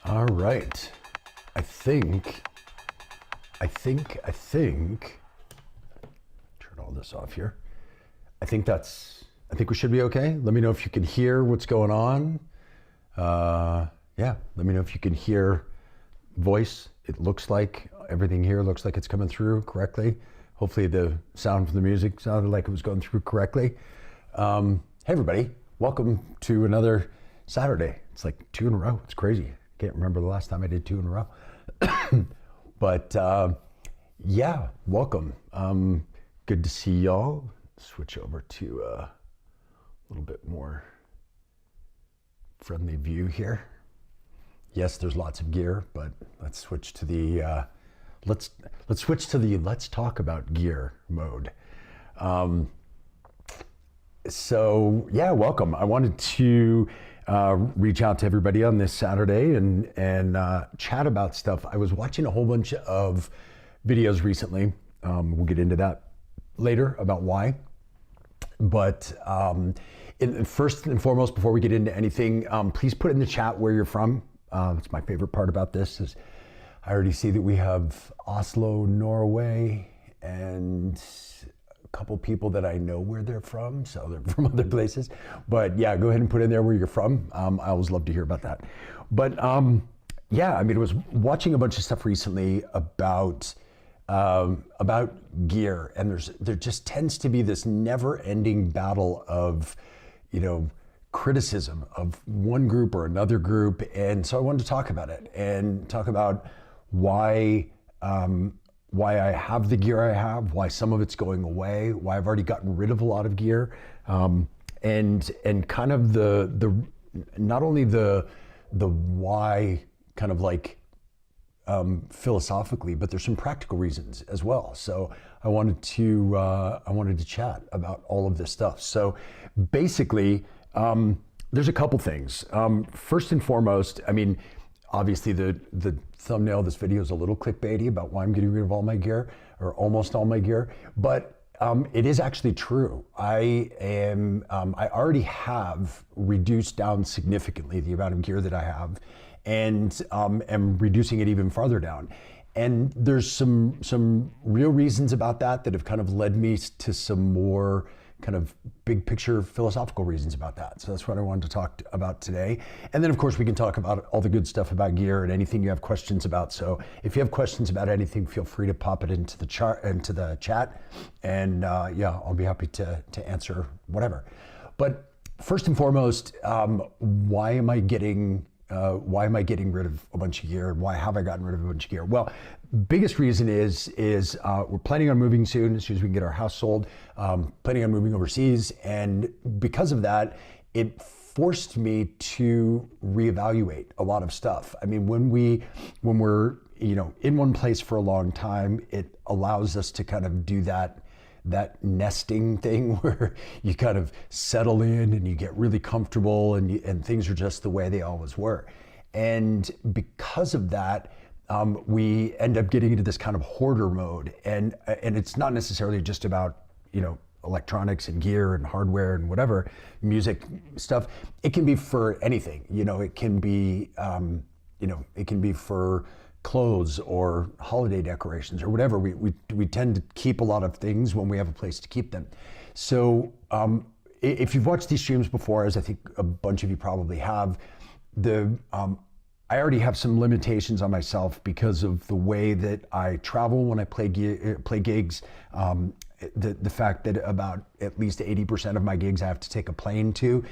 All right. I think, turn all this off here. I think we should be okay. Let me know if you can hear what's going on. Yeah, let me know if you can hear voice. It looks like everything here looks like it's coming through correctly. Hopefully the sound from the music sounded like it was going through correctly. Hey everybody, welcome to another Saturday. It's like 2 in a row. It's crazy. Can't remember the last time I did 2 in a row. But yeah, welcome. Good to see y'all. Switch over to a little bit more friendly view here. Yes, there's lots of gear, but let's switch to the let's talk about gear mode. So yeah, welcome. I wanted to reach out to everybody on this Saturday and chat about stuff. I was watching a whole bunch of videos recently. We'll get into that later about why. But first and foremost, before we get into anything, please put in the chat where you're from. That's my favorite part about this is I already see that we have Oslo, Norway, and a couple people that I know where they're from, so they're from other places. But yeah, go ahead and put in there where you're from. I always love to hear about that. But yeah, I mean, I was watching a bunch of stuff recently about gear, and there just tends to be this never-ending battle of, you know, criticism of one group or another group. And so I wanted to talk about it and talk about why I have the gear I have, why some of it's going away, why I've already gotten rid of a lot of gear, and kind of the not only the why kind of like philosophically, but there's some practical reasons as well. So I wanted to chat about all of this stuff. So basically, there's a couple things. First and foremost, I mean, obviously the thumbnail of this video is a little clickbaity about why I'm getting rid of all my gear or almost all my gear, but it is actually true. I already have reduced down significantly the amount of gear that I have, and am reducing it even farther down. And there's some real reasons about that have kind of led me to some more kind of big picture philosophical reasons about that. So that's what I wanted to talk about today. And then of course we can talk about all the good stuff about gear and anything you have questions about. So if you have questions about anything, feel free to pop it into the chat. And yeah, I'll be happy to answer whatever. But first and foremost, why am I getting rid of a bunch of gear? Why have I gotten rid of a bunch of gear? Well, biggest reason is we're planning on moving soon as we can get our house sold, planning on moving overseas. And because of that, it forced me to reevaluate a lot of stuff. I mean, when we're, you know, in one place for a long time, it allows us to kind of do that nesting thing where you kind of settle in and you get really comfortable and things are just the way they always were. And because of that, we end up getting into this kind of hoarder mode. And it's not necessarily just about, you know, electronics and gear and hardware and whatever, music stuff. It can be for anything, you know, it can be, it can be for clothes or holiday decorations or whatever. We tend to keep a lot of things when we have a place to keep them. So if you've watched these streams before, as I think a bunch of you probably have, I already have some limitations on myself because of the way that I travel when I play gigs. The fact that about at least 80% of my gigs I have to take a plane to.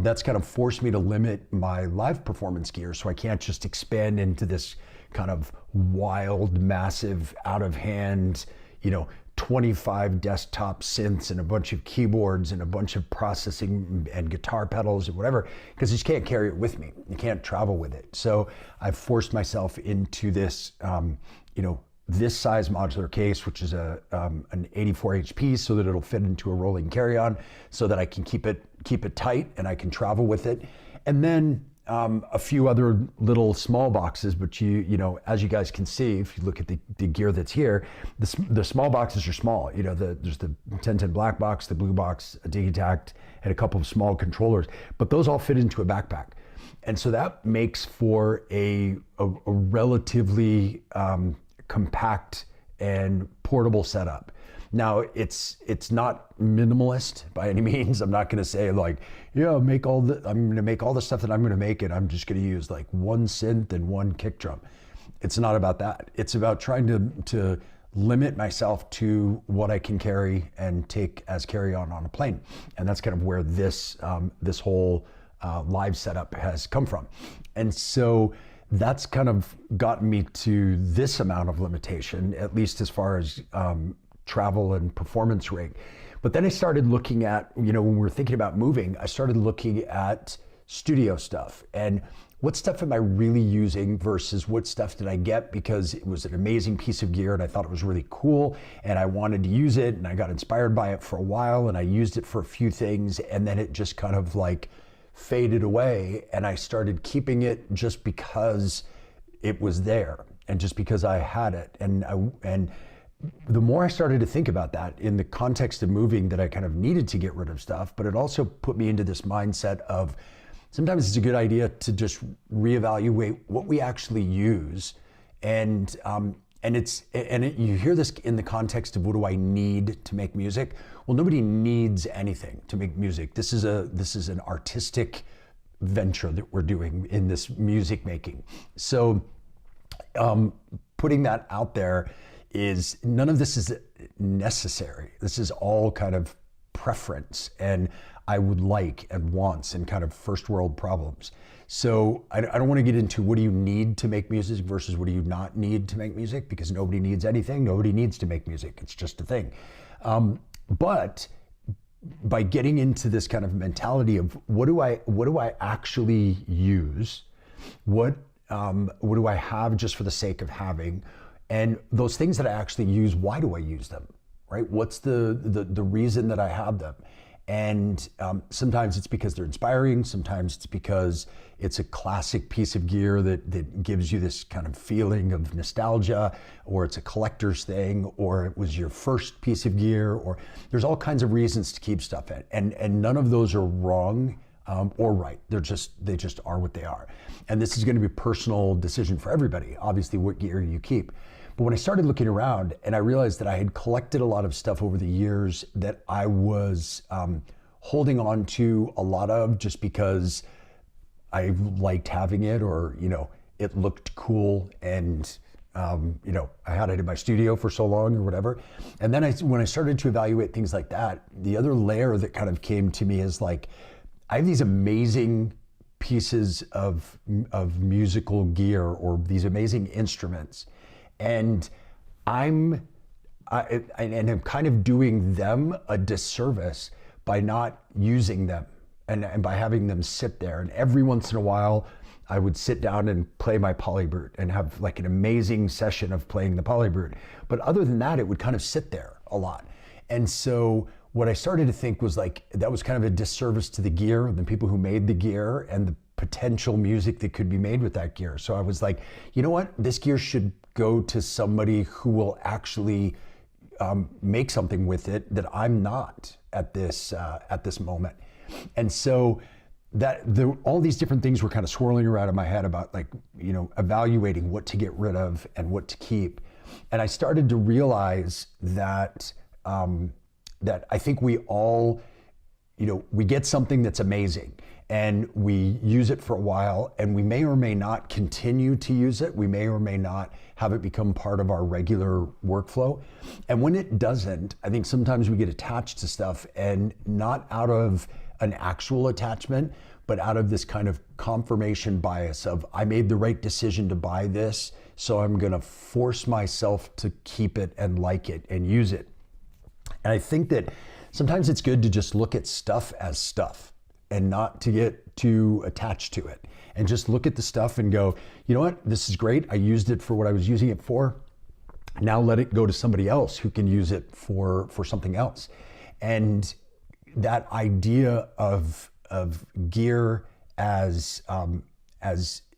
That's kind of forced me to limit my live performance gear, so I can't just expand into this kind of wild, massive, out of hand, you know, 25 desktop synths and a bunch of keyboards and a bunch of processing and guitar pedals and whatever, because I just can't carry it with me. You can't travel with it. So I've forced myself into this, you know, this size modular case, which is an 84 HP, so that it'll fit into a rolling carry-on, so that I can keep it tight and I can travel with it. And then a few other little small boxes, but you know, as you guys can see, if you look at the gear that's here, the small boxes are small. You know, there's the 1010 black box, the blue box, a Digitact, and a couple of small controllers, but those all fit into a backpack. And so that makes for a relatively compact and portable setup. Now it's not minimalist by any means. I'm not going to say like, yeah, I'm going to make all the stuff that I'm going to make, and I'm just going to use like one synth and one kick drum. It's not about that. It's about trying to limit myself to what I can carry and take as carry-on a plane. And that's kind of where this whole live setup has come from. And so that's kind of gotten me to this amount of limitation, at least as far as travel and performance rig. But then I started looking at, when we were thinking about moving, I started looking at studio stuff and what stuff am I really using versus what stuff did I get because it was an amazing piece of gear and I thought it was really cool and I wanted to use it and I got inspired by it for a while and I used it for a few things and then it just kind of like faded away and I started keeping it just because it was there and just because I had it. And the more I started to think about that in the context of moving, that I kind of needed to get rid of stuff, but it also put me into this mindset of sometimes it's a good idea to just reevaluate what we actually use. And you hear this in the context of what do I need to make music? Well, nobody needs anything to make music. This is an artistic venture that we're doing in this music making. So putting that out there is none of this is necessary. This is all kind of preference and I would like and wants and kind of first world problems. So I don't want to get into what do you need to make music versus what do you not need to make music, because nobody needs anything. Nobody needs to make music. It's just a thing. But by getting into this kind of mentality of what do I actually use? What do I have just for the sake of having? And those things that I actually use, why do I use them, right? What's the reason that I have them? And sometimes it's because they're inspiring. Sometimes it's because it's a classic piece of gear that gives you this kind of feeling of nostalgia, or it's a collector's thing, or it was your first piece of gear, or there's all kinds of reasons to keep stuff in. And none of those are wrong or right. They just are what they are. And this is going to be a personal decision for everybody, obviously, what gear you keep. But when I started looking around and I realized that I had collected a lot of stuff over the years that I was holding on to a lot of just because I liked having it, or, it looked cool and, I had it in my studio for so long or whatever. And then when I started to evaluate things like that, the other layer that kind of came to me is like, I have these amazing pieces of musical gear or these amazing instruments. And I'm kind of doing them a disservice by not using them and by having them sit there. And every once in a while, I would sit down and play my polybrute and have like an amazing session of playing the polybrute. But other than that, it would kind of sit there a lot. And so what I started to think was like, that was kind of a disservice to the gear, the people who made the gear, and the potential music that could be made with that gear. So I was like, you know what? This gear should go to somebody who will actually make something with it that I'm not at this moment. And so all these different things were kind of swirling around in my head about like, evaluating what to get rid of and what to keep. And I started to realize that that I think we all, we get something that's amazing and we use it for a while, and we may or may not continue to use it. We may or may not have it become part of our regular workflow. And when it doesn't, I think sometimes we get attached to stuff, and not out of an actual attachment, but out of this kind of confirmation bias of, I made the right decision to buy this, so I'm gonna force myself to keep it and like it and use it. And I think that sometimes it's good to just look at stuff as stuff and not to get too attached to it, and just look at the stuff and go, you know what, this is great. I used it for what I was using it for. Now let it go to somebody else who can use it for something else. And that idea of gear as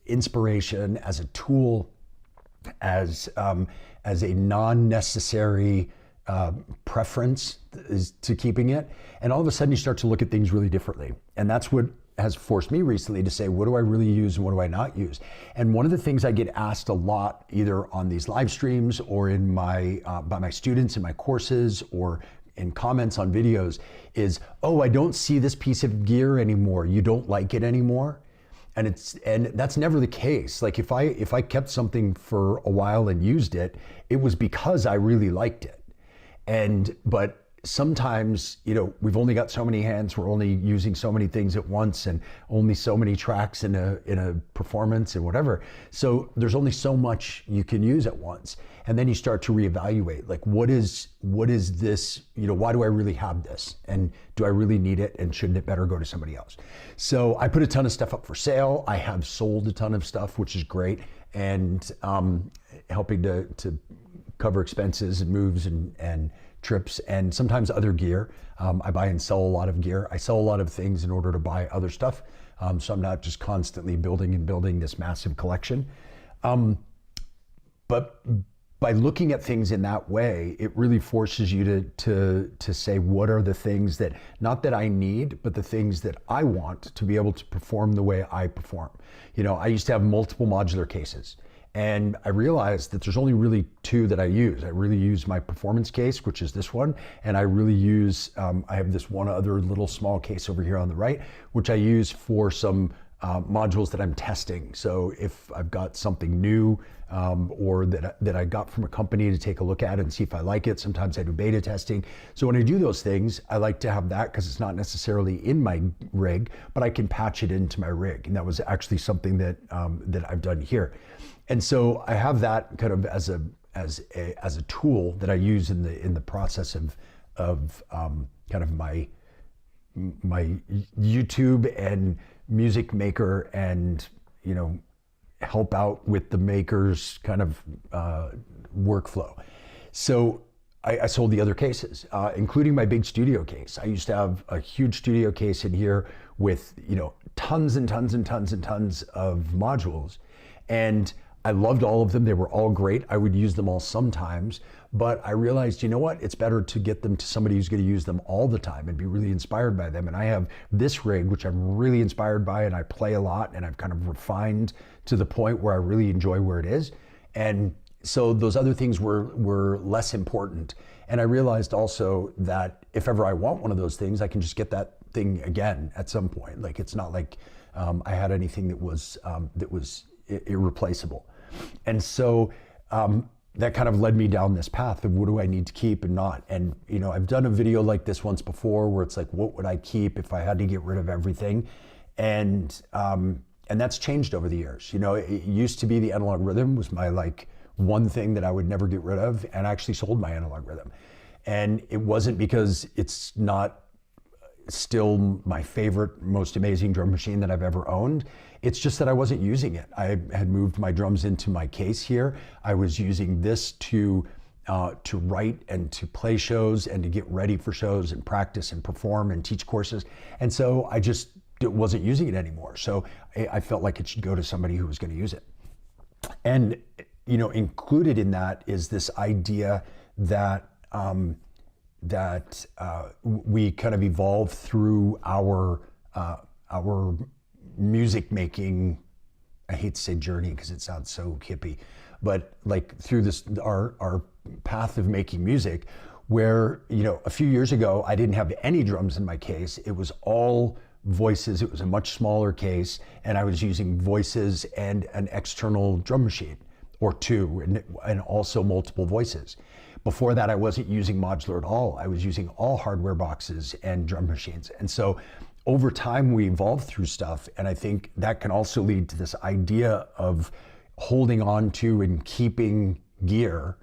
inspiration, as a tool, as a non-necessary preference is to keeping it, and all of a sudden you start to look at things really differently. And that's what has forced me recently to say, what do I really use and what do I not use? And one of the things I get asked a lot, either on these live streams or in my by my students in my courses or in comments on videos, is, oh, I don't see this piece of gear anymore. You don't like it anymore? And that's never the case. Like if I kept something for a while and used it, it was because I really liked it. But sometimes, we've only got so many hands, we're only using so many things at once and only so many tracks in a performance and whatever. So there's only so much you can use at once. And then you start to reevaluate, like, what is this, why do I really have this? And do I really need it? And shouldn't it better go to somebody else? So I put a ton of stuff up for sale. I have sold a ton of stuff, which is great. And helping to cover expenses and moves and trips and sometimes other gear. I buy and sell a lot of gear. I sell a lot of things in order to buy other stuff. So I'm not just constantly building this massive collection. But by looking at things in that way, it really forces you to say, what are the things that, not that I need, but the things that I want to be able to perform the way I perform. I used to have multiple modular cases. And I realized that there's only really two that I use. I really use my performance case, which is this one, and I really use, I have this one other little small case over here on the right, which I use for some modules that I'm testing. So if I've got something new or that I got from a company to take a look at and see if I like it, sometimes I do beta testing. So when I do those things, I like to have that because it's not necessarily in my rig, but I can patch it into my rig. And that was actually something that I've done here. And so I have that kind of as a tool that I use in the process of kind of my YouTube and music maker, and help out with the maker's kind of workflow. So I sold the other cases, including my big studio case. I used to have a huge studio case in here with tons and tons and tons and tons of modules, and I loved all of them. They were all great. I would use them all sometimes, but I realized, it's better to get them to somebody who's going to use them all the time and be really inspired by them. And I have this rig, which I'm really inspired by, and I play a lot, and I've kind of refined to the point where I really enjoy where it is. And so those other things were less important. And I realized also that if ever I want one of those things, I can just get that thing again at some point. Like, it's not like I had anything that was irreplaceable. And so that kind of led me down this path of what do I need to keep and not. And I've done a video like this once before where it's like, what would I keep if I had to get rid of everything? And that's changed over the years. It used to be the analog rhythm was my one thing that I would never get rid of, and I actually sold my analog rhythm. And it wasn't because it's not still my favorite, most amazing drum machine that I've ever owned. It's just that I wasn't using it. I had moved my drums into my case here. I was using this to write and to play shows and to get ready for shows and practice and perform and teach courses. And so I just wasn't using it anymore. So I felt like it should go to somebody who was going to use it. And included in that is this idea that we kind of evolved through our music making, I hate to say journey because it sounds so hippie, but through our path of making music, where a few years ago I didn't have any drums in my case. It was all voices. It was a much smaller case, and I was using voices and an external drum machine or two, and also multiple voices. Before that, I wasn't using modular at all. I was using all hardware boxes and drum machines. And so over time, we evolved through stuff. And I think that can also lead to this idea of holding on to and keeping gear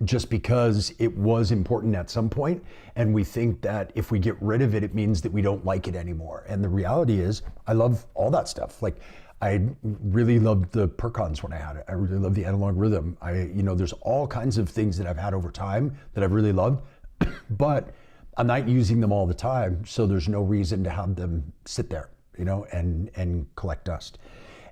just because it was important at some point. And we think that if we get rid of it, it means that we don't like it anymore. And the reality is, I love all that stuff. I really loved the Percons when I had it. I really loved the analog rhythm. There's all kinds of things that I've had over time that I've really loved, but I'm not using them all the time. So there's no reason to have them sit there, and collect dust.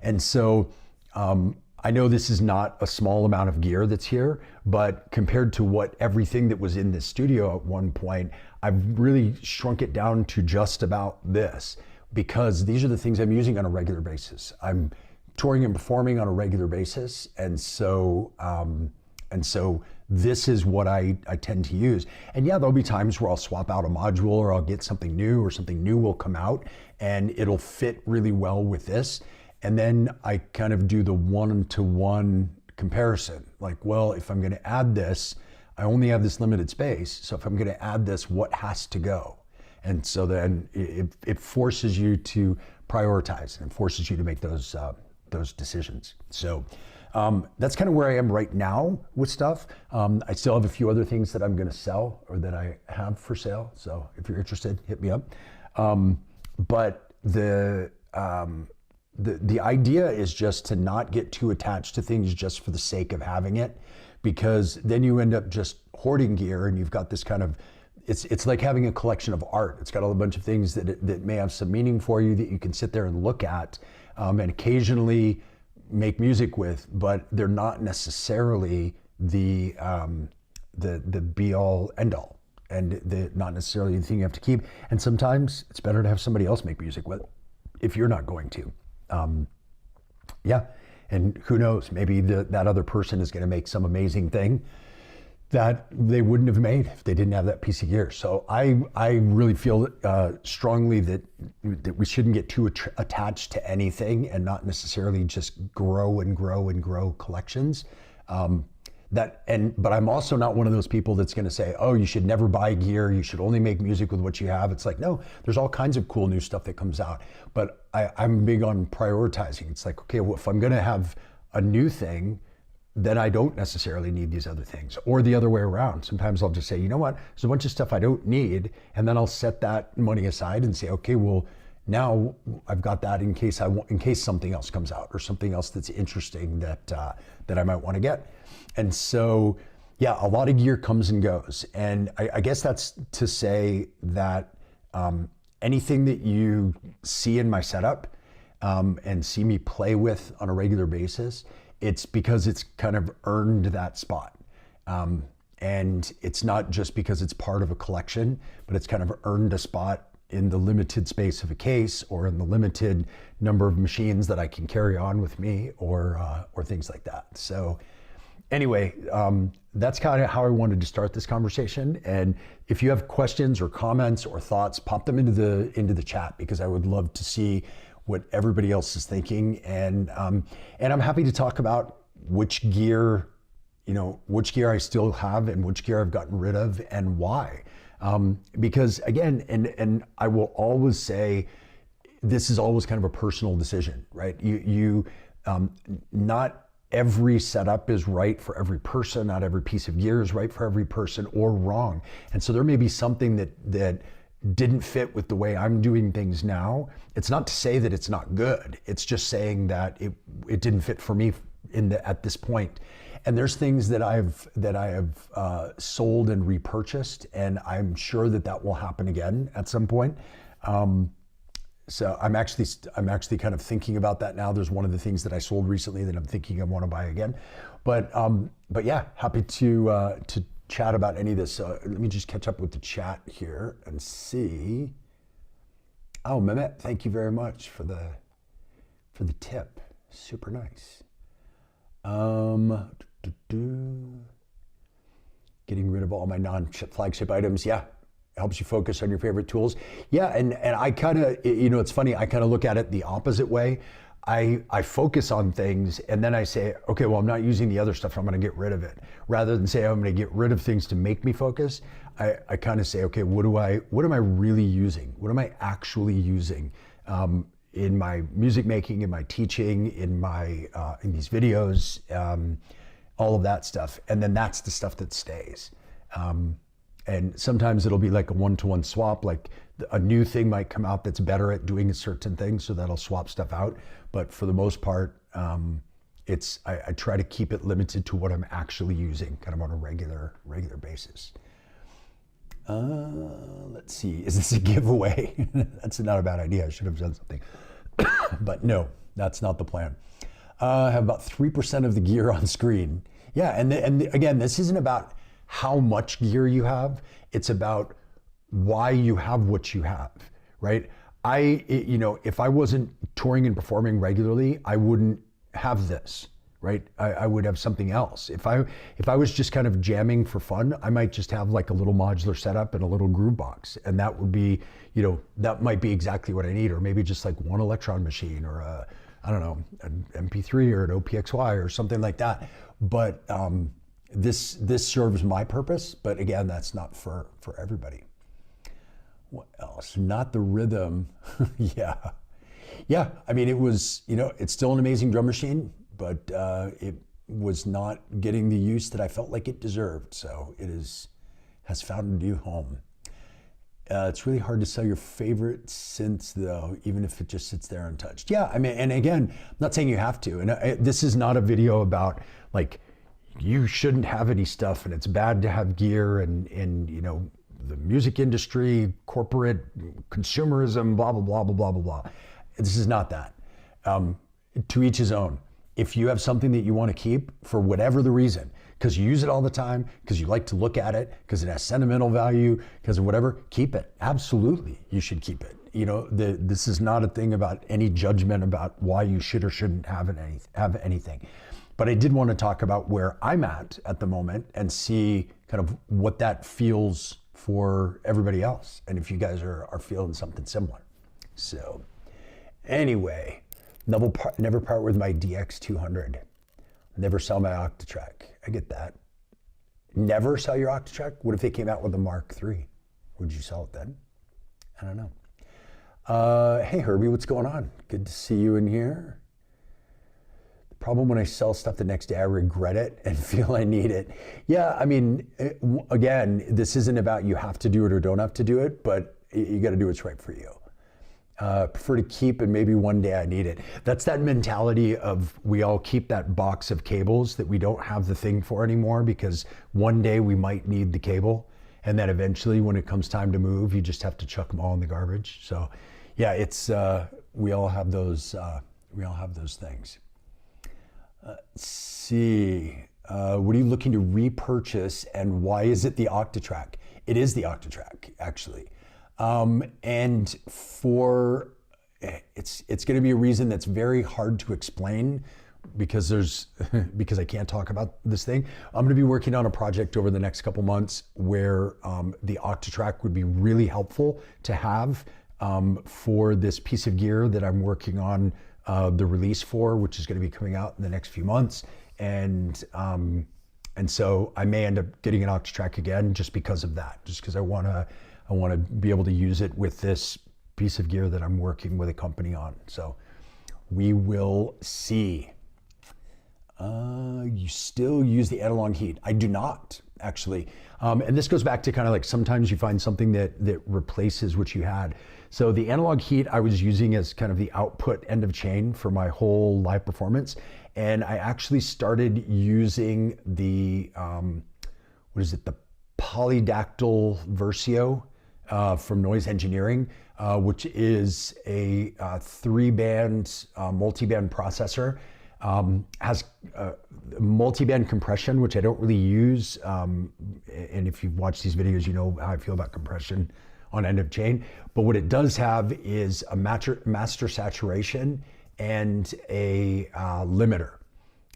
And so I know this is not a small amount of gear that's here, but compared to everything that was in this studio at one point, I've really shrunk it down to just about this, because these are the things I'm using on a regular basis. I'm touring and performing on a regular basis, and so this is what I tend to use. And yeah, there'll be times where I'll swap out a module, or I'll get something new, or something new will come out and it'll fit really well with this. And then I kind of do the one-to-one comparison. Like, well, if I'm gonna add this, I only have this limited space. So if I'm gonna add this, what has to go? And so then it forces you to prioritize and forces you to make those decisions. So that's kind of where I am right now with stuff. I still have a few other things that I'm going to sell, or that I have for sale. So if you're interested, hit me up. But the idea is just to not get too attached to things just for the sake of having it, because then you end up just hoarding gear, and you've got this kind of, it's like having a collection of art. It's got a bunch of things that may have some meaning for you, that you can sit there and look at, and occasionally make music with, but they're not necessarily the be all end all, and not necessarily the thing you have to keep. And sometimes it's better to have somebody else make music with, if you're not going to. Yeah, and who knows, maybe that other person is going to make some amazing thing that they wouldn't have made if they didn't have that piece of gear. So I really feel strongly that we shouldn't get too attached to anything, and not necessarily just grow and grow and grow collections. But I'm also not one of those people that's going to say, oh, you should never buy gear, you should only make music with what you have. It's like, no, there's all kinds of cool new stuff that comes out. But I'm big on prioritizing. It's like, okay, well, if I'm going to have a new thing, then I don't necessarily need these other things, or the other way around. Sometimes I'll just say, you know what, there's a bunch of stuff I don't need, and then I'll set that money aside and say, okay, well, now I've got that in case something else comes out, or something else that's interesting that I might want to get. And so, yeah, a lot of gear comes and goes, and I guess that's to say that anything that you see in my setup and see me play with on a regular basis, it's because it's kind of earned that spot. And it's not just because it's part of a collection, but it's kind of earned a spot in the limited space of a case, or in the limited number of machines that I can carry on with me, or things like that. So anyway, that's kind of how I wanted to start this conversation. And if you have questions or comments or thoughts, pop them into the chat, because I would love to see what everybody else is thinking. And I'm happy to talk about which gear I still have, and which gear I've gotten rid of, and why. Because again, and I will always say, this is always kind of a personal decision, right? Not every setup is right for every person. Not every piece of gear is right for every person, or wrong. And so there may be something that didn't fit with the way I'm doing things now. It's not to say that it's not good. It's just saying that it didn't fit for me at this point. And there's things that I have sold and repurchased, and I'm sure that will happen again at some point. So I'm actually kind of thinking about that now. There's one of the things that I sold recently that I'm thinking I want to buy again. But yeah, happy to chat about any of this. Let me just catch up with the chat here and see. Oh, Mehmet, thank you very much for the tip. Super nice. Getting rid of all my non-flagship items. Yeah, helps you focus on your favorite tools. Yeah, and I kind of, it's funny, I kind of look at it the opposite way. I focus on things, and then I say, okay, well, I'm not using the other stuff, I'm going to get rid of it. Rather than say I'm going to get rid of things to make me focus, I kind of say, okay, what am I really using? What am I actually using in my music making, in my teaching, in these videos, all of that stuff. And then that's the stuff that stays. And sometimes it'll be like a one-to-one swap, like a new thing might come out that's better at doing a certain thing, so that'll swap stuff out. But for the most part, I try to keep it limited to what I'm actually using, kind of on a regular basis. Let's see, is this a giveaway? That's not a bad idea, I should have done something. But no, that's not the plan. I have about 3% of the gear on screen. Yeah, and again, this isn't about how much gear you have, it's about why you have what you have, right? you know, if I wasn't touring and performing regularly, I wouldn't have this, right? I would have something else. If I was just kind of jamming for fun, I might just have like a little modular setup and a little groove box, and that would be, you know, that might be exactly what I need, or maybe just like one Electron machine, or a, I don't know, an MP3 or an OPXY or something like that. But this serves my purpose, but again, that's not for everybody. What else? Not the rhythm. Yeah. I mean, it was, you know, it's still an amazing drum machine, but it was not getting the use that I felt like it deserved. So it has found a new home. It's really hard to sell your favorite synths though, even if it just sits there untouched. Yeah, I mean, and again, I'm not saying you have to. And this is not a video about like, you shouldn't have any stuff and it's bad to have gear, and you know, the music industry, corporate consumerism, blah, blah, blah, blah, blah, blah, blah. This is not that. To each his own. If you have something that you want to keep for whatever the reason, because you use it all the time, because you like to look at it, because it has sentimental value, because of whatever, keep it. Absolutely, you should keep it. You know, this is not a thing about any judgment about why you should or shouldn't have anything. But I did want to talk about where I'm at the moment and see kind of what that feels for everybody else, and if you guys are feeling something similar. So anyway, never part with my DX200. Never sell my Octatrack. I get that. Never sell your Octatrack? What if they came out with a Mark III? Would you sell it then? I don't know. Hey Herbie, what's going on? Good to see you in here. The problem when I sell stuff the next day, I regret it and feel I need it. Yeah, I mean, again, this isn't about you have to do it or don't have to do it, but you got to do what's right for you. Prefer to keep, and maybe one day I need it. That's that mentality of we all keep that box of cables that we don't have the thing for anymore because one day we might need the cable, and then eventually when it comes time to move, you just have to chuck them all in the garbage. So yeah, it's we all have those things. Let's see. What are you looking to repurchase, and why is it the Octatrack? It is the Octatrack, actually. And for it's going to be a reason that's very hard to explain because because I can't talk about this thing. I'm going to be working on a project over the next couple months where the Octatrack would be really helpful to have for this piece of gear that I'm working on the release for, which is going to be coming out in the next few months. And so I may end up getting an Octatrack again just because of that, just because I want to be able to use it with this piece of gear that I'm working with a company on. So we will see. You still use the analog heat? I do not, actually. And this goes back to kind of like sometimes you find something that replaces what you had. So the analog heat I was using as kind of the output end of chain for my whole live performance. And I actually started using the, the Polydactyl Versio from Noise Engineering, which is a 3-band multi-band processor. Has multi-band compression, which I don't really use. And if you've watched these videos, you know how I feel about compression on end of chain. But what it does have is a master saturation and a limiter.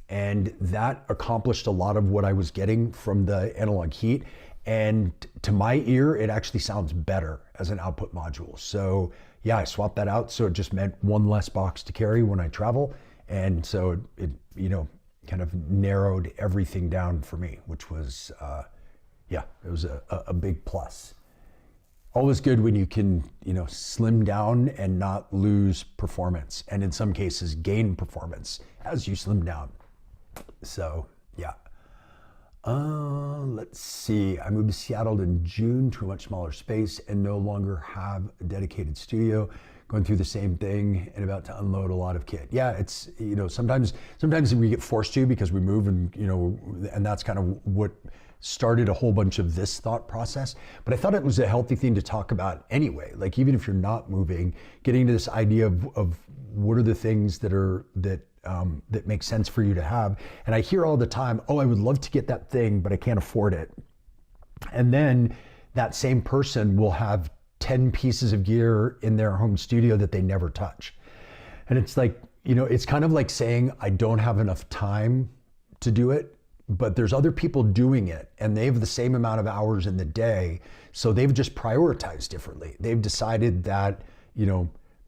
And that accomplished a lot of what I was getting from the analog heat. And to my ear, it actually sounds better as an output module. So yeah, I swapped that out. So it just meant one less box to carry when I travel. And so it kind of narrowed everything down for me, which was, it was a big plus. Always good when you can, slim down and not lose performance. And in some cases, gain performance as you slim down. So yeah. Let's see. I moved to Seattle in June to a much smaller space and no longer have a dedicated studio. Going through the same thing and about to unload a lot of kit. Yeah, it's, sometimes we get forced to because we move and, and that's kind of what started a whole bunch of this thought process. But I thought it was a healthy thing to talk about anyway. Like even if you're not moving, getting to this idea of what are the things that make sense for you to have. And I hear all the time, oh, I would love to get that thing, but I can't afford it. And then that same person will have 10 pieces of gear in their home studio that they never touch. And it's like, it's kind of like saying, I don't have enough time to do it, but there's other people doing it and they have the same amount of hours in the day. So they've just prioritized differently. They've decided that,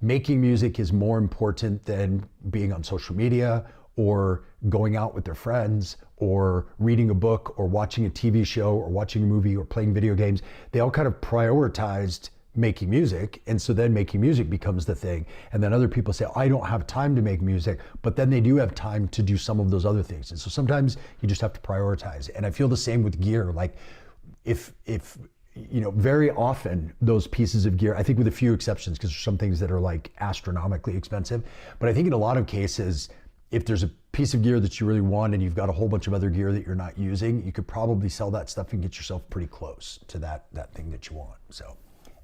making music is more important than being on social media or going out with their friends or reading a book or watching a TV show or watching a movie or playing video games. They all kind of prioritized making music, and so then making music becomes the thing. And then other people say, I don't have time to make music, but then they do have time to do some of those other things. And so sometimes you just have to prioritize. And I feel the same with gear. Like if very often those pieces of gear, I think with a few exceptions, because there's some things that are like astronomically expensive, but I think in a lot of cases, if there's a piece of gear that you really want and you've got a whole bunch of other gear that you're not using, you could probably sell that stuff and get yourself pretty close to that thing that you want. So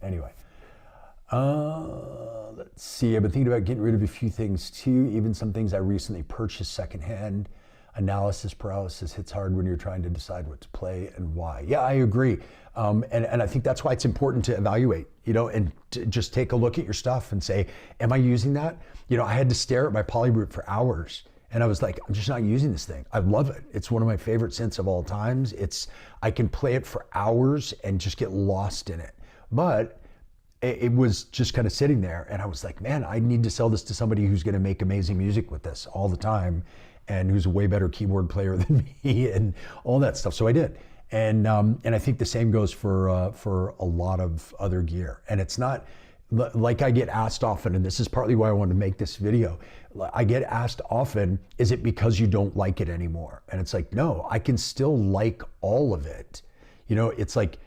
anyway, let's see. I've been thinking about getting rid of a few things too, even some things I recently purchased secondhand. Analysis paralysis hits hard when you're trying to decide what to play and why. Yeah, I agree. And I think that's why it's important to evaluate, and to just take a look at your stuff and say, am I using that? I had to stare at my polybrute for hours and I was like, I'm just not using this thing. I love it. It's one of my favorite synths of all times. I can play it for hours and just get lost in it. But it was just kind of sitting there and I was like, man, I need to sell this to somebody who's going to make amazing music with this all the time and who's a way better keyboard player than me and all that stuff. So I did. And I think the same goes for a lot of other gear. And it's not like I get asked often, and this is partly why I wanted to make this video. I get asked often, is it because you don't like it anymore? And it's like, no, I can still like all of it. It's like,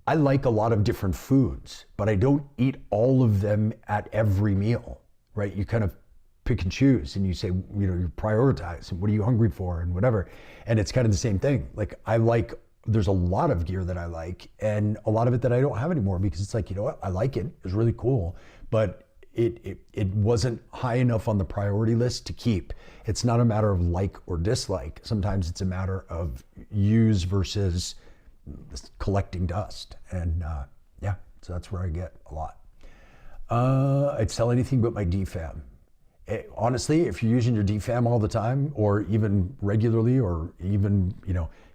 I like a lot of different foods, but I don't eat all of them at every meal, right? You kind of pick and choose and you say, you prioritize and what are you hungry for and whatever. And it's kind of the same thing. Like there's a lot of gear that I like and a lot of it that I don't have anymore because it's like, what? I like it. It's really cool, but it wasn't high enough on the priority list to keep. It's not a matter of like or dislike. Sometimes it's a matter of use versus collecting dust. And so that's where I get a lot. I'd sell anything but my DFAM. Honestly, if you're using your DFAM all the time or even regularly or even,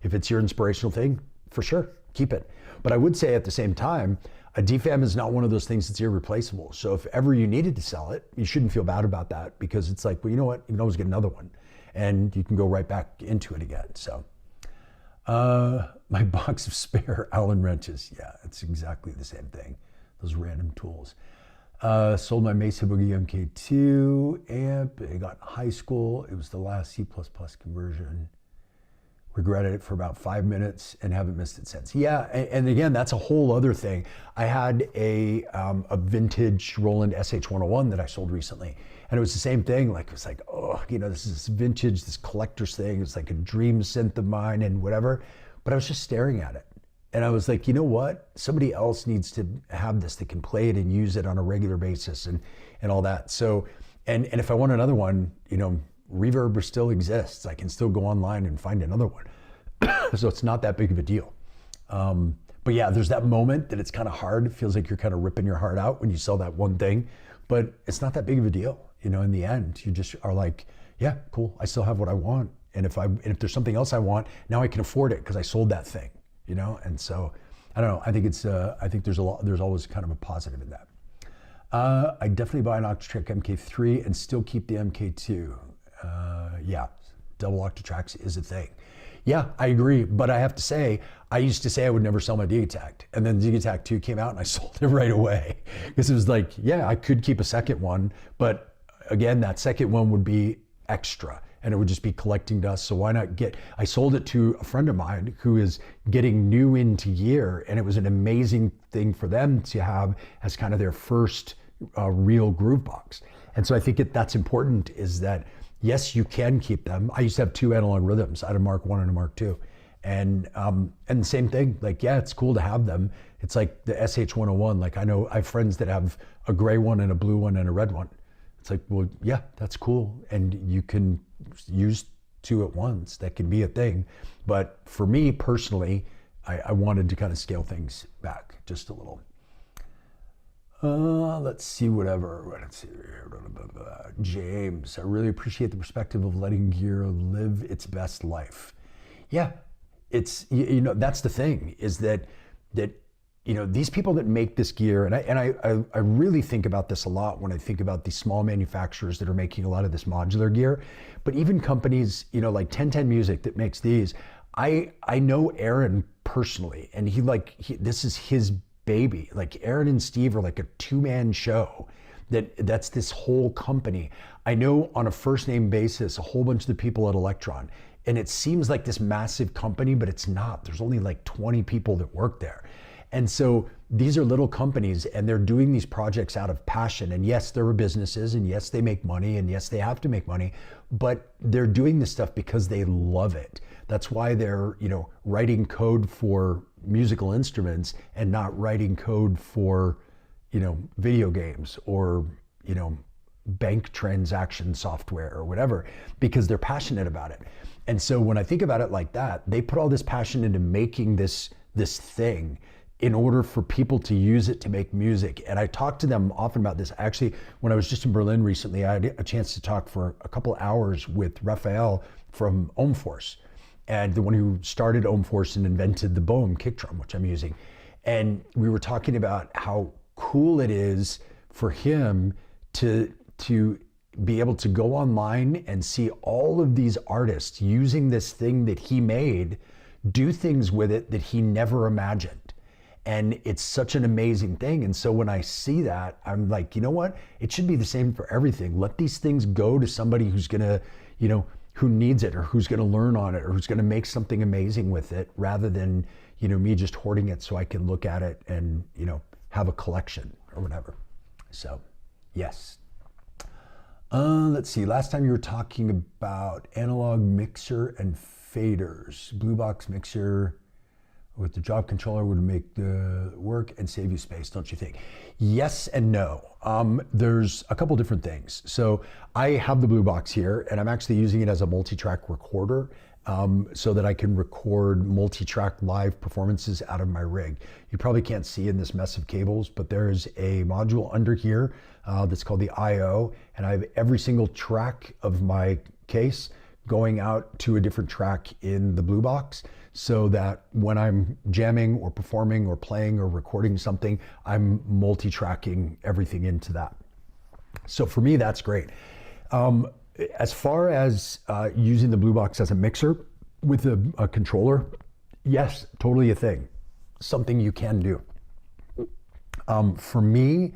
if it's your inspirational thing, for sure, keep it. But I would say at the same time, a DFAM is not one of those things that's irreplaceable. So if ever you needed to sell it, you shouldn't feel bad about that because it's like, well, you know what? You can always get another one and you can go right back into it again. So my box of spare Allen wrenches. Yeah, it's exactly the same thing. Those random tools. Sold my Mesa Boogie MK2 amp. I got in high school. It was the last C++ conversion. Regretted it for about 5 minutes and haven't missed it since. Yeah, and again, that's a whole other thing. I had a vintage Roland SH-101 that I sold recently. And it was the same thing. Like, it was like, oh, this is vintage, this collector's thing. It's like a dream synth of mine and whatever. But I was just staring at it. And I was like, you know what? Somebody else needs to have this that can play it and use it on a regular basis and all that. So, and if I want another one, Reverb still exists. I can still go online and find another one. So it's not that big of a deal. But yeah, there's that moment that it's kind of hard. It feels like you're kind of ripping your heart out when you sell that one thing, but it's not that big of a deal. In the end, you just are like, yeah, cool. I still have what I want. And if there's something else I want, now I can afford it because I sold that thing. And so I don't know. I think I think there's always kind of a positive in that. I definitely buy an Octatrack MK3 and still keep the MK2. Yeah, double Octatracks is a thing. Yeah, I agree. But I have to say, I used to say I would never sell my Digitact. And then Digitact 2 came out and I sold it right away. Because it was like, yeah, I could keep a second one. But again, that second one would be extra. And it would just be collecting dust. So why not I sold it to a friend of mine who is getting new into gear. And it was an amazing thing for them to have as kind of their first real groove box. And so I think that's important is that, yes, you can keep them. I used to have 2 analog rhythms. I had a Mark I and a Mark II. And the same thing, like, yeah, it's cool to have them. It's like the SH-101. Like I have friends that have a gray one and a blue one and a red one. It's like, well, yeah, that's cool. And you can use 2 at once. That can be a thing. But for me personally, I wanted to kind of scale things back just a little. Let's see, whatever. Let's see. James, I really appreciate the perspective of letting gear live its best life. Yeah, it's that's the thing is that these people that make this gear, and I really think about this a lot when I think about these small manufacturers that are making a lot of this modular gear, but even companies like 1010 Music that makes these. I know Aaron personally, and this is his baby. Like Aaron and Steve are like a two-man show. That's this whole company. I know on a first name basis a whole bunch of the people at Electron, and it seems like this massive company, but it's not. There's only like 20 people that work there. And so these are little companies, and they're doing these projects out of passion. And yes, there are businesses, and yes, they make money, and yes, they have to make money, but they're doing this stuff because they love it. That's why they're, writing code for musical instruments and not writing code for, video games or, bank transaction software or whatever, because they're passionate about it. And so when I think about it like that, they put all this passion into making this thing in order for people to use it to make music. And I talk to them often about this. Actually, when I was just in Berlin recently, I had a chance to talk for a couple of hours with Raphael from Ohmforce, and the one who started Ohmforce and invented the Bohm kick drum, which I'm using. And we were talking about how cool it is for him to be able to go online and see all of these artists using this thing that he made, do things with it that he never imagined. And it's such an amazing thing. And so when I see that, I'm like, you know what? It should be the same for everything. Let these things go to somebody who's gonna, who needs it, or who's gonna learn on it, or who's gonna make something amazing with it, rather than, me just hoarding it so I can look at it and, have a collection or whatever. So, yes. Let's see, last time you were talking about analog mixer and faders. Blue box mixer with the drop controller would make the work and save you space, don't you think? Yes and no. There's a couple different things. So I have the blue box here, and I'm actually using it as a multi-track recorder, so that I can record multi-track live performances out of my rig. You probably can't see in this mess of cables, but there's a module under here that's called the I/O, and I have every single track of my case going out to a different track in the blue box, so that when I'm jamming or performing or playing or recording something, I'm multi-tracking everything into that. So for me, that's great. As far as using the blue box as a mixer with a controller, yes, totally a thing. Something you can do. For me,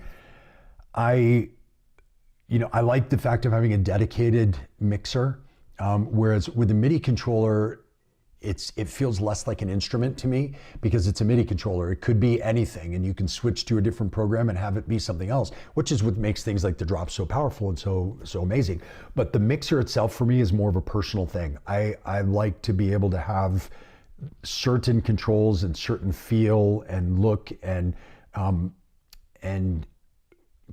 I like the fact of having a dedicated mixer, whereas with a MIDI controller, it feels less like an instrument to me, because it's a MIDI controller. It could be anything, and you can switch to a different program and have it be something else, which is what makes things like the drop so powerful and so amazing. But the mixer itself for me is more of a personal thing. I like to be able to have certain controls and certain feel and look and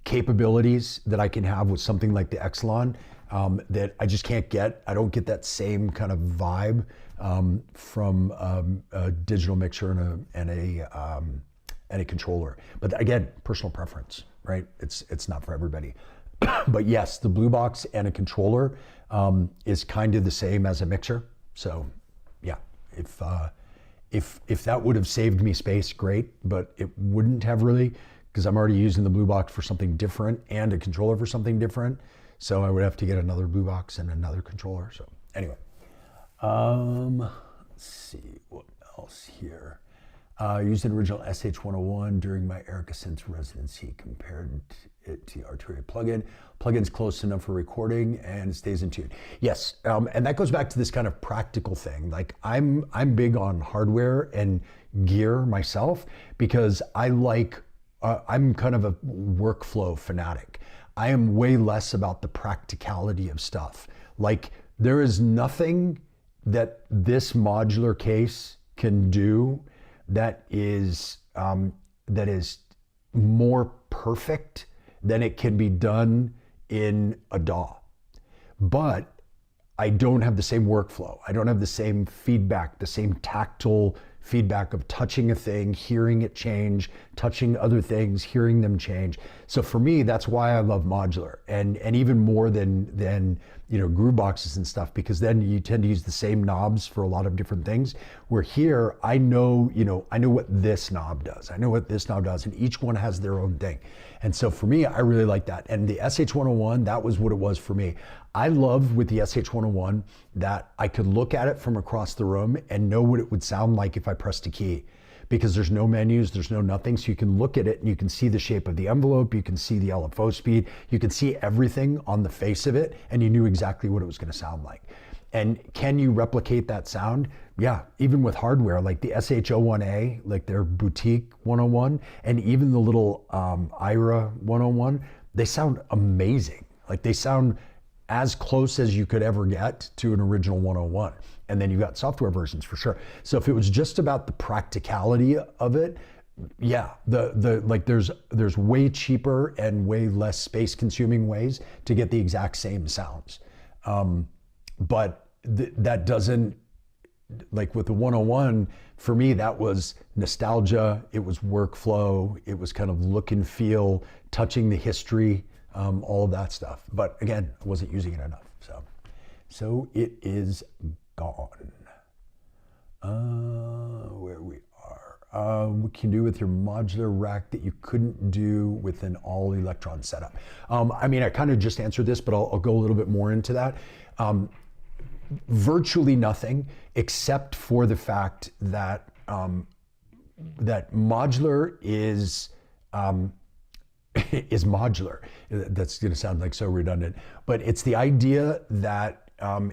capabilities that I can have with something like the Exelon, that I just can't get. I don't get that same kind of vibe from a digital mixer and a controller. But again, personal preference, right? It's not for everybody. But yes, the blue box and a controller is kind of the same as a mixer. So yeah, if that would have saved me space, great, but it wouldn't have really, because I'm already using the blue box for something different and a controller for something different. So I would have to get another blue box and another controller. So anyway, let's see what else here. I used an original SH-101 during my Erica Synth residency, compared it to the Arturia plugin. Plugin's close enough for recording and stays in tune. Yes, and that goes back to this kind of practical thing. Like I'm big on hardware and gear myself, because I'm kind of a workflow fanatic. I am way less about the practicality of stuff. Like there is nothing that this modular case can do that is more perfect than it can be done in a DAW. But I don't have the same workflow. I don't have the same feedback, the same tactile feedback of touching a thing, hearing it change, touching other things, hearing them change. So for me, that's why I love modular, and even more than groove boxes and stuff, because then you tend to use the same knobs for a lot of different things. Where here, I know what this knob does. I know what this knob does, and each one has their own thing. And so for me, I really like that. And the SH101, that was what it was for me. I love with the SH101 that I could look at it from across the room and know what it would sound like if I pressed a key, because there's no menus, there's no nothing. So you can look at it and you can see the shape of the envelope, you can see the LFO speed, you can see everything on the face of it, and you knew exactly what it was going to sound like. And can you replicate that sound? Yeah, even with hardware like the SH01A, like their boutique 101, and even the little IRA 101, they sound amazing. Like they sound as close as you could ever get to an original 101. And then you've got software versions for sure. So if it was just about the practicality of it, yeah, there's way cheaper and way less space consuming ways to get the exact same sounds. But that doesn't, like with the 101, for me, that was nostalgia, it was workflow, it was kind of look and feel, touching the history, all of that stuff. But again, I wasn't using it enough. So it is gone. Where we are. What can you do with your modular rack that you couldn't do with an all electron setup? I mean, I kind of just answered this, but I'll go a little bit more into that. Virtually nothing, except for the fact that that modular is modular. That's going to sound like so redundant, but it's the idea that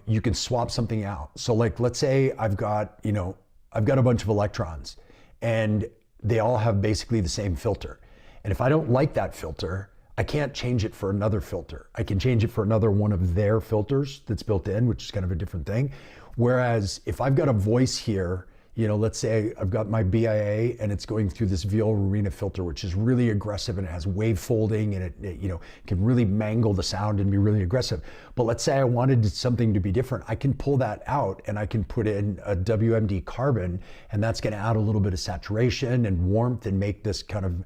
you can swap something out. So like, let's say I've got a bunch of electrons, and they all have basically the same filter. And if I don't like that filter, I can't change it for another filter. I can change it for another one of their filters that's built in, which is kind of a different thing. Whereas if I've got a voice here, let's say I've got my BIA and it's going through this Viol-Arena filter, which is really aggressive and it has wave folding, and it can really mangle the sound and be really aggressive. But let's say I wanted something to be different. I can pull that out and I can put in a WMD carbon, and that's going to add a little bit of saturation and warmth and make this kind of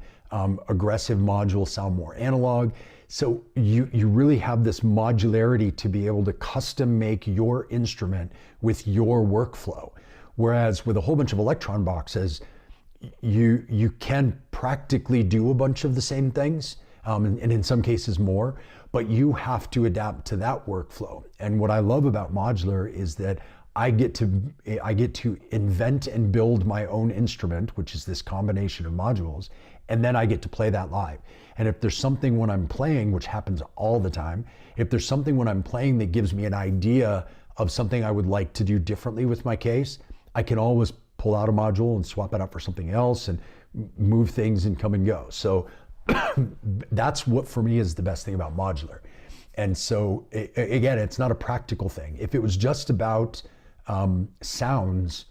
aggressive module sound more analog. So you really have this modularity to be able to custom make your instrument with your workflow. Whereas with a whole bunch of electron boxes, you can practically do a bunch of the same things, and in some cases more, but you have to adapt to that workflow. And what I love about modular is that I get to invent and build my own instrument, which is this combination of modules, and then I get to play that live. And if there's something when I'm playing, which happens all the time, if there's something when I'm playing that gives me an idea of something I would like to do differently with my case, I can always pull out a module and swap it out for something else and move things and come and go. So that's what for me is the best thing about modular. And so again, it's not a practical thing. If it was just about sounds,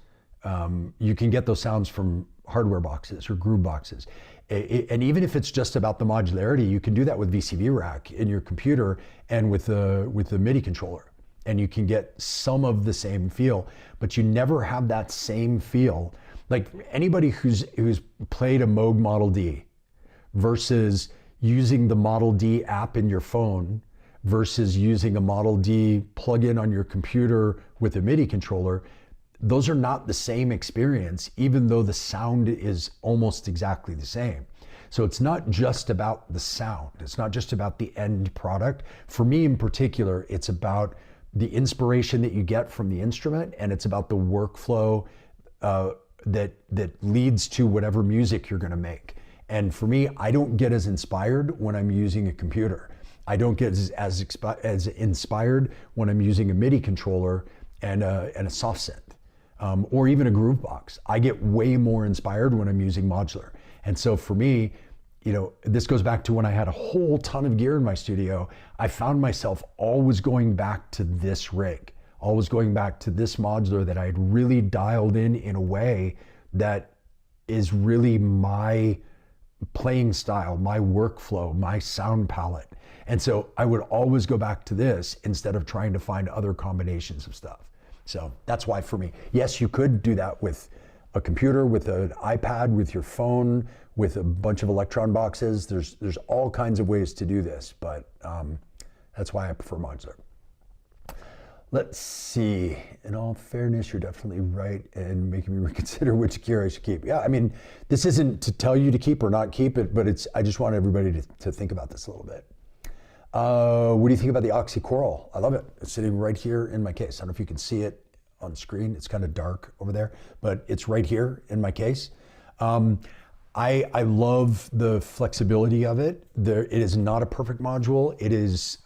you can get those sounds from hardware boxes or groove boxes. And even if it's just about the modularity, you can do that with VCV rack in your computer and with the MIDI controller. And you can get some of the same feel, but you never have that same feel. Like anybody who's played a Moog Model D versus using the Model D app in your phone versus using a Model D plug-in on your computer with a MIDI controller, those are not the same experience, even though the sound is almost exactly the same. So it's not just about the sound. It's not just about the end product. For me in particular, it's about the inspiration that you get from the instrument, and it's about the workflow that leads to whatever music you're gonna make. And for me, I don't get as inspired when I'm using a computer. I don't get as inspired when I'm using a MIDI controller and a soft synth, or even a groove box. I get way more inspired when I'm using modular. And so for me, this goes back to when I had a whole ton of gear in my studio. I found myself always going back to this rig, always going back to this modular that I had really dialed in a way that is really my playing style, my workflow, my sound palette. And so I would always go back to this instead of trying to find other combinations of stuff. So that's why for me, yes, you could do that with a computer, with an iPad, with your phone, with a bunch of electron boxes. There's all kinds of ways to do this, but that's why I prefer modular. Let's see. In all fairness, you're definitely right in making me reconsider which gear I should keep. Yeah, I mean, this isn't to tell you to keep or not keep it, but I just want everybody to think about this a little bit. What do you think about the Oxy Coral? I love it. It's sitting right here in my case. I don't know if you can see it on screen. It's kind of dark over there, but it's right here in my case. I love the flexibility of it. It is not a perfect module. It is,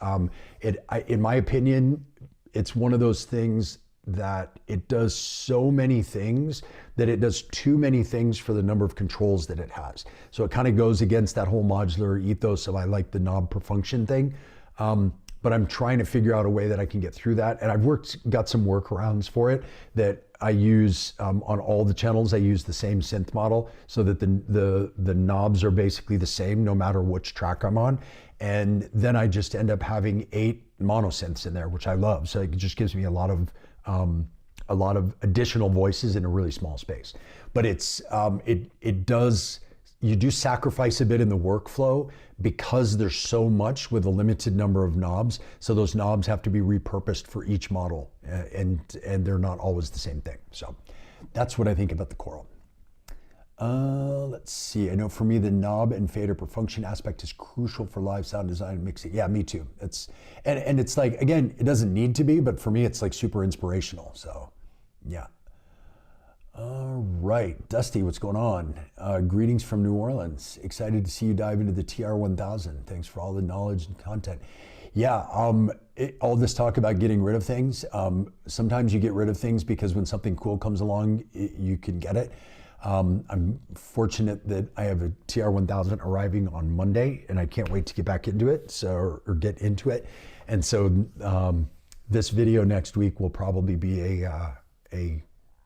in my opinion, it's one of those things that it does so many things that it does too many things for the number of controls that it has. So it kind of goes against that whole modular ethos of I like the knob per function thing. But I'm trying to figure out a way that I can get through that. And I've got some workarounds for it that I use on all the channels. I use the same synth model so that the knobs are basically the same no matter which track I'm on. And then I just end up having 8 mono synths in there, which I love. So it just gives me a lot of additional voices in a really small space. But you do sacrifice a bit in the workflow because there's so much with a limited number of knobs. So those knobs have to be repurposed for each model, and they're not always the same thing. So that's what I think about the Coral. Let's see. I know for me, the knob and fader per function aspect is crucial for live sound design and mixing. Yeah, me too. And it's like, again, it doesn't need to be, but for me, it's like super inspirational. So yeah. All right, Dusty, what's going on? Greetings from New Orleans. Excited to see you dive into the TR-1000. Thanks for all the knowledge and content. Yeah, all this talk about getting rid of things. Sometimes you get rid of things because when something cool comes along, you can get it. I'm fortunate that I have a TR-1000 arriving on Monday, and I can't wait to get back into it, or get into it. And so this video next week will probably be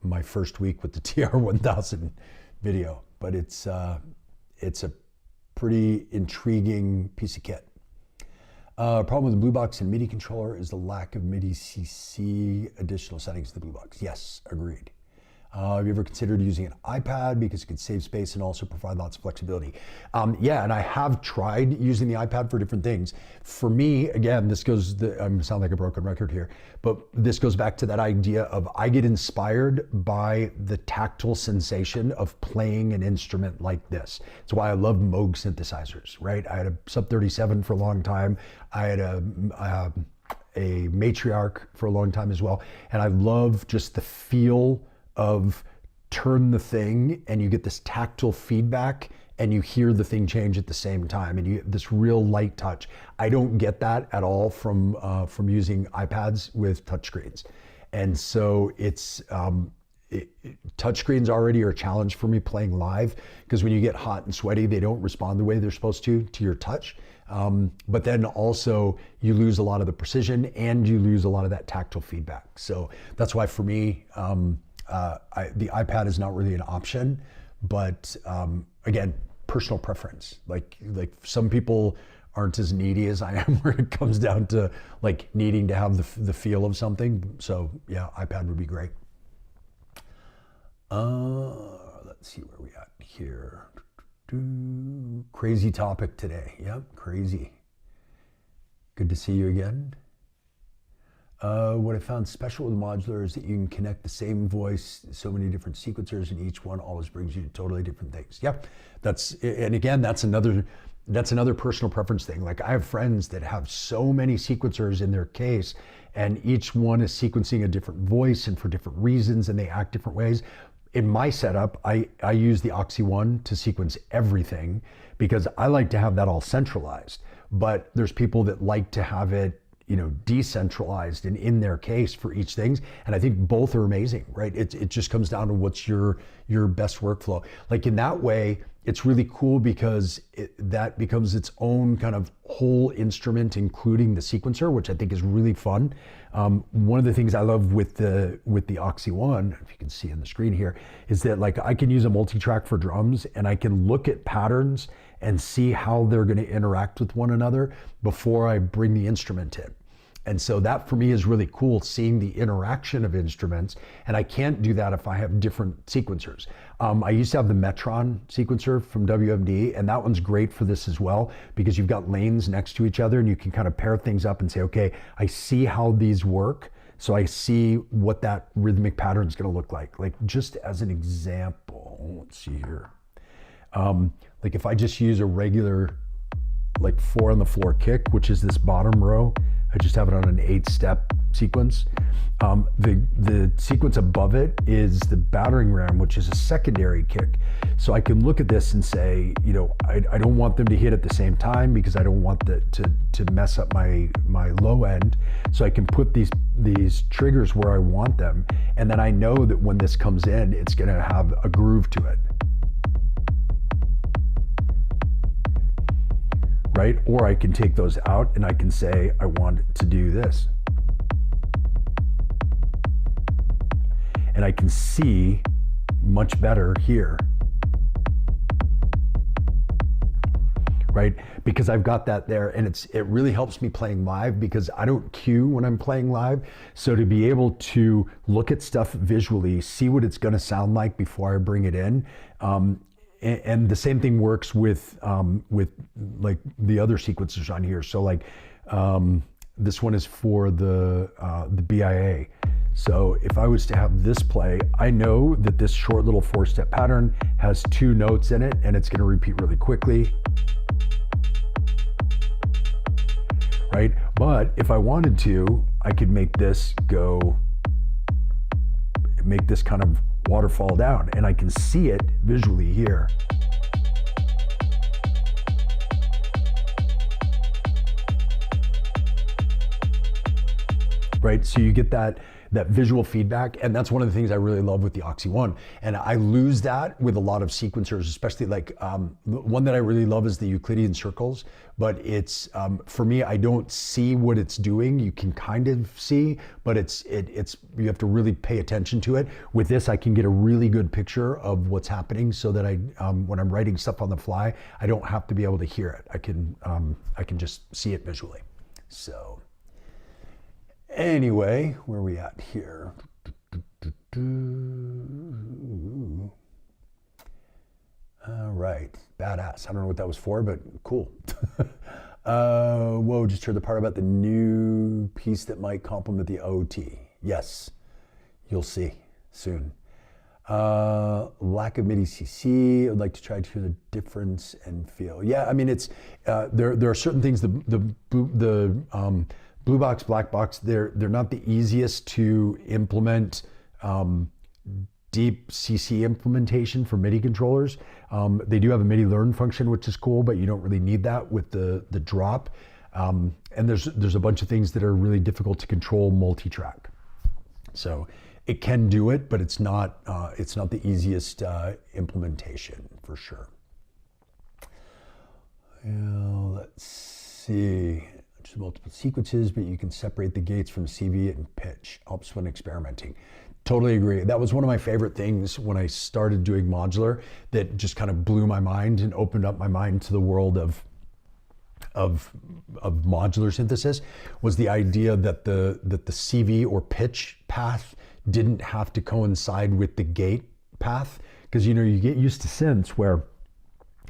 my first week with the TR-1000 video, but it's a pretty intriguing piece of kit. Problem with the Blue Box and MIDI controller is the lack of MIDI CC additional settings to the Blue Box. Yes, agreed. Have you ever considered using an iPad because it could save space and also provide lots of flexibility? Yeah, and I have tried using the iPad for different things. For me, again, this goes, I sound like a broken record here, but this goes back to that idea of I get inspired by the tactile sensation of playing an instrument like this. It's why I love Moog synthesizers, right? I had a Sub 37 for a long time. I had a Matriarch for a long time as well. And I love just the feel of turn the thing and you get this tactile feedback and you hear the thing change at the same time and you have this real light touch. I don't get that at all from using iPads with touchscreens. And so touchscreens already are a challenge for me playing live because when you get hot and sweaty, they don't respond the way they're supposed to your touch. But then also you lose a lot of the precision and you lose a lot of that tactile feedback. So that's why for me, the iPad is not really an option, but again, personal preference. Like some people aren't as needy as I am where it comes down to like needing to have the feel of something. So yeah, iPad would be great. Let's see where we at here. Crazy topic today. Yep, crazy. Good to see you again. What I found special with modular is that you can connect the same voice, so many different sequencers, and each one always brings you to totally different things. Yep, and again, that's another personal preference thing. Like I have friends that have so many sequencers in their case, and each one is sequencing a different voice and for different reasons, and they act different ways. In my setup, I use the Oxy One to sequence everything because I like to have that all centralized. But there's people that like to have it, decentralized and in their case for each things. And I think both are amazing, right? It just comes down to what's your best workflow. Like in that way, it's really cool because that becomes its own kind of whole instrument, including the sequencer, which I think is really fun. One of the things I love with the Oxy One, if you can see on the screen here, is that like I can use a multi-track for drums and I can look at patterns and see how they're going to interact with one another before I bring the instrument in. And so that for me is really cool, seeing the interaction of instruments. And I can't do that if I have different sequencers. I used to have the Metron sequencer from WMD, and that one's great for this as well, because you've got lanes next to each other and you can kind of pair things up and say, okay, I see how these work. So I see what that rhythmic pattern is going to look like. Like just as an example, let's see here. Like if I just use a regular like 4 on the floor kick, which is this bottom row, I just have it on an 8-step sequence. The sequence above it is the battering ram, which is a secondary kick. So I can look at this and say, you know, I don't want them to hit at the same time because I don't want to mess up my low end. So I can put these triggers where I want them. And then I know that when this comes in, it's gonna have a groove to it. Right? Or I can take those out and I can say, I want it to do this. And I can see much better here. Right? Because I've got that there, and it really helps me playing live because I don't cue when I'm playing live. So to be able to look at stuff visually, see what it's gonna sound like before I bring it in, and the same thing works with like the other sequencers on here. So like this one is for the BIA. So if I was to have this play, I know that this short little 4-step pattern has 2 notes in it and it's going to repeat really quickly. Right? But if I wanted to, I could make this kind of waterfall down, and I can see it visually here. Right, so you get that visual feedback, and that's one of the things I really love with the Oxy One. And I lose that with a lot of sequencers, especially like one that I really love is the Euclidean circles, but it's for me, I don't see what it's doing. You can kind of see, but it's you have to really pay attention to it. With this, I can get a really good picture of what's happening, so that I when I'm writing stuff on the fly, I don't have to be able to hear it. I can just see it visually. So. Anyway, where are we at here? All right, badass. I don't know what that was for, but cool. Whoa, just heard the part about the new piece that might complement the OT. Yes, you'll see soon. Lack of MIDI CC. I'd like to try to hear the difference and feel. Yeah, I mean, it's there are certain things, the blue box, black box, they're not the easiest to implement deep CC implementation for MIDI controllers. They do have a MIDI learn function, which is cool, but you don't really need that with the drop. And there's a bunch of things that are really difficult to control multi-track. So it can do it, but it's not the easiest implementation for sure. Let's see. Multiple sequences, but you can separate the gates from CV and pitch. Helps when experimenting. Totally agree. That was one of my favorite things when I started doing modular, that just kind of blew my mind and opened up my mind to the world of modular synthesis, was the idea that the CV or pitch path didn't have to coincide with the gate path, because you know, you get used to synths where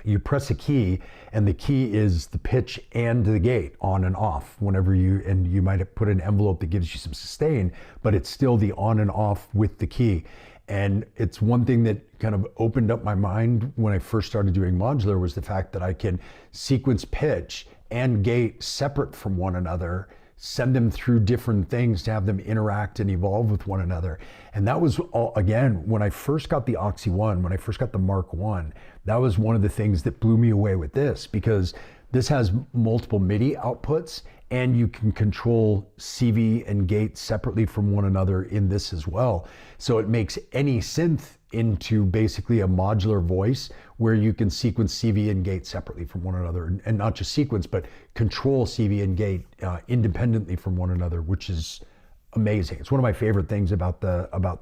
you press a key and the key is the pitch and the gate on and off whenever you might have put an envelope that gives you some sustain, but it's still the on and off with the key. And it's one thing that kind of opened up my mind when I first started doing modular, was the fact that I can sequence pitch and gate separate from one another, send them through different things to have them interact and evolve with one another. And that was all, again, when I first got the Oxy One, when I first got the Mark One, that was one of the things that blew me away with this, because this has multiple MIDI outputs and you can control CV and gate separately from one another in this as well. So it makes any synth into basically a modular voice where you can sequence CV and gate separately from one another, and not just sequence, but control CV and gate independently from one another, which is amazing. It's one of my favorite things about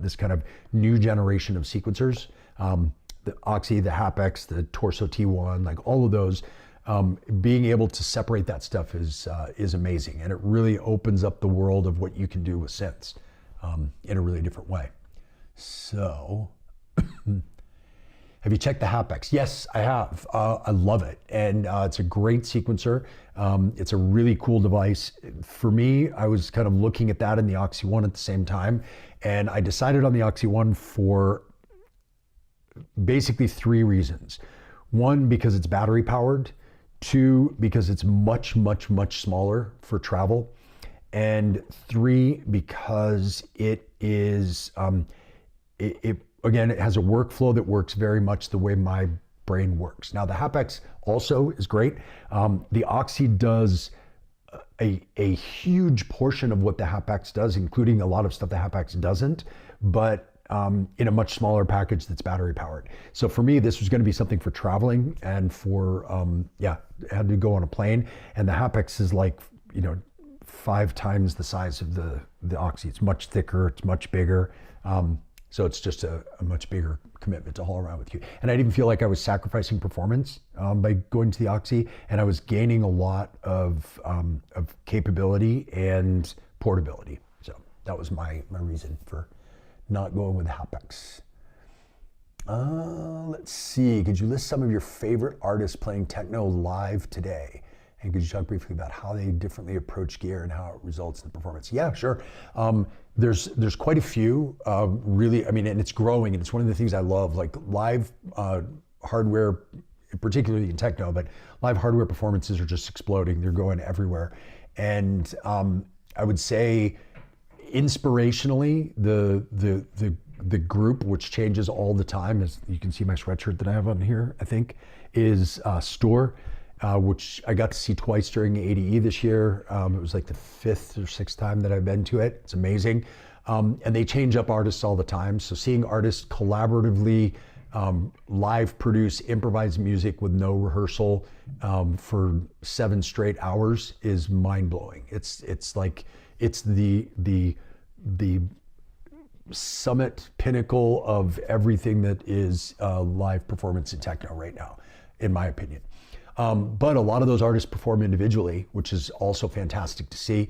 this kind of new generation of sequencers. The Oxy, the Hapex, the Torso T1, like all of those, being able to separate that stuff is amazing, and it really opens up the world of what you can do with synths in a really different way. So, have you checked the Hapex? Yes, I have. I love it, and it's a great sequencer. It's a really cool device. For me, I was kind of looking at that and the Oxy One at the same time, and I decided on the Oxy One for basically 3 reasons. 1, because it's battery powered. 2, because it's much, much, much smaller for travel. And 3, because it is, again, it has a workflow that works very much the way my brain works. Now, the Hapex also is great. The Oxy does a huge portion of what the Hapex does, including a lot of stuff the Hapex doesn't, but in a much smaller package that's battery powered. So for me, this was going to be something for traveling and for, I had to go on a plane, and the Hapex is like, 5 times the size of the Oxy. It's much thicker, it's much bigger. So it's just a much bigger commitment to haul around with you. And I didn't feel like I was sacrificing performance by going to the Oxy, and I was gaining a lot of capability and portability. So that was my reason for not going with the Hapex. Let's see, could you list some of your favorite artists playing techno live today? And could you talk briefly about how they differently approach gear and how it results in the performance? Yeah, sure. There's quite a few, really, and it's growing, and it's one of the things I love, like live hardware, particularly in techno, but live hardware performances are just exploding. They're going everywhere. And I would say inspirationally, the group, which changes all the time, as you can see my sweatshirt that I have on here, I think, is Store, which I got to see twice during ADE this year. It was like the 5th or 6th time that I've been to it. It's amazing. And they change up artists all the time. So seeing artists collaboratively live produce improvised music with no rehearsal for 7 straight hours is mind-blowing. It's like, it's the summit pinnacle of everything that is live performance in techno right now, in my opinion. But a lot of those artists perform individually, which is also fantastic to see.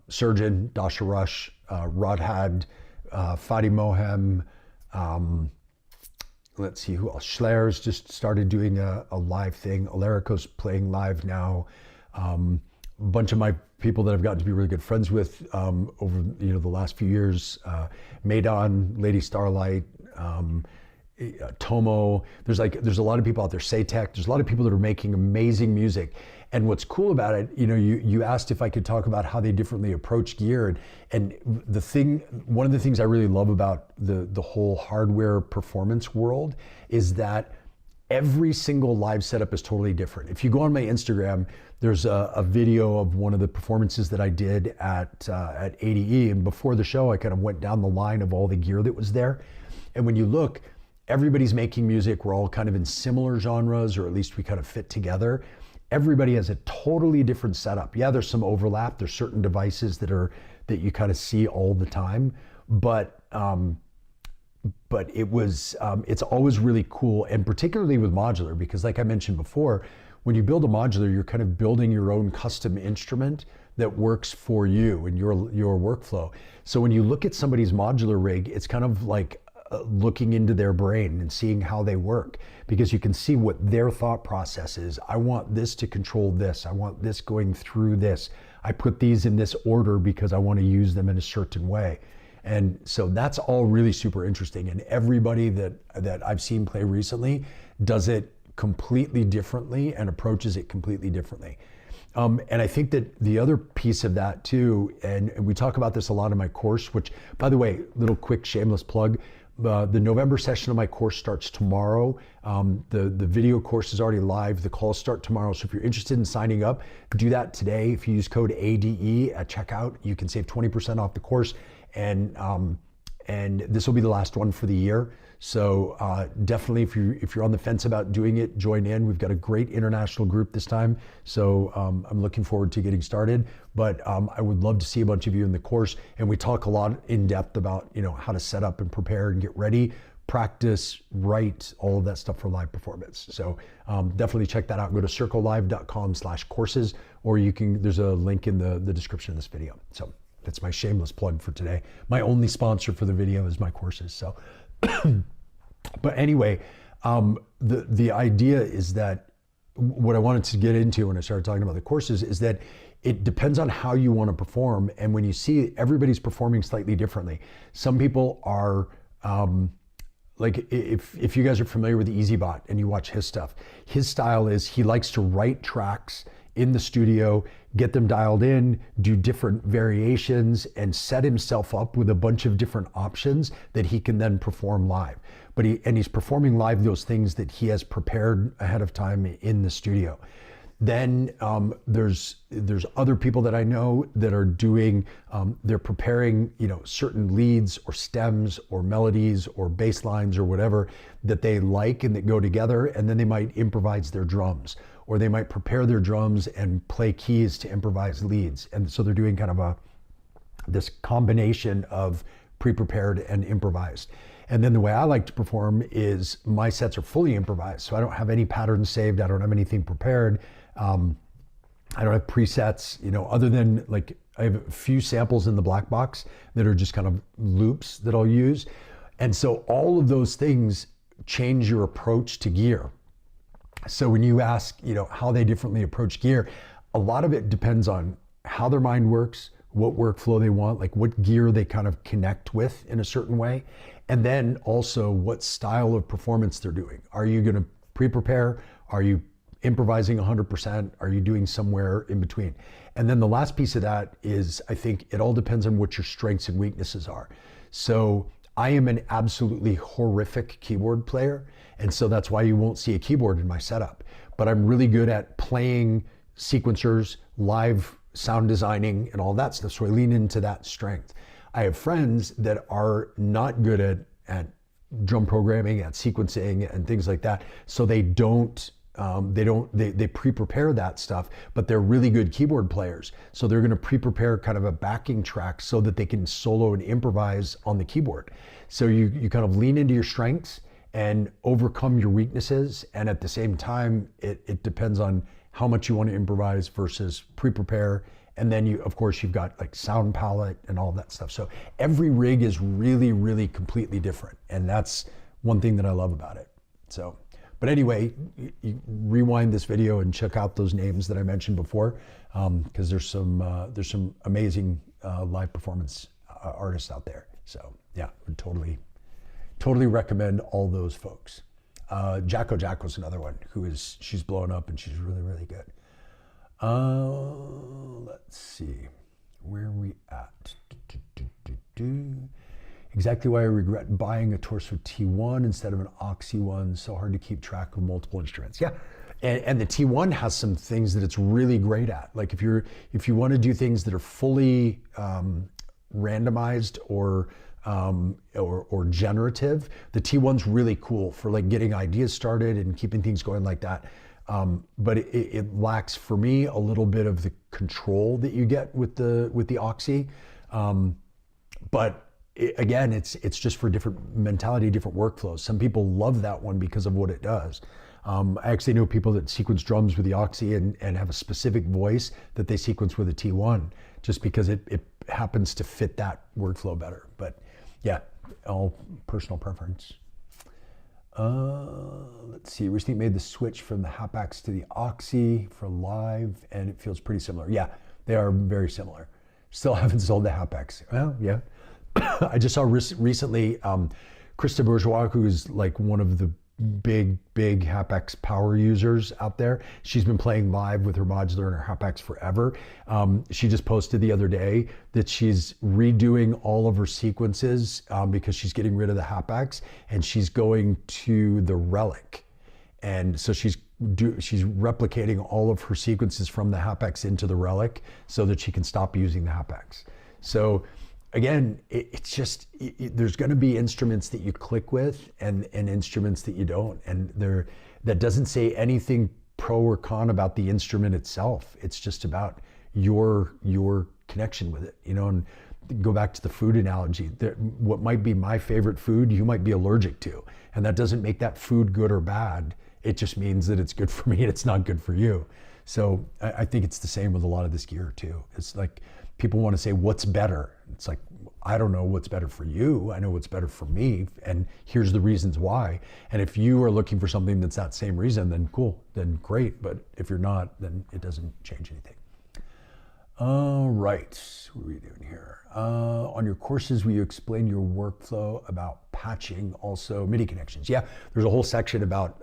Surgeon, Dasha Rush, Rodhad, Fadi Mohem, let's see who else. Schler's just started doing a live thing. Alerico's playing live now. A bunch of my people that I've gotten to be really good friends with over the last few years. Maidan, Lady Starlight, Tomo. There's a lot of people out there. Saytek. There's a lot of people that are making amazing music. And what's cool about it, you asked if I could talk about how they differently approach gear, and one of the things I really love about the whole hardware performance world is that every single live setup is totally different. If you go on my Instagram, there's a video of one of the performances that I did at ADE, and before the show, I kind of went down the line of all the gear that was there. And when you look, everybody's making music. We're all kind of in similar genres, or at least we kind of fit together. Everybody has a totally different setup. Yeah, there's some overlap. There's certain devices that you kind of see all the time, but it's always really cool, and particularly with modular, because like I mentioned before, when you build a modular, you're kind of building your own custom instrument that works for you and your workflow. So when you look at somebody's modular rig, it's kind of like looking into their brain and seeing how they work, because you can see what their thought process is. I want this to control this. I want this going through this. I put these in this order because I want to use them in a certain way. And so that's all really super interesting. And everybody that I've seen play recently does it completely differently and approaches it completely differently. And I think that the other piece of that too, and we talk about this a lot in my course, which, by the way, little quick shameless plug, the November session of my course starts tomorrow. The video course is already live. The calls start tomorrow. So if you're interested in signing up, do that today. If you use code ADE at checkout, you can save 20% off the course. And this will be the last one for the year. So definitely, if you're on the fence about doing it, join in. We've got a great international group this time. So I'm looking forward to getting started. But I would love to see a bunch of you in the course. And we talk a lot in depth about how to set up and prepare and get ready. practice, write, all of that stuff for live performance. So definitely check that out. Go to circlelive.com/courses, or there's a link in the description of this video. So that's my shameless plug for today. My only sponsor for the video is my courses. So, but anyway, the idea is that what I wanted to get into when I started talking about the courses is that it depends on how you want to perform. And when you see everybody's performing slightly differently, some people are, like if you guys are familiar with EasyBot and you watch his stuff, his style is he likes to write tracks in the studio, get them dialed in, do different variations, and set himself up with a bunch of different options that he can then perform live. But he's performing live those things that he has prepared ahead of time in the studio. Then there's other people that I know that are doing, they're preparing, certain leads or stems or melodies or bass lines or whatever that they like and that go together, and then they might improvise their drums, or they might prepare their drums and play keys to improvise leads. And so they're doing kind of this combination of pre-prepared and improvised. And then the way I like to perform is my sets are fully improvised. So I don't have any patterns saved. I don't have anything prepared. I don't have presets, other than like I have a few samples in the black box that are just kind of loops that I'll use. And so all of those things change your approach to gear. So when you ask, how they differently approach gear, a lot of it depends on how their mind works, what workflow they want, like what gear they kind of connect with in a certain way. And then also what style of performance they're doing. Are you going to pre-prepare? Are you improvising 100%? Are you doing somewhere in between? And then the last piece of that is, I think it all depends on what your strengths and weaknesses are. So I am an absolutely horrific keyboard player. And so that's why you won't see a keyboard in my setup. But I'm really good at playing sequencers, live sound designing, and all that stuff. So I lean into that strength. I have friends that are not good at drum programming, at sequencing and things like that. So they pre-prepare that stuff, but they're really good keyboard players. So they're going to pre-prepare kind of a backing track so that they can solo and improvise on the keyboard. So you kind of lean into your strengths and overcome your weaknesses. And at the same time, it depends on how much you want to improvise versus pre-prepare. And then of course, you've got like sound palette and all that stuff. So every rig is really, really completely different. And that's one thing that I love about it. So, but anyway, you rewind this video and check out those names that I mentioned before, because there's some amazing live performance artists out there. So yeah, would totally recommend all those folks. Jacko's another one she's blowing up and she's really, really good. Let's see, where are we at? Exactly why I regret buying a Torso T1 instead of an Oxy one. So hard to keep track of multiple instruments. Yeah, and the T1 has some things that it's really great at. Like if you want to do things that are fully randomized or generative, the T1's really cool for like getting ideas started and keeping things going like that. But it lacks for me a little bit of the control that you get with the Oxy. But again, it's just for different mentality, different workflows. Some people love that one because of what it does. I actually know people that sequence drums with the Oxy and have a specific voice that they sequence with a T1 just because it happens to fit that workflow better. But yeah, all personal preference. Let's see, recently made the switch from the Hapax to the Oxy for live and it feels pretty similar. Yeah, they are very similar. Still haven't sold the Hapax. Well, yeah. I just saw recently Krista Bourgeois, who's like one of the big Hapax power users out there. She's been playing live with her modular and her Hapax forever. She just posted the other day that she's redoing all of her sequences because she's getting rid of the Hapax and she's going to the Relic. And so she's replicating all of her sequences from the Hapax into the Relic so that she can stop using the Hapax. So again, it's just, there's going to be instruments that you click with and instruments that you don't. And that doesn't say anything pro or con about the instrument itself. It's just about your connection with it, and go back to the food analogy. What might be my favorite food, you might be allergic to. And that doesn't make that food good or bad. It just means that it's good for me and it's not good for you. So I think it's the same with a lot of this gear too. It's like people want to say, what's better? It's like, I don't know what's better for you. I know what's better for me. And here's the reasons why. And if you are looking for something that's that same reason, then cool, then great. But if you're not, then it doesn't change anything. All right, what are we doing here? On your courses, will you explain your workflow about patching, also MIDI connections? Yeah, there's a whole section about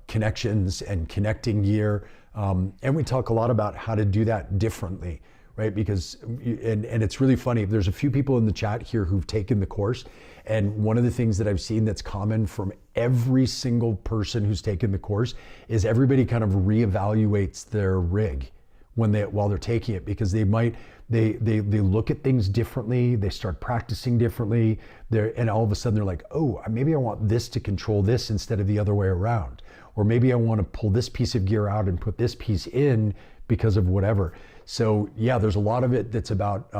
connections and connecting gear. And we talk a lot about how to do that differently, right? Because, and it's really funny, there's a few people in the chat here who've taken the course. And one of the things that I've seen that's common from every single person who's taken the course is everybody kind of reevaluates their rig while they're taking it, because they look at things differently, they start practicing differently, and all of a sudden they're like, oh, maybe I want this to control this instead of the other way around. Or maybe I want to pull this piece of gear out and put this piece in because of whatever. So yeah, there's a lot of it that's about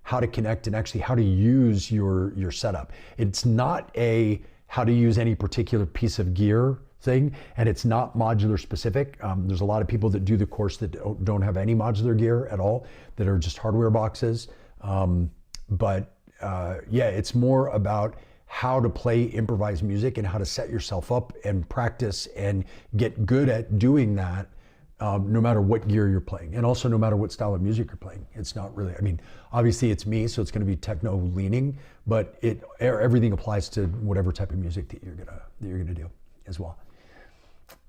how to connect and actually how to use your setup. It's not a how to use any particular piece of gear thing, and it's not modular specific. There's a lot of people that do the course that don't have any modular gear at all, that are just hardware boxes. Yeah, it's more about how to play improvised music and how to set yourself up and practice and get good at doing that, no matter what gear you're playing, and also no matter what style of music you're playing. It's not really, I mean, obviously it's me, so it's going to be techno leaning, but everything applies to whatever type of music that you're gonna do as well.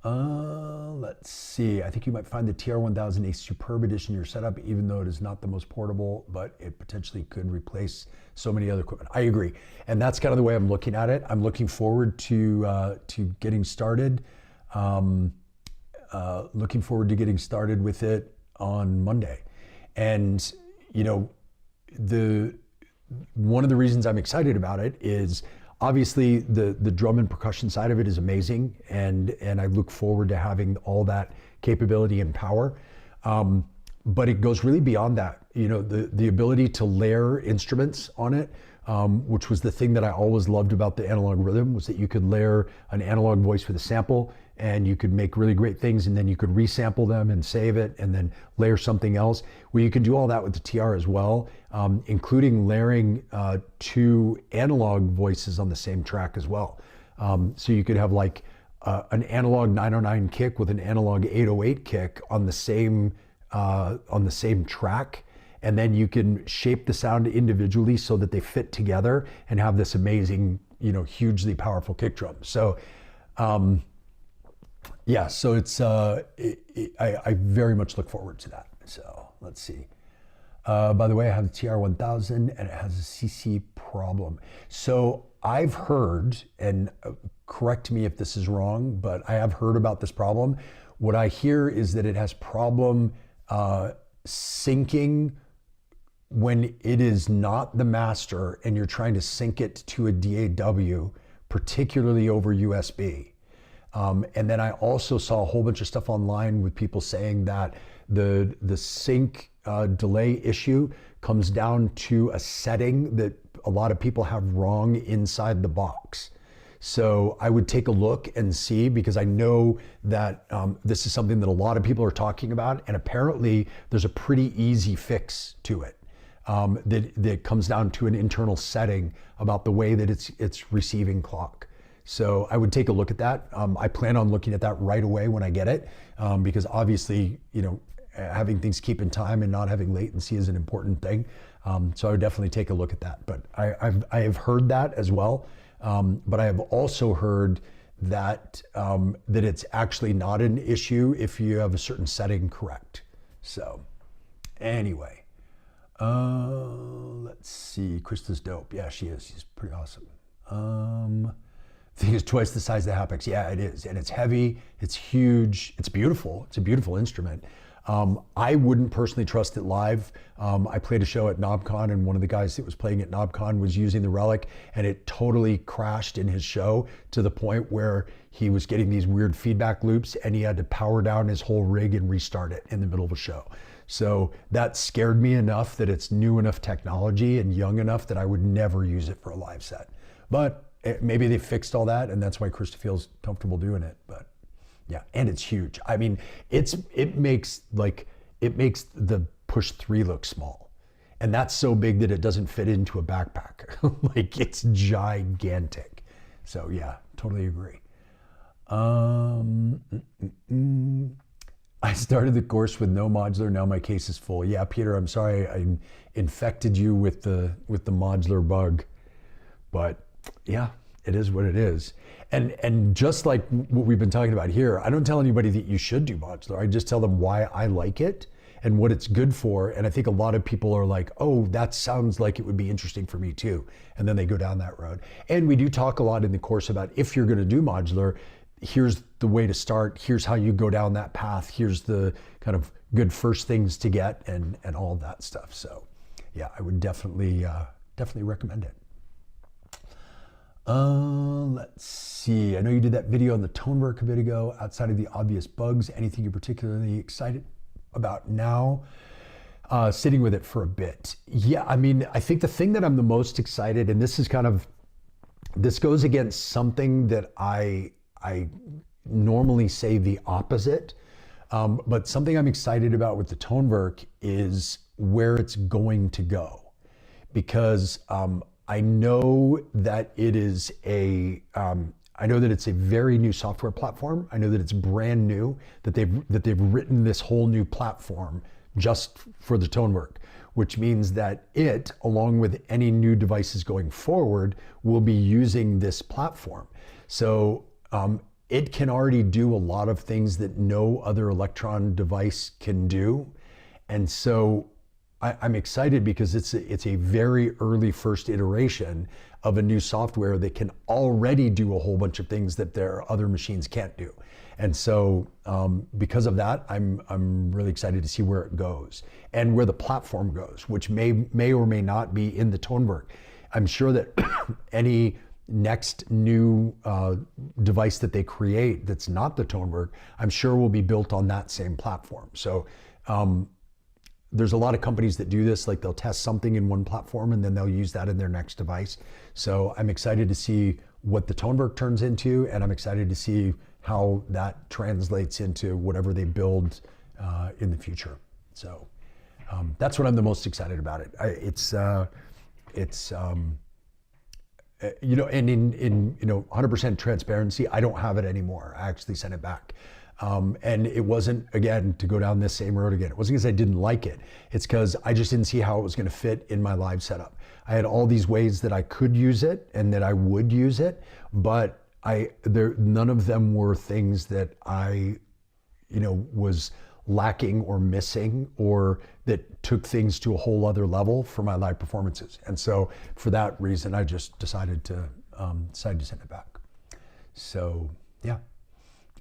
Let's see. I think you might find the TR-1000 a superb addition to your setup, even though it is not the most portable, but it potentially could replace so many other equipment. I agree, and that's kind of the way I'm looking at it. I'm looking forward to getting started. Looking forward to getting started with it on Monday, and one of the reasons I'm excited about it is, obviously, the drum and percussion side of it is amazing, and I look forward to having all that capability and power. But it goes really beyond that. The ability to layer instruments on it, which was the thing that I always loved about the analog rhythm, was that you could layer an analog voice with a sample, and you could make really great things, and then you could resample them and save it, and then layer something else. Well, you can do all that with the TR as well, including layering 2 analog voices on the same track as well. So you could have like an analog 909 kick with an analog 808 kick on the same track, and then you can shape the sound individually so that they fit together and have this amazing, hugely powerful kick drum. So. Yeah, so it's I very much look forward to that. So let's see. By the way, I have the TR-1000 and it has a CC problem. So I've heard, and correct me if this is wrong, but I have heard about this problem. What I hear is that it has problem syncing when it is not the master and you're trying to sync it to a DAW, particularly over USB. And then I also saw a whole bunch of stuff online with people saying that the sync delay issue comes down to a setting that a lot of people have wrong inside the box. So I would take a look and see, because I know that this is something that a lot of people are talking about, and apparently there's a pretty easy fix to it. That comes down to an internal setting about the way that it's receiving clock. So I would take a look at that. I plan on looking at that right away when I get it, because obviously, having things keep in time and not having latency is an important thing. So I would definitely take a look at that. But I have heard that as well. But I have also heard that that it's actually not an issue if you have a certain setting correct. So anyway, let's see. Krista's dope. Yeah, she is. She's pretty awesome. I think it's twice the size of the Hapex. Yeah, it is. And it's heavy, it's huge, it's beautiful. It's a beautiful instrument. I wouldn't personally trust it live. I played a show at KnobCon, and one of the guys that was playing at KnobCon was using the Relic, and it totally crashed in his show to the point where he was getting these weird feedback loops, and he had to power down his whole rig and restart it in the middle of a show. So that scared me enough that it's new enough technology and young enough that I would never use it for a live set. But maybe they fixed all that, and that's why Krista feels comfortable doing it. But yeah, and it's huge. I mean, it makes the Push 3 look small, and that's so big that it doesn't fit into a backpack. Like, it's gigantic. So yeah, totally agree. I started the course with no modular. Now my case is full. Yeah, Peter, I'm sorry I infected you with the modular bug, but yeah, it is what it is. And just like what we've been talking about here, I don't tell anybody that you should do modular. I just tell them why I like it and what it's good for. And I think a lot of people are like, oh, that sounds like it would be interesting for me too. And then they go down that road. And we do talk a lot in the course about, if you're going to do modular, here's the way to start. Here's how you go down that path. Here's the kind of good first things to get and all of that stuff. So yeah, I would definitely recommend it. Let's see. I know you did that video on the Tonework a bit ago. Outside of the obvious bugs, anything you're particularly excited about now? Sitting with it for a bit. Yeah, I mean, I think the thing that I'm the most excited, and this goes against something that I normally say the opposite, but something I'm excited about with the Tonework is where it's going to go, because I know that it's a very new software platform. I know that it's brand new, that they've written this whole new platform just for the Tonework, which means that it, along with any new devices going forward, will be using this platform. So it can already do a lot of things that no other Electron device can do. And so I'm excited because it's a very early first iteration of a new software that can already do a whole bunch of things that their other machines can't do. And so because of that, I'm really excited to see where it goes and where the platform goes, which may or may not be in the Tonework. I'm sure that any next new device that they create that's not the Tonework, I'm sure will be built on that same platform. So there's a lot of companies that do this, like they'll test something in one platform and then they'll use that in their next device. So I'm excited to see what the Tonework turns into, and I'm excited to see how that translates into whatever they build in the future. So that's what I'm the most excited about it. You know, and in 100% transparency, I don't have it anymore. I actually sent it back. And it wasn't, again, to go down this same road again. It wasn't because I didn't like it. It's because I just didn't see how it was going to fit in my live setup. I had all these ways that I could use it and that I would use it, but none of them were things that I, was lacking or missing, or that took things to a whole other level for my live performances. And so for that reason, I just decided to send it back. So yeah.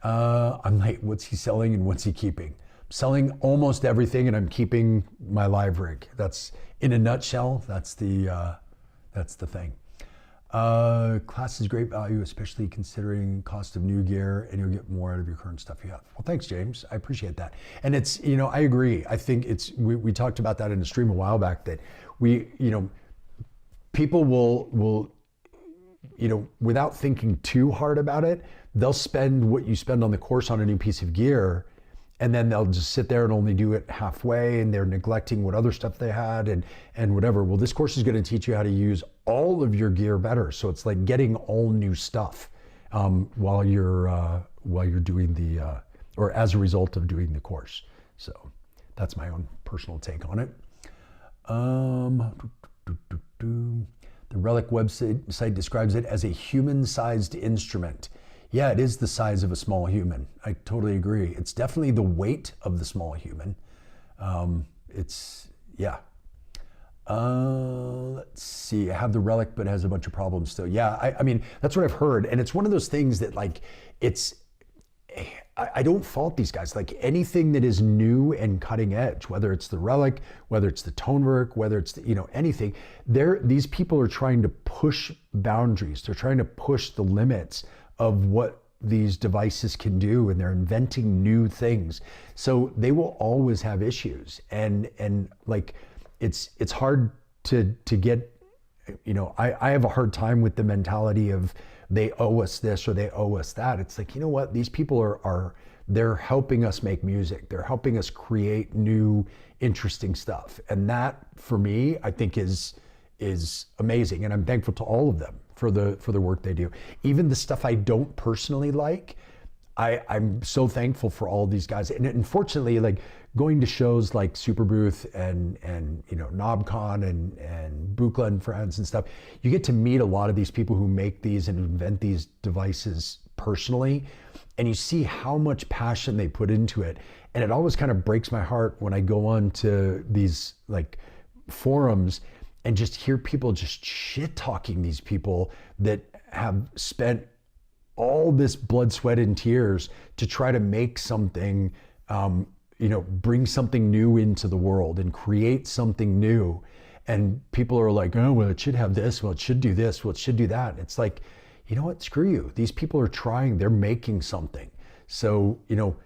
I'm like, what's he selling and what's he keeping? I'm selling almost everything, and I'm keeping my live rig. That's, in a nutshell, that's the thing. Class is great value, especially considering cost of new gear, and you'll get more out of your current stuff you have. Well, thanks, James. I appreciate that. And it's, I agree. I think we talked about that in a stream a while back, that people will without thinking too hard about it, they'll spend what you spend on the course on a new piece of gear, and then they'll just sit there and only do it halfway, and they're neglecting what other stuff they had and whatever. Well, this course is going to teach you how to use all of your gear better. So it's like getting all new stuff while you're doing or as a result of doing the course. So that's my own personal take on it. The Relic website describes it as a human-sized instrument. Yeah, it is the size of a small human. I totally agree. It's definitely the weight of the small human. Let's see, I have the Relic, but it has a bunch of problems still. Yeah, I mean, that's what I've heard. And it's one of those things that, like, I don't fault these guys. Like, anything that is new and cutting edge, whether it's the Relic, whether it's the Tonework, whether it's anything, these people are trying to push boundaries. They're trying to push the limits of what these devices can do, and they're inventing new things. So they will always have issues, and like it's hard to get, you know, I have a hard time with the mentality of they owe us this or they owe us that. It's like, you know what, these people are they're helping us make music. They're helping us create new, interesting stuff. And that, for me, I think is amazing. And I'm thankful to all of them for the work they do. Even the stuff I don't personally like, I'm so thankful for all these guys. And unfortunately, like going to shows like Superbooth and you know, KnobCon and Buchla and Friends and stuff, you get to meet a lot of these people who make these and invent these devices personally. And you see how much passion they put into it. And it always kind of breaks my heart when I go on to these like forums and just hear people just shit talking these people that have spent all this blood, sweat, and tears to try to make something, you know, bring something new into the world and create something new. And people are like, oh, well, it should have this, well, it should do this, well, it should do that. And it's like, you know what, screw you. These people are trying, they're making something. So, you know,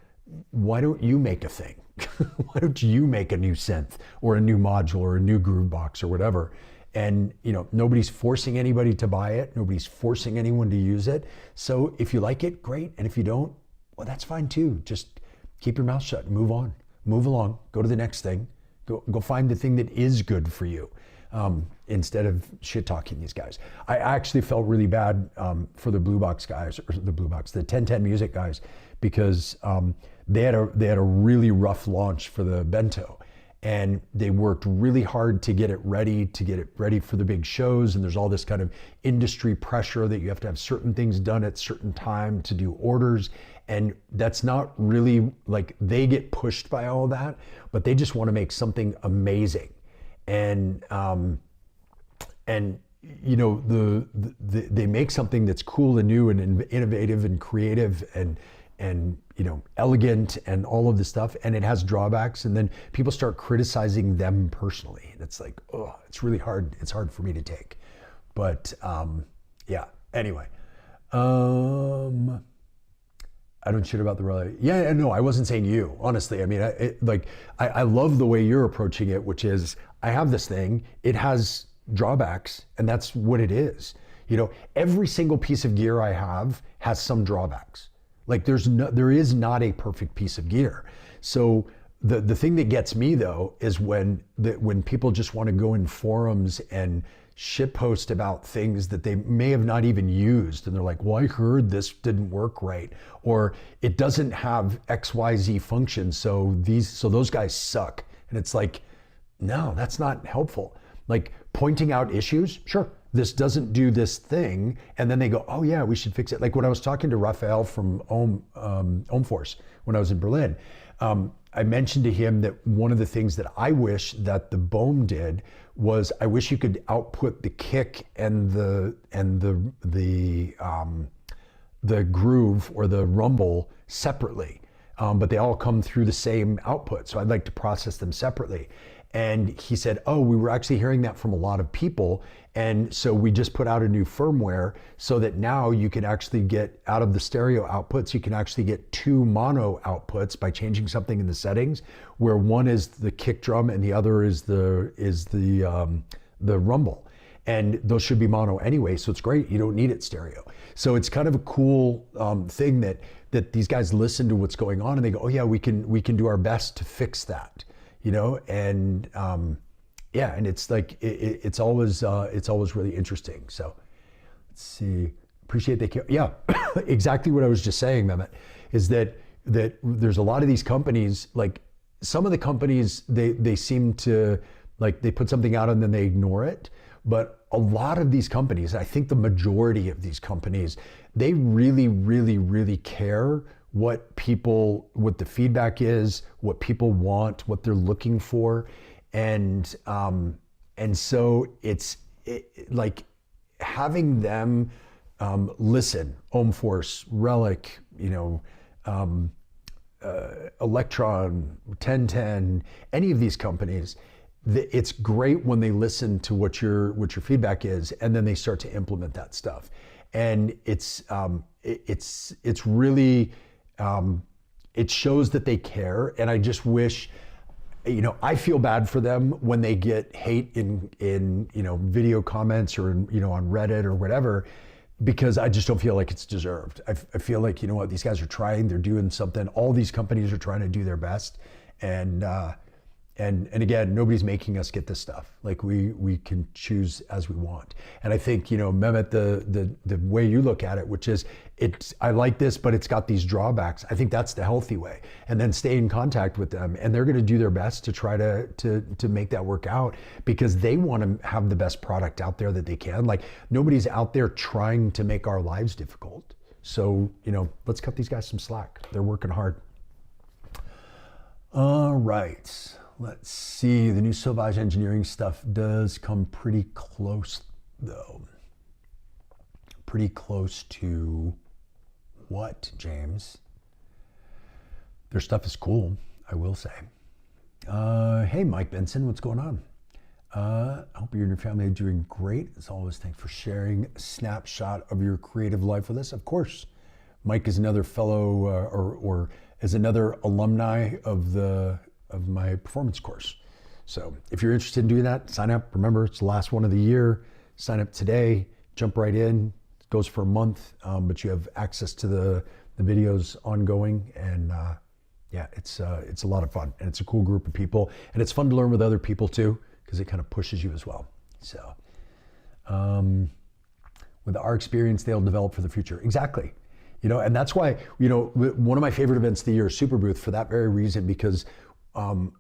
why don't you make a thing? Why don't you make a new synth or a new module or a new groove box or whatever? And, you know, nobody's forcing anybody to buy it. Nobody's forcing anyone to use it. So if you like it, great. And if you don't, well, that's fine too. Just keep your mouth shut and move on, move along, go to the next thing, go find the thing that is good for you. Instead of shit talking these guys. I actually felt really bad for the Blue Box guys, or the 1010 Music guys, because they had a really rough launch for the Bento, and they worked really hard to get it ready for the big shows. And there's all this kind of industry pressure that you have to have certain things done at certain time to do orders. And that's not really, like, they get pushed by all that, but they just want to make something amazing. And you know, they make something that's cool and new and innovative and creative and you know, elegant and all of this stuff, and it has drawbacks, and then people start criticizing them personally, and it's like, oh, it's really hard. It's hard for me to take, but yeah. Anyway, I don't shit about the rally. Yeah, no, I wasn't saying you. Honestly, I mean, I love the way you're approaching it, which is, I have this thing, it has drawbacks, and that's what it is. You know, every single piece of gear I have has some drawbacks. Like there is not a perfect piece of gear. So the thing that gets me though is when people just want to go in forums and shitpost about things that they may have not even used, and they're like, well, I heard this didn't work right, or it doesn't have XYZ functions, so those guys suck. And it's like, no, that's not helpful. Like, pointing out issues, sure, this doesn't do this thing, and then they go, oh yeah, we should fix it. Like when I was talking to Raphael from Ohm Force when I was in Berlin, I mentioned to him that one of the things that I wish that the Bohm did was, I wish you could output the kick and the groove or the rumble separately, but they all come through the same output. So I'd like to process them separately. And he said, oh, we were actually hearing that from a lot of people. And so we just put out a new firmware so that now you can actually get out of the stereo outputs, you can actually get two mono outputs by changing something in the settings, where one is the kick drum and the other is the rumble. And those should be mono anyway, so it's great. You don't need it stereo. So it's kind of a cool thing that these guys listen to what's going on and they go, oh yeah, we can do our best to fix that. You know, and yeah, and it's like it's always really interesting. So let's see, appreciate they care. Yeah, exactly what I was just saying, Mehmet, is that there's a lot of these companies, like some of the companies, they seem to, like, they put something out and then they ignore it. But a lot of these companies, I think the majority of these companies, they really, really, really care what the feedback is, what people want, what they're looking for. And so it's like having them listen, Ohm Force, Relic, you know, Electron, 1010, any of these companies, it's great when they listen to what your feedback is, and then they start to implement that stuff. And it's really, it shows that they care. And I just wish, I feel bad for them when they get hate in video comments or on Reddit or whatever, because I just don't feel like it's deserved. I feel like, these guys are trying, they're doing something. All these companies are trying to do their best. And again, nobody's making us get this stuff. Like we can choose as we want. And I think, Mehmet, the way you look at it, which is I like this, but it's got these drawbacks. I think that's the healthy way. And then stay in contact with them, and they're going to do their best to try to make that work out, because they want to have the best product out there that they can. Like, nobody's out there trying to make our lives difficult. So, let's cut these guys some slack. They're working hard. All right. Let's see, the new Sauvage engineering stuff does come pretty close though. Pretty close to what, James? Their stuff is cool, I will say. Hey, Mike Benson, what's going on? I hope you and your family are doing great. As always, thanks for sharing a snapshot of your creative life with us. Of course, Mike is another fellow or is another alumni of my performance course. So if you're interested in doing that, sign up. Remember, it's the last one of the year. Sign up today, jump right in. It goes for a month, but you have access to the videos ongoing. And yeah, it's a lot of fun, and it's a cool group of people. And it's fun to learn with other people too, because it kind of pushes you as well. So with our experience, they'll develop for the future. Exactly. And that's why, one of my favorite events of the year is Super Booth, for that very reason, because I'm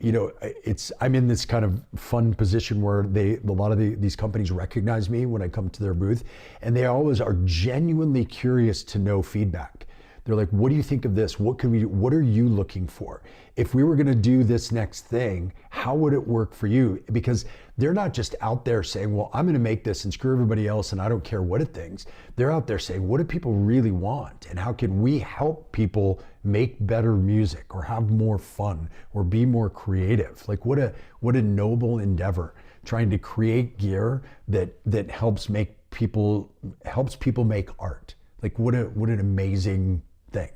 in this kind of fun position where a lot of these companies recognize me when I come to their booth, and they always are genuinely curious to know feedback. They're like, what do you think of this? What can we do? What are you looking for? If we were going to do this next thing, how would it work for you? Because they're not just out there saying, well, I'm going to make this and screw everybody else, and I don't care what it thinks. They're out there saying, what do people really want? And how can we help people make better music, or have more fun, or be more creative? Like, what a noble endeavor, trying to create gear that helps people make art. Like, what an amazing thing.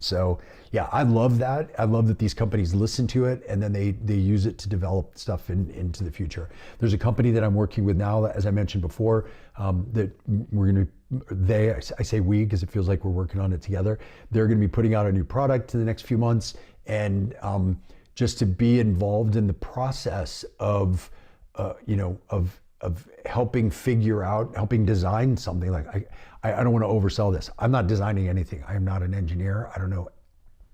So yeah, I love that. I love that these companies listen to it, and then they use it to develop stuff into the future. There's a company that I'm working with now, as I mentioned before, that I say we because it feels like we're working on it together. They're going to be putting out a new product in the next few months, and just to be involved in the process of helping helping design something. Like, I don't want to oversell this. I'm not designing anything. I am not an engineer. I don't know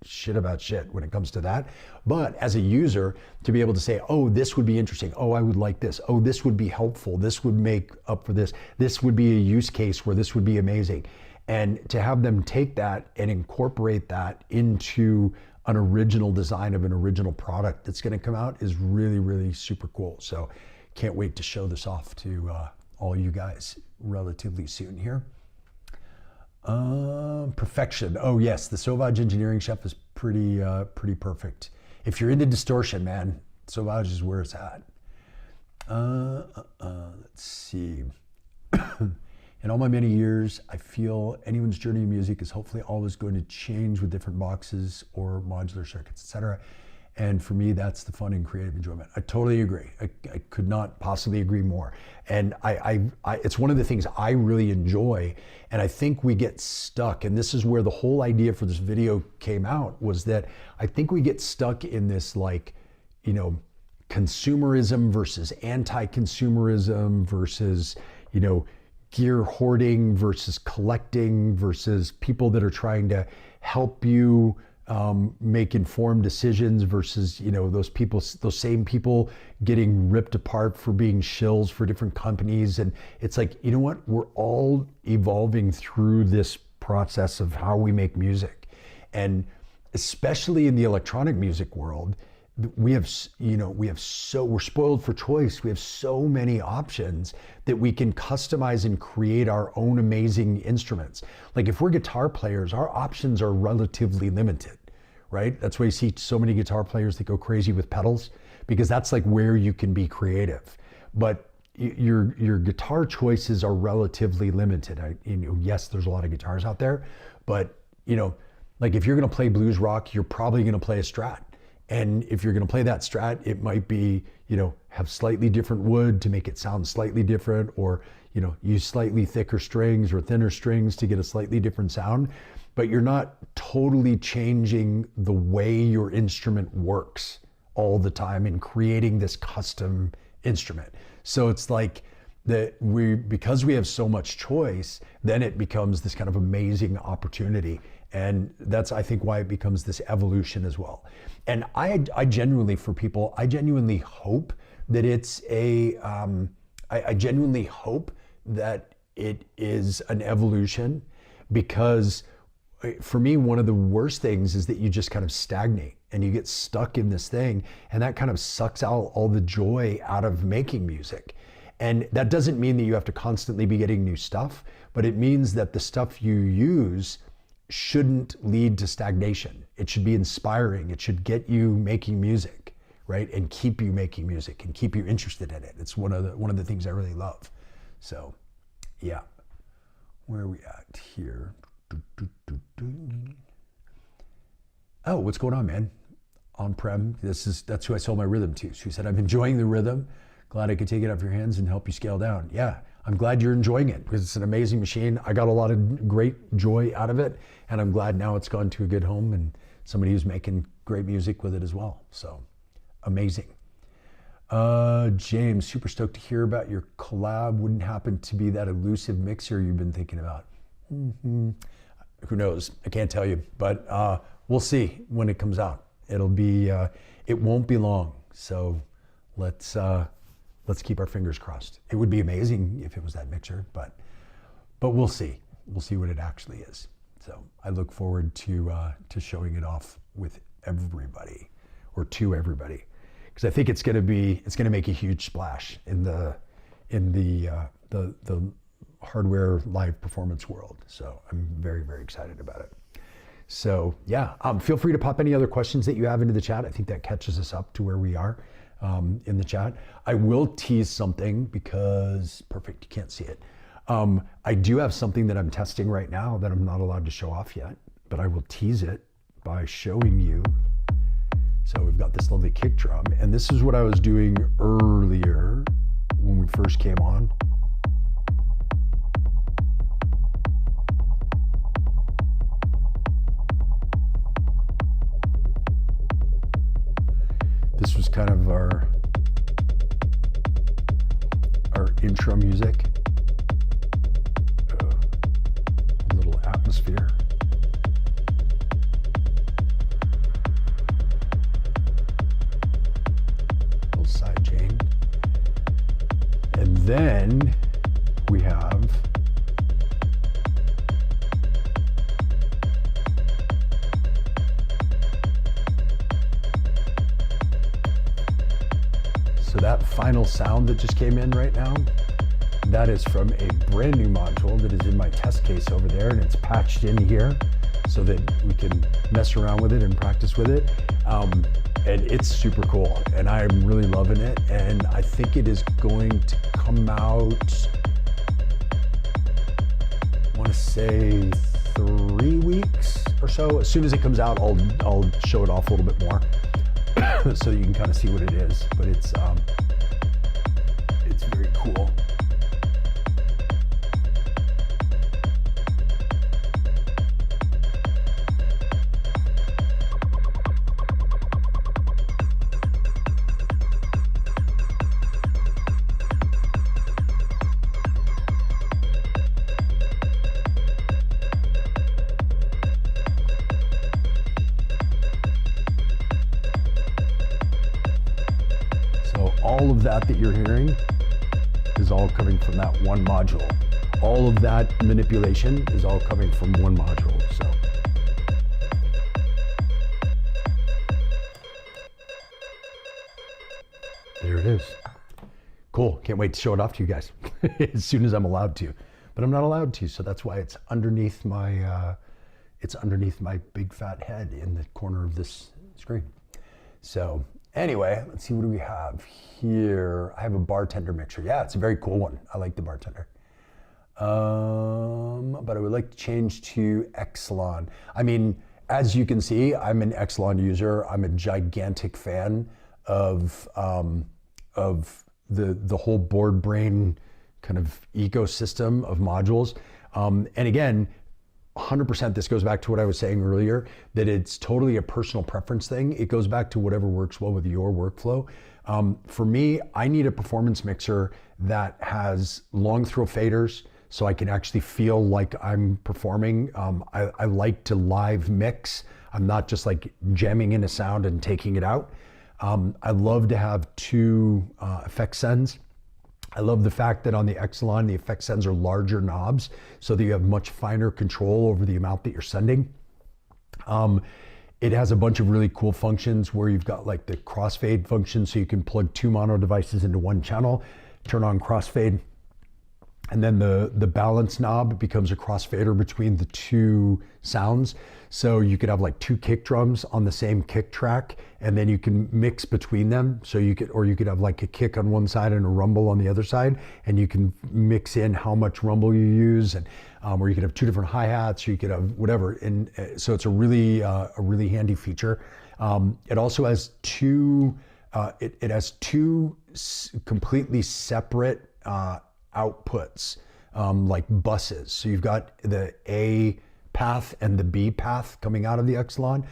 shit about shit when it comes to that. But as a user, to be able to say, oh, this would be interesting. Oh, I would like this. Oh, this would be helpful. This would make up for this. This would be a use case where this would be amazing. And to have them take that and incorporate that into an original design of an original product that's going to come out is really, really super cool. So can't wait to show this off to all you guys relatively soon here. Perfection. Oh yes, the Sauvage Engineering Chef is pretty perfect. If you're into distortion, man, Sauvage is where it's at. Let's see. In all my many years, I feel anyone's journey in music is hopefully always going to change with different boxes or modular circuits, etc. And for me, that's the fun and creative enjoyment. I totally agree. I could not possibly agree more. And it's one of the things I really enjoy. And I think we get stuck, and this is where the whole idea for this video came out, was that I think we get stuck in this, like, consumerism versus anti-consumerism versus, gear hoarding versus collecting versus people that are trying to help you make informed decisions versus, those same people getting ripped apart for being shills for different companies. And it's like, you know what? We're all evolving through this process of how we make music. And especially in the electronic music world, we're spoiled for choice. We have so many options that we can customize and create our own amazing instruments. Like, if we're guitar players, our options are relatively limited, right? That's why you see so many guitar players that go crazy with pedals, because that's like where you can be creative. But your guitar choices are relatively limited. Yes, there's a lot of guitars out there, but like if you're going to play blues rock, you're probably going to play a Strat. And if you're going to play that Strat, it might be, have slightly different wood to make it sound slightly different, or, use slightly thicker strings or thinner strings to get a slightly different sound. But you're not totally changing the way your instrument works all the time in creating this custom instrument. So it's like because we have so much choice, then it becomes this kind of amazing opportunity. And that's, I think, why it becomes this evolution as well. And I genuinely, for people, I genuinely hope that it's I genuinely hope that it is an evolution, because for me, one of the worst things is that you just kind of stagnate and you get stuck in this thing, and that kind of sucks out all the joy out of making music. And that doesn't mean that you have to constantly be getting new stuff, but it means that the stuff you use shouldn't lead to stagnation. It should be inspiring. It should get you making music, right? And keep you making music and keep you interested in it. It's one of the things I really love. So, yeah. Where are we at here? Oh, what's going on, man? On-prem. That's who I sold my rhythm to. She said, I'm enjoying the rhythm. Glad I could take it off your hands and help you scale down. Yeah, I'm glad you're enjoying it, because it's an amazing machine. I got a lot of great joy out of it, and I'm glad now it's gone to a good home and somebody who's making great music with it as well. So amazing. James, super stoked to hear about your collab. Wouldn't happen to be that elusive mixer you've been thinking about? Mm-hmm. Who knows? I can't tell you, but we'll see when it comes out. It'll be, it won't be long. So let's keep our fingers crossed. It would be amazing if it was that mixer, but we'll see. We'll see what it actually is. So I look forward to showing it off with everybody, or to everybody, because I think it's going to make a huge splash in the hardware live performance world. So I'm very, very excited about it. So yeah, feel free to pop any other questions that you have into the chat. I think that catches us up to where we are in the chat. I will tease something because, perfect, you can't see it. I do have something that I'm testing right now that I'm not allowed to show off yet, but I will tease it by showing you. So we've got this lovely kick drum, and this is what I was doing earlier when we first came on. This was kind of our intro music. A little atmosphere. Little side chain. And then we have that final sound that just came in right now, that is from a brand new module that is in my test case over there, and it's patched in here so that we can mess around with it and practice with it. And it's super cool, and I'm really loving it. And I think it is going to come out, I want to say 3 weeks or so. As soon as it comes out, I'll show it off a little bit more so you can kind of see what it is. But it's very cool. All of that you're hearing is all coming from that one module. All of that manipulation is all coming from one module. So there it is. Cool. Can't wait to show it off to you guys as soon as I'm allowed to. But I'm not allowed to, so that's why it's underneath my big fat head in the corner of this screen. So Anyway, let's see, what do we have here? I have a bartender mixer. Yeah, it's a very cool one. I like the bartender. But I would like to change to Exelon. I mean, as you can see, I'm an Exelon user. I'm a gigantic fan of the whole board brain kind of ecosystem of modules. And again, 100% this goes back to what I was saying earlier, that it's totally a personal preference thing. It goes back to whatever works well with your workflow. For me, I need a performance mixer that has long throw faders, so I can actually feel like I'm performing. I like to live mix. I'm not just like jamming in a sound and taking it out. I love to have two effect sends. I love the fact that on the Exelon, the effect sends are larger knobs, so that you have much finer control over the amount that you're sending. It has a bunch of really cool functions where you've got like the crossfade function, so you can plug two mono devices into one channel, turn on crossfade, and then the balance knob becomes a crossfader between the two sounds. So you could have like two kick drums on the same kick track, and then you can mix between them. So you could have like a kick on one side and a rumble on the other side, and you can mix in how much rumble you use, and or you could have two different hi-hats, or you could have whatever. And so it's a really handy feature. It also has two. It has two completely separate outputs, like buses. So you've got the A path and the B path coming out of the Exelon.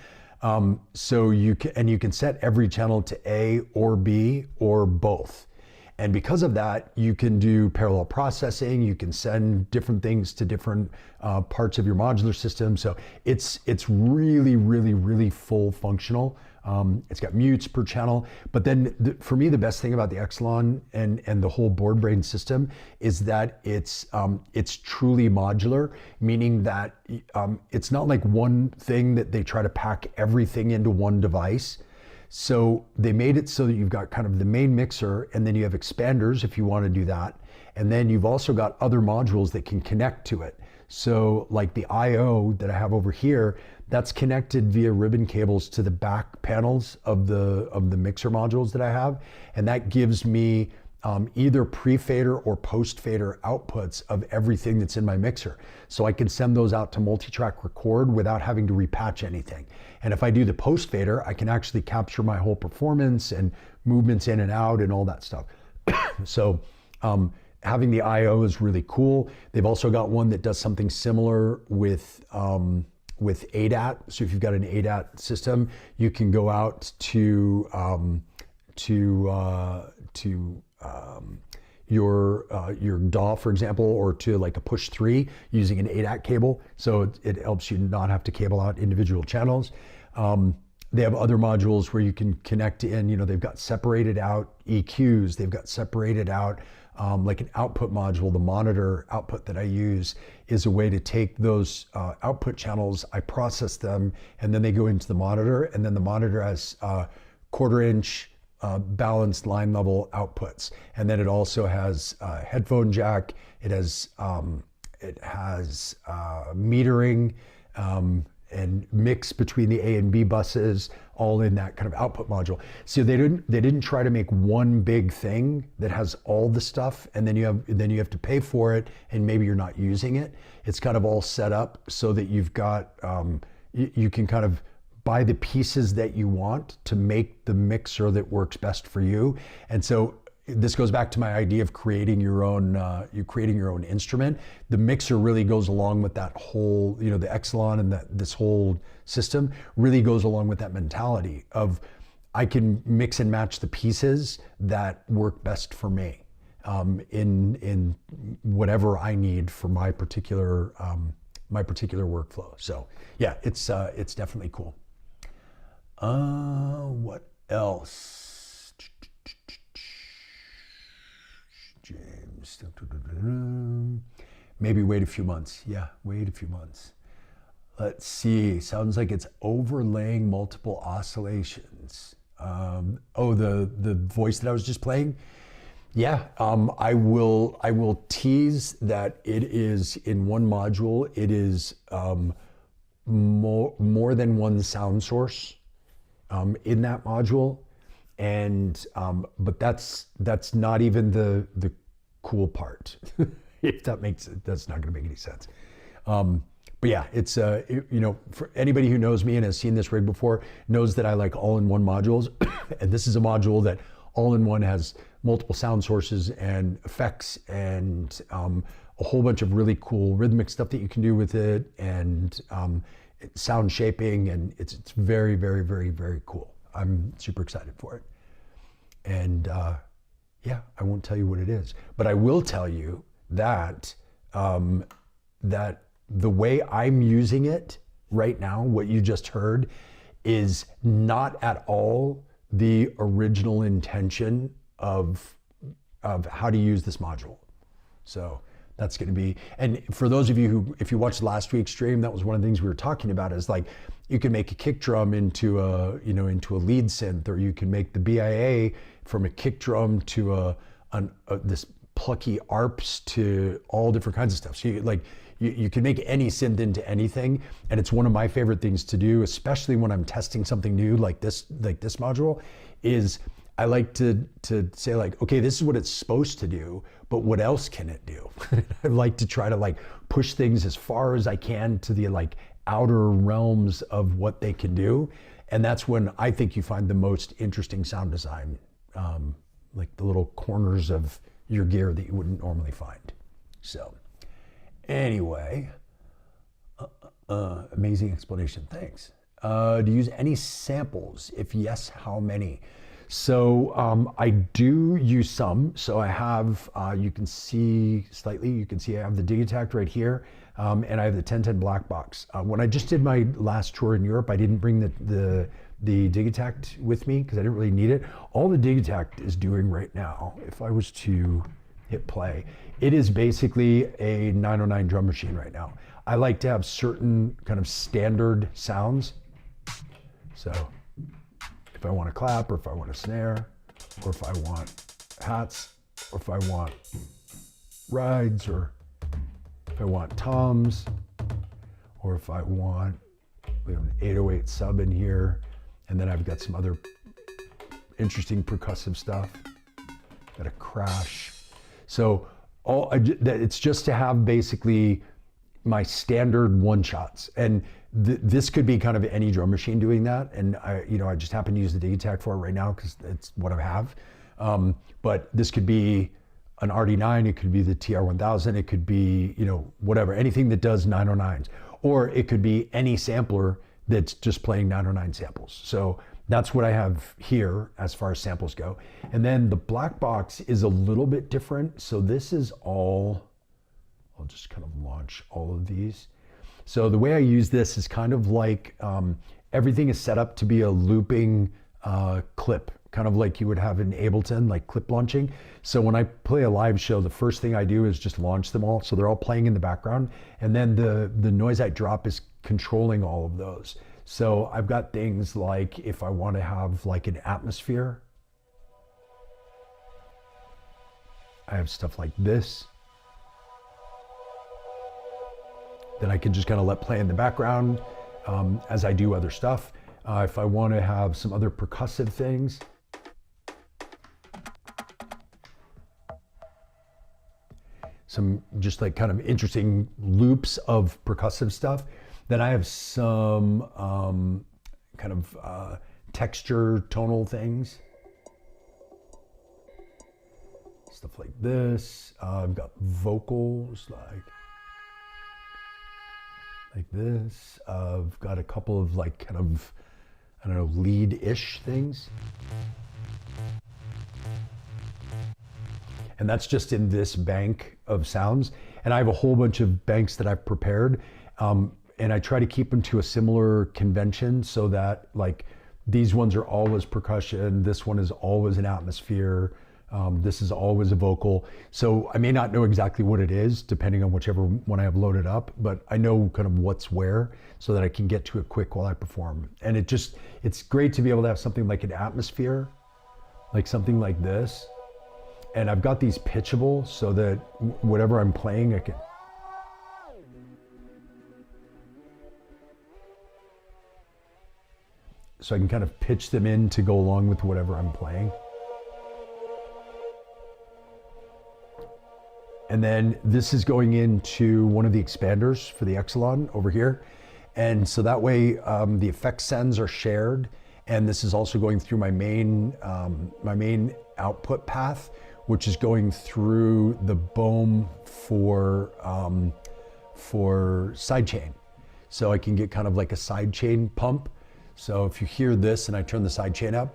So you can set every channel to A or B or both. And because of that, you can do parallel processing. You can send different things to different parts of your modular system. So it's really full functional. It's got mutes per channel. But then for me, the best thing about the Exelon and the whole board brain system is that it's truly modular, meaning that it's not like one thing that they try to pack everything into one device. So they made it so that you've got kind of the main mixer, and then you have expanders if you want to do that. And then you've also got other modules that can connect to it. So like the I/O that I have over here, that's connected via ribbon cables to the back panels of the mixer modules that I have. And that gives me either pre-fader or post-fader outputs of everything that's in my mixer. So I can send those out to multi-track record without having to repatch anything. And if I do the post-fader, I can actually capture my whole performance and movements in and out and all that stuff. So having the I/O is really cool. They've also got one that does something similar with ADAT. So if you've got an ADAT system, you can go out to your DAW, for example, or to like a push 3 using an ADAT cable. So it helps you not have to cable out individual channels. They have other modules where you can connect in, they've got separated out EQs, they've got separated out like an output module. The monitor output that I use is a way to take those output channels, I process them, and then they go into the monitor, and then the monitor has 1/4 inch balanced line level outputs. And then it also has a headphone jack, it has metering, and mix between the A and B buses, all in that kind of output module. So they didn't try to make one big thing that has all the stuff, and then you have to pay for it, and maybe you're not using it. It's kind of all set up so that you've got you can kind of buy the pieces that you want to make the mixer that works best for you. And so this goes back to my idea of creating your own instrument. The mixer really goes along with that whole, the Exelon and this whole system really goes along with that mentality of I can mix and match the pieces that work best for me in whatever I need for my particular workflow. So yeah, it's definitely cool. What else? James, maybe wait a few months. Yeah, wait a few months. Let's see. Sounds like it's overlaying multiple oscillations. The voice that I was just playing. Yeah, I will tease that it is in one module. It is more than one sound source in that module. And but that's not even the cool part. If that makes it, that's not going to make any sense. But yeah, it's you know, for anybody who knows me and has seen this rig before knows that I like all-in-one modules, and this is a module that all-in-one has multiple sound sources and effects and a whole bunch of really cool rhythmic stuff that you can do with it, and sound shaping, and it's very, very, very, very cool. I'm super excited for it. And yeah, I won't tell you what it is, but I will tell you that that the way I'm using it right now, what you just heard, is not at all the original intention of how to use this module. So that's going to be, and for those of you who, if you watched last week's stream, that was one of the things we were talking about, is like, you can make a kick drum into a, you know, into a lead synth, or you can make the BIA from a kick drum to this plucky arps to all different kinds of stuff. So you can make any synth into anything, and it's one of my favorite things to do, especially when I'm testing something new like this module. Is I like to say like, okay, this is what it's supposed to do, but what else can it do? I like to try to like push things as far as I can to the like outer realms of what they can do, and that's when I think you find the most interesting sound design, like the little corners of your gear that you wouldn't normally find. So anyway, amazing explanation, thanks. Do you use any samples? If yes, how many? So I do use some. So I have, you can see slightly, you can see I have the Digitact right here, and I have the 1010 black box. When I just did my last tour in Europe, I didn't bring the Digitact with me because I didn't really need it. All the Digitact is doing right now, if I was to hit play, it is basically a 909 drum machine right now. I like to have certain kind of standard sounds. So if I want to clap, or if I want a snare, or if I want hats, or if I want rides, or if I want toms, or if I want, we have an 808 sub in here, and then I've got some other interesting percussive stuff. Got a crash. So it's just to have basically my standard one shots, and this could be kind of any drum machine doing that. And I just happen to use the Digitact for it right now because it's what I have. But this could be an RD9, it could be the TR1000, it could be, you know, whatever, anything that does 909s, or it could be any sampler that's just playing 909 samples. So that's what I have here as far as samples go. And then the black box is a little bit different. So this is all, I'll just kind of launch all of these. So the way I use this is kind of like everything is set up to be a looping clip, kind of like you would have in Ableton, like clip launching. So when I play a live show, the first thing I do is just launch them all. So they're all playing in the background. And then the noise I drop is controlling all of those. So I've got things like, if I want to have like an atmosphere, I have stuff like this that I can just kind of let play in the background as I do other stuff. If I want to have some other percussive things, some just like kind of interesting loops of percussive stuff, then I have some kind of texture tonal things. Stuff like this. I've got vocals like this. I've got a couple of like kind of, I don't know, lead-ish things. And that's just in this bank of sounds. And I have a whole bunch of banks that I've prepared. And I try to keep them to a similar convention so that like these ones are always percussion, this one is always an atmosphere, this is always a vocal. So I may not know exactly what it is depending on whichever one I have loaded up, but I know kind of what's where so that I can get to it quick while I perform. And it's great to be able to have something like an atmosphere, like something like this. And I've got these pitchable so that whatever I'm playing, I can. so I can kind of pitch them in to go along with whatever I'm playing. And then this is going into one of the expanders for the Exelon over here. And so that way the effect sends are shared. And this is also going through my main output path, which is going through the BOEM for sidechain. So I can get kind of like a sidechain pump. So if you hear this and I turn the sidechain up,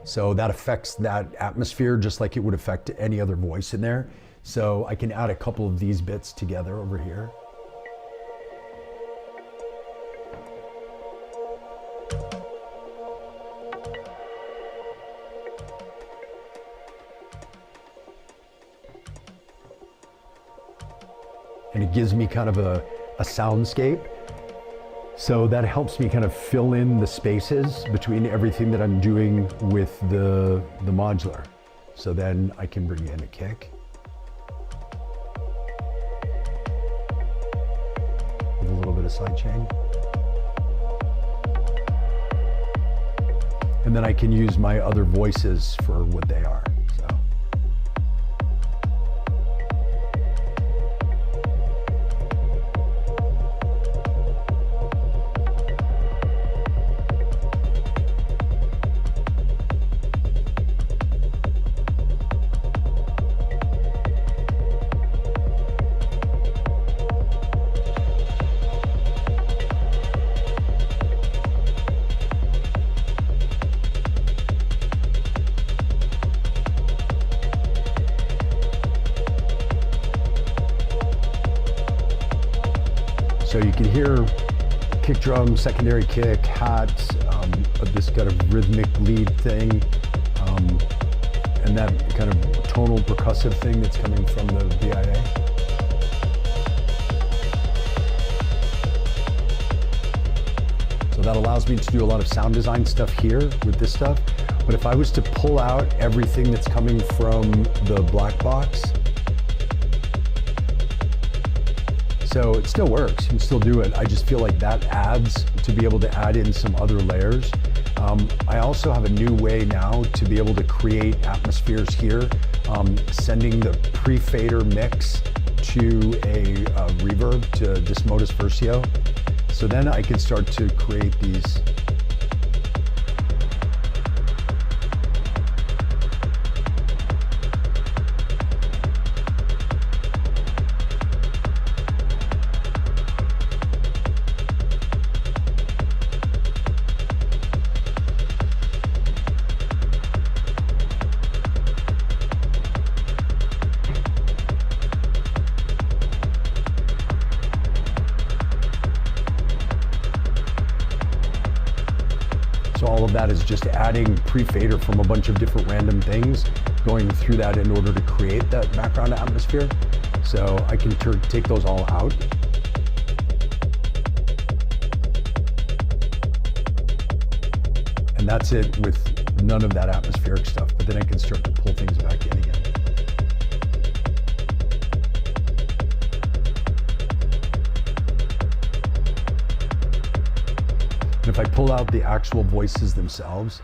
so that affects that atmosphere just like it would affect any other voice in there. So I can add a couple of these bits together over here. And it gives me kind of a soundscape. So that helps me kind of fill in the spaces between everything that I'm doing with the modular. So then I can bring in a kick. With a little bit of sidechain. And then I can use my other voices for what they are. So you can hear kick drum, secondary kick, hat, this kind of rhythmic lead thing, and that kind of tonal percussive thing that's coming from the VIA. So that allows me to do a lot of sound design stuff here with this stuff. But if I was to pull out everything that's coming from the black box, so it still works, you can still do it. I just feel like that adds to be able to add in some other layers. I also have a new way now to be able to create atmospheres here, sending the pre-fader mix to a reverb, to Dismodus Versio. So then I can start to create these. So all of that is just adding pre-fader from a bunch of different random things, going through that in order to create that background atmosphere. So I can take those all out. And that's it with none of that atmospheric stuff, but then I can start to pull things back in again. And if I pull out the actual voices themselves,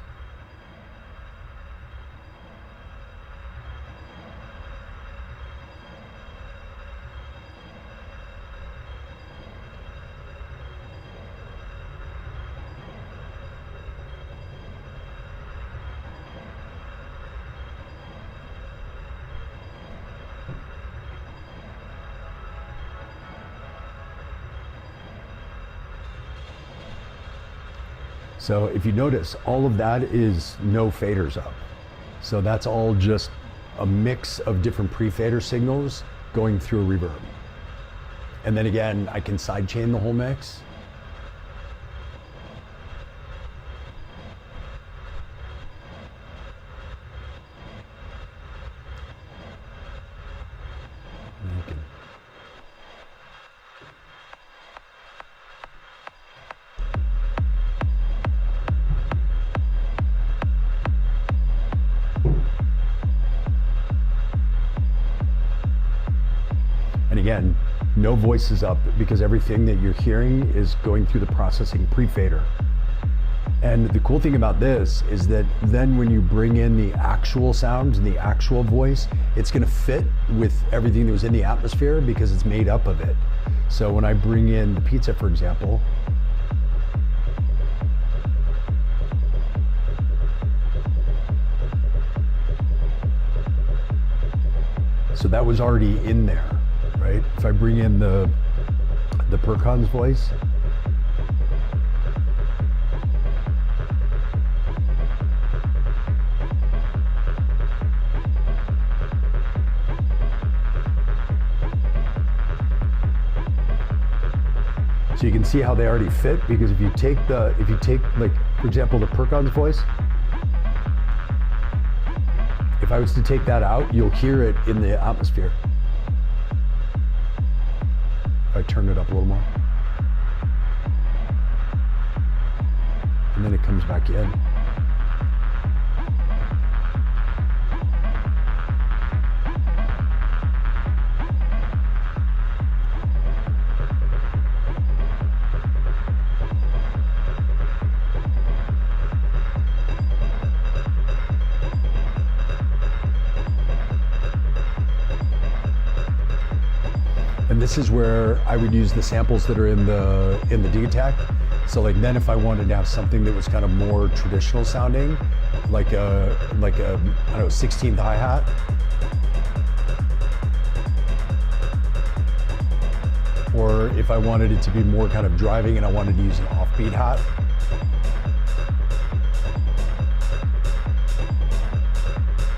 so if you notice, all of that is no faders up. So that's all just a mix of different pre-fader signals going through a reverb. And then again, I can sidechain the whole mix. And again, No voice is up because everything that you're hearing is going through the processing pre-fader. And the cool thing about this is that then when you bring in the actual sounds and the actual voice, it's gonna fit with everything that was in the atmosphere because it's made up of it. So when I bring in the pizza, for example, so that was already in there, right? If I bring in the Percon's voice, so you can see how they already fit, because if you take like, for example, the Percon's voice, if I was to take that out, you'll hear it in the atmosphere. If I turn it up a little more. And then it comes back in. And this is where I would use the samples that are in the D-Attack. So like then if I wanted to have something that was kind of more traditional sounding, like a I don't know, 16th hi-hat. Or if I wanted it to be more kind of driving and I wanted to use an offbeat hat.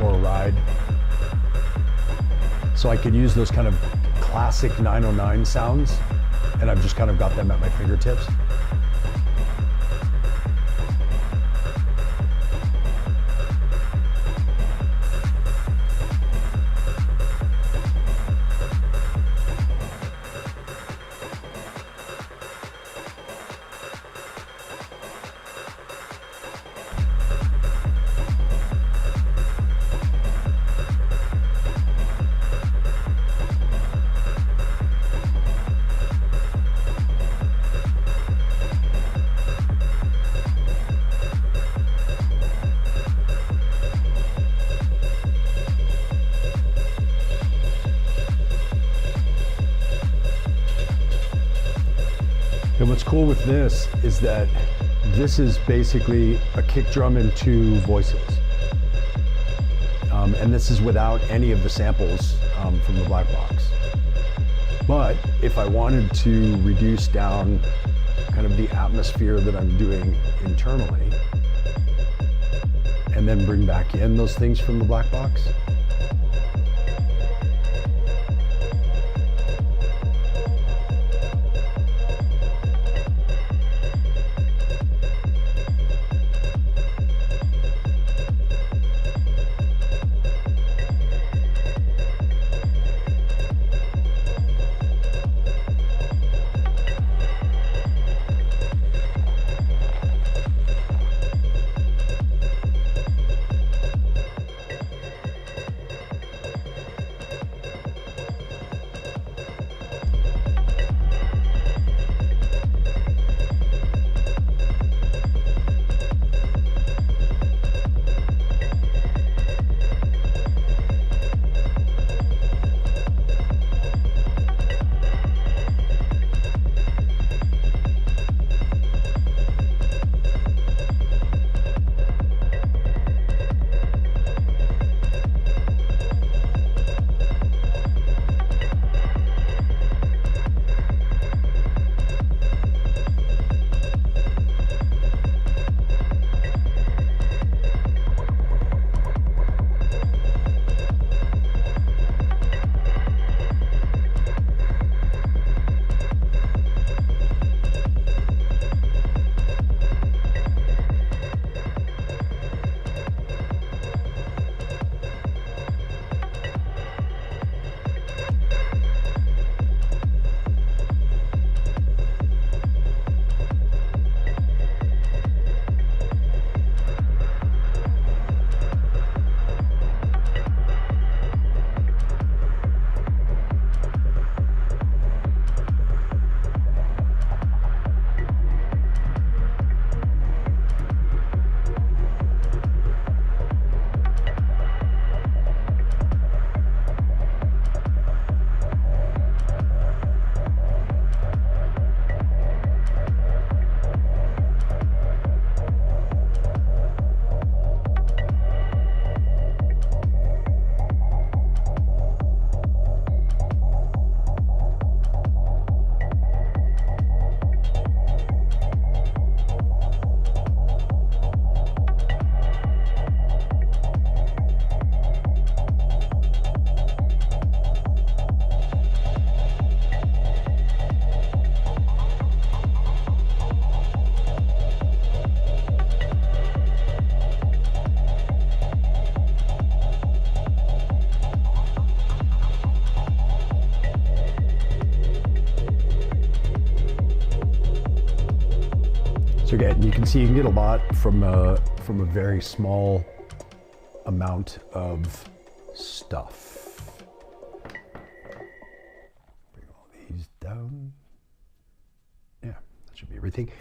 Or a ride. So I could use those kind of classic 909 sounds, and I've just kind of got them at my fingertips. And what's cool with this is that this is basically a kick drum and two voices. And this is without any of the samples from the black box. But if I wanted to reduce down kind of the atmosphere that I'm doing internally, and then bring back in those things from the black box, So again, you can see you can get a lot from a very small amount of stuff. Bring all these down. Yeah, that should be everything.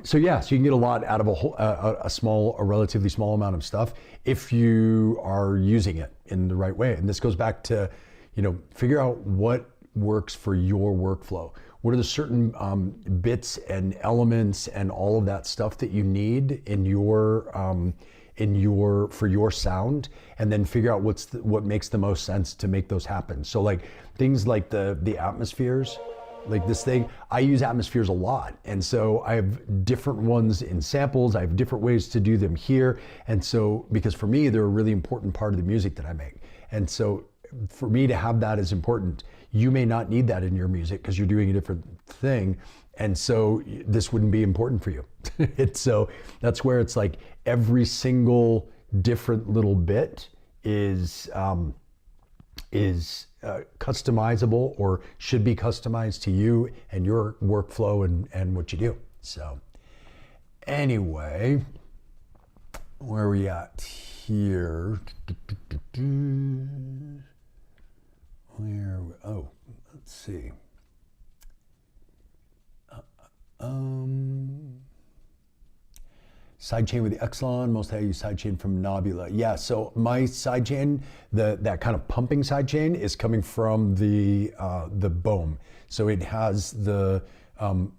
So yeah, so you can get a lot out of a relatively small amount of stuff if you are using it in the right way. And this goes back to, figure out what works for your workflow. What are the certain bits and elements and all of that stuff that you need for your sound, and then figure out what makes the most sense to make those happen. So like things like the atmospheres, like this thing, I use atmospheres a lot. And so I have different ones in samples. I have different ways to do them here. And so, because for me, they're a really important part of the music that I make. And so for me to have that is important. You may not need that in your music because you're doing a different thing. And so this wouldn't be important for you. So that's where it's like every single different little bit is customizable, or should be customized to you and your workflow and what you do. So anyway, where are we at here? Let's see. Sidechain with the Exelon, mostly I use sidechain from Nobula. Yeah, so my sidechain, that kind of pumping sidechain is coming from the Bohm. So it has the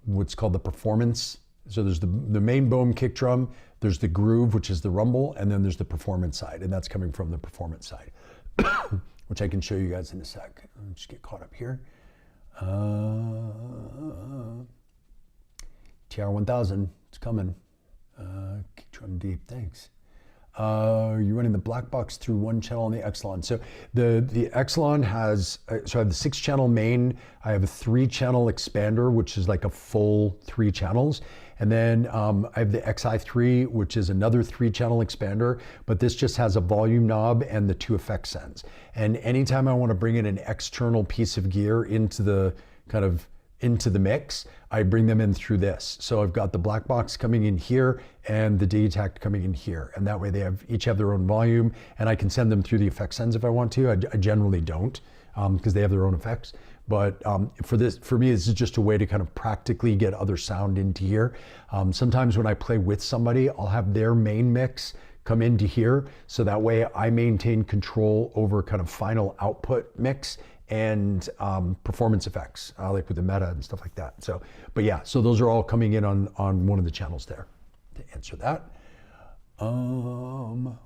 what's called the performance. So there's the main Bohm kick drum, there's the groove, which is the rumble, and then there's the performance side, and that's coming from the performance side, which I can show you guys in a sec. I'll just get caught up here. TR1000, it's coming. Kick drum deep, thanks. You're running the black box through one channel on the Exelon. So the Exelon has, so I have the 6-channel main, I have a 3-channel expander, which is like a full 3 channels. And then I have the XI3, which is another 3-channel expander, but this just has a volume knob and the 2 effect sends. And anytime I want to bring in an external piece of gear into the mix, I bring them in through this. So I've got the black box coming in here and the Digitact coming in here. And that way they each have their own volume, and I can send them through the effect sends if I want to. I generally don't, because they have their own effects. But for me, this is just a way to kind of practically get other sound into here. Sometimes when I play with somebody, I'll have their main mix come into here. So that way I maintain control over kind of final output mix and performance effects, like with the meta and stuff like that. So, but yeah, so those are all coming in on one of the channels there to answer that. Sounding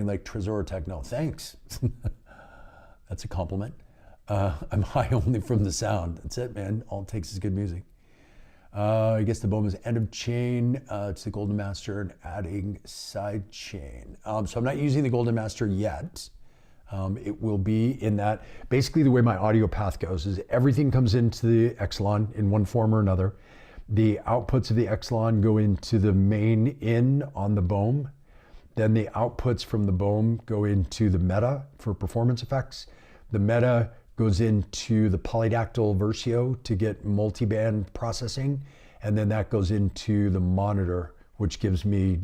like Trezor Techno, thanks. That's a compliment. I'm high only from the sound. That's it, man. All it takes is good music. I guess the Bohm is end of chain to the Golden Master and adding side chain. So I'm not using the Golden Master yet. It will be in that. Basically, the way my audio path goes is everything comes into the Exelon in one form or another. The outputs of the Exelon go into the main in on the Bohm. Then the outputs from the Bohm go into the meta for performance effects. The meta goes into the polydactyl Versio to get multi-band processing. And then that goes into the monitor, which gives me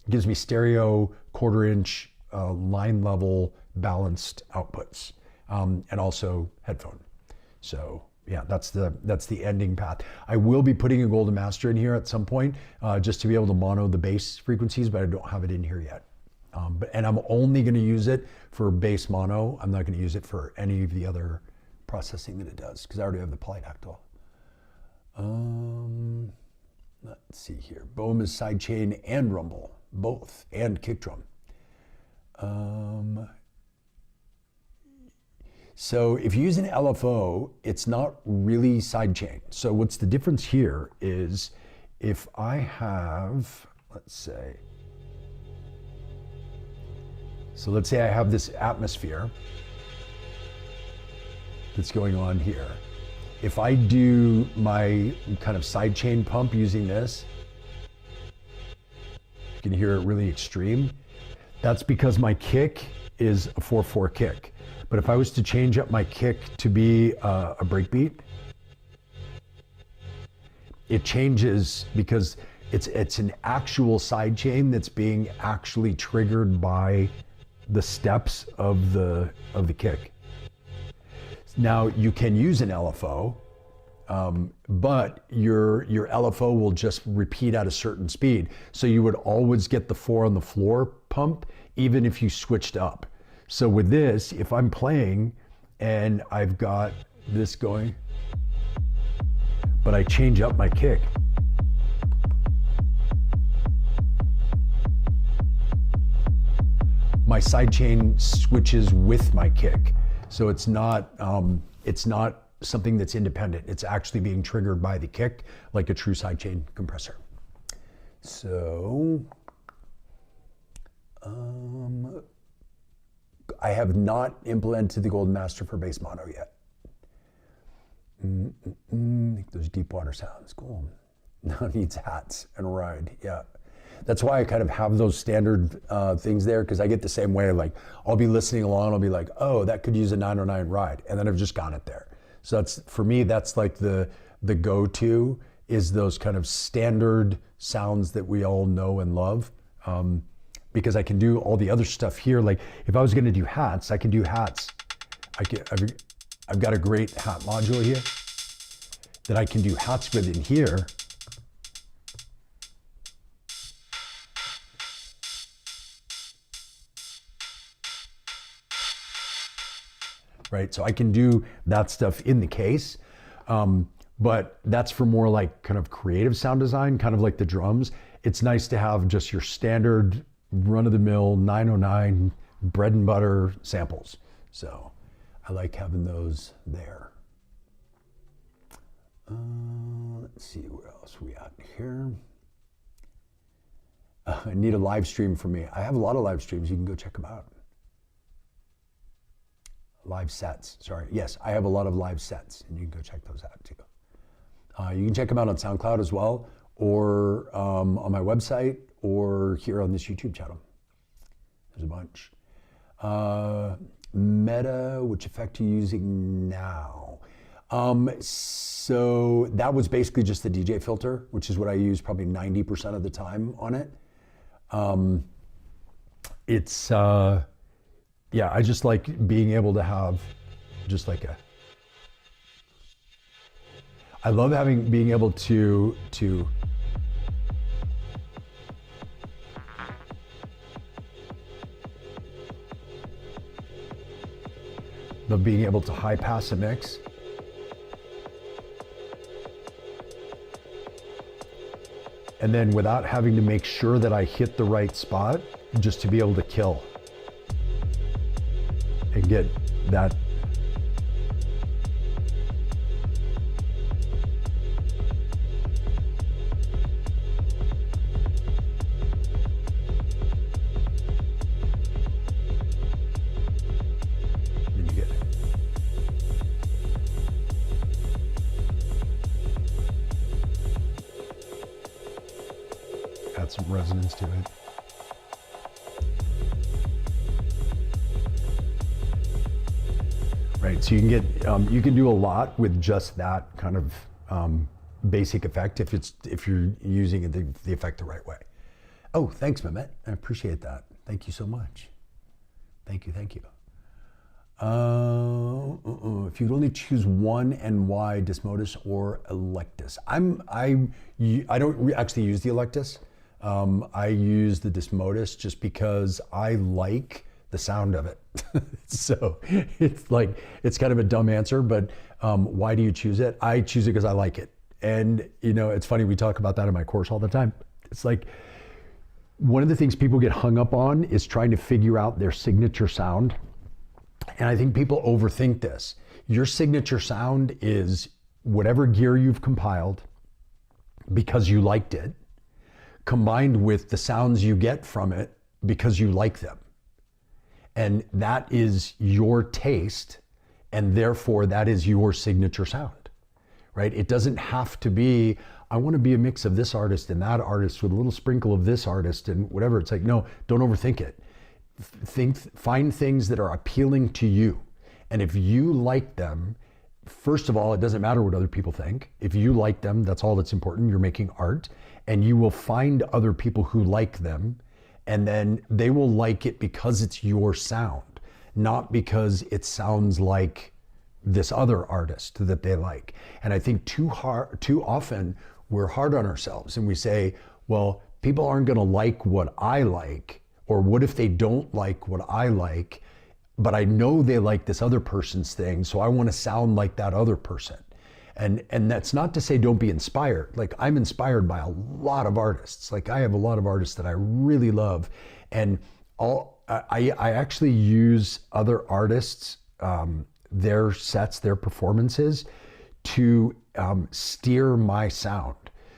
gives me stereo, 1/4 inch, line level balanced outputs, and also headphone. So yeah, that's the ending path. I will be putting a Golden Master in here at some point, just to be able to mono the bass frequencies, but I don't have it in here yet. And I'm only going to use it for bass mono. I'm not going to use it for any of the other processing that it does, because I already have the polydactyl. Let's see here. Bohm is sidechain and rumble, both, and kick drum. So if you use an LFO, it's not really sidechain. So what's the difference here is if I have, let's say I have this atmosphere that's going on here. If I do my kind of sidechain pump using this, you can hear it really extreme. That's because my kick is a 4/4 kick. But if I was to change up my kick to be a breakbeat, it changes because it's an actual side chain that's being actually triggered by the steps of the kick. Now you can use an LFO, but your LFO will just repeat at a certain speed. So you would always get the 4 on the floor pump, even if you switched up. So with this, if I'm playing and I've got this going, but I change up my kick, my side chain switches with my kick. So it's not something that's independent. It's actually being triggered by the kick, like a true sidechain compressor. So, I have not implemented the Golden Master for bass mono yet. Those deep water sounds, cool. Now needs hats and a ride, yeah. That's why I kind of have those standard things there, because I get the same way. Like, I'll be listening along, I'll be like, oh, that could use a 909 ride, and then I've just got it there. So that's, for me, that's like the go-to, is those kind of standard sounds that we all know and love, because I can do all the other stuff here. Like, if I was going to do hats, I can do hats. I've got a great hat module here that I can do hats with in here. Right, so I can do that stuff in the case, but that's for more like kind of creative sound design, kind of like the drums. It's nice to have just your standard run-of-the-mill 909 bread and butter samples. So I like having those there. Let's see, where else we at here? I need a live stream for me. I have a lot of live streams. You can go check them out. Live sets, sorry. Yes, I have a lot of live sets, and you can go check those out too. You can check them out on SoundCloud as well, or on my website, or here on this YouTube channel. There's a bunch. Meta, which effect are you using now? So that was basically just the DJ filter, which is what I use probably 90% of the time on it. Yeah, I just like being able to have just like I love being able to being able to high pass a mix. And then without having to make sure that I hit the right spot, just to be able to kill and get that. Then you get it. Add some resonance to it. Right, so you can get you can do a lot with just that kind of basic effect if you're using the effect the right way. Oh, thanks, Mehmet. I appreciate that. Thank you so much. Thank you, thank you. If you could only choose one and why, Dismodus or Electus? I don't actually use the Electus. I use the Dismodus just because I like the sound of it. So it's kind of a dumb answer, but why do you choose it? I choose it because I like it. And it's funny, we talk about that in my course all the time. It's like, one of the things people get hung up on is trying to figure out their signature sound. And I think people overthink this. Your signature sound is whatever gear you've compiled because you liked it, combined with the sounds you get from it because you like them. And that is your taste, and therefore that is your signature sound, right? It doesn't have to be, I want to be a mix of this artist and that artist with a little sprinkle of this artist and whatever. It's like, no, don't overthink it. Find things that are appealing to you. And if you like them, first of all, it doesn't matter what other people think. If you like them, that's all that's important. You're making art, and you will find other people who like them, and then they will like it because it's your sound, not because it sounds like this other artist that they like. And I think too often we're hard on ourselves and we say, well, people aren't going to like what I like, or what if they don't like what I like, but I know they like this other person's thing, so I want to sound like that other person. And that's not to say don't be inspired. Like, I'm inspired by a lot of artists. Like, I have a lot of artists that I really love, and I actually use other artists, their sets, their performances, to steer my sound.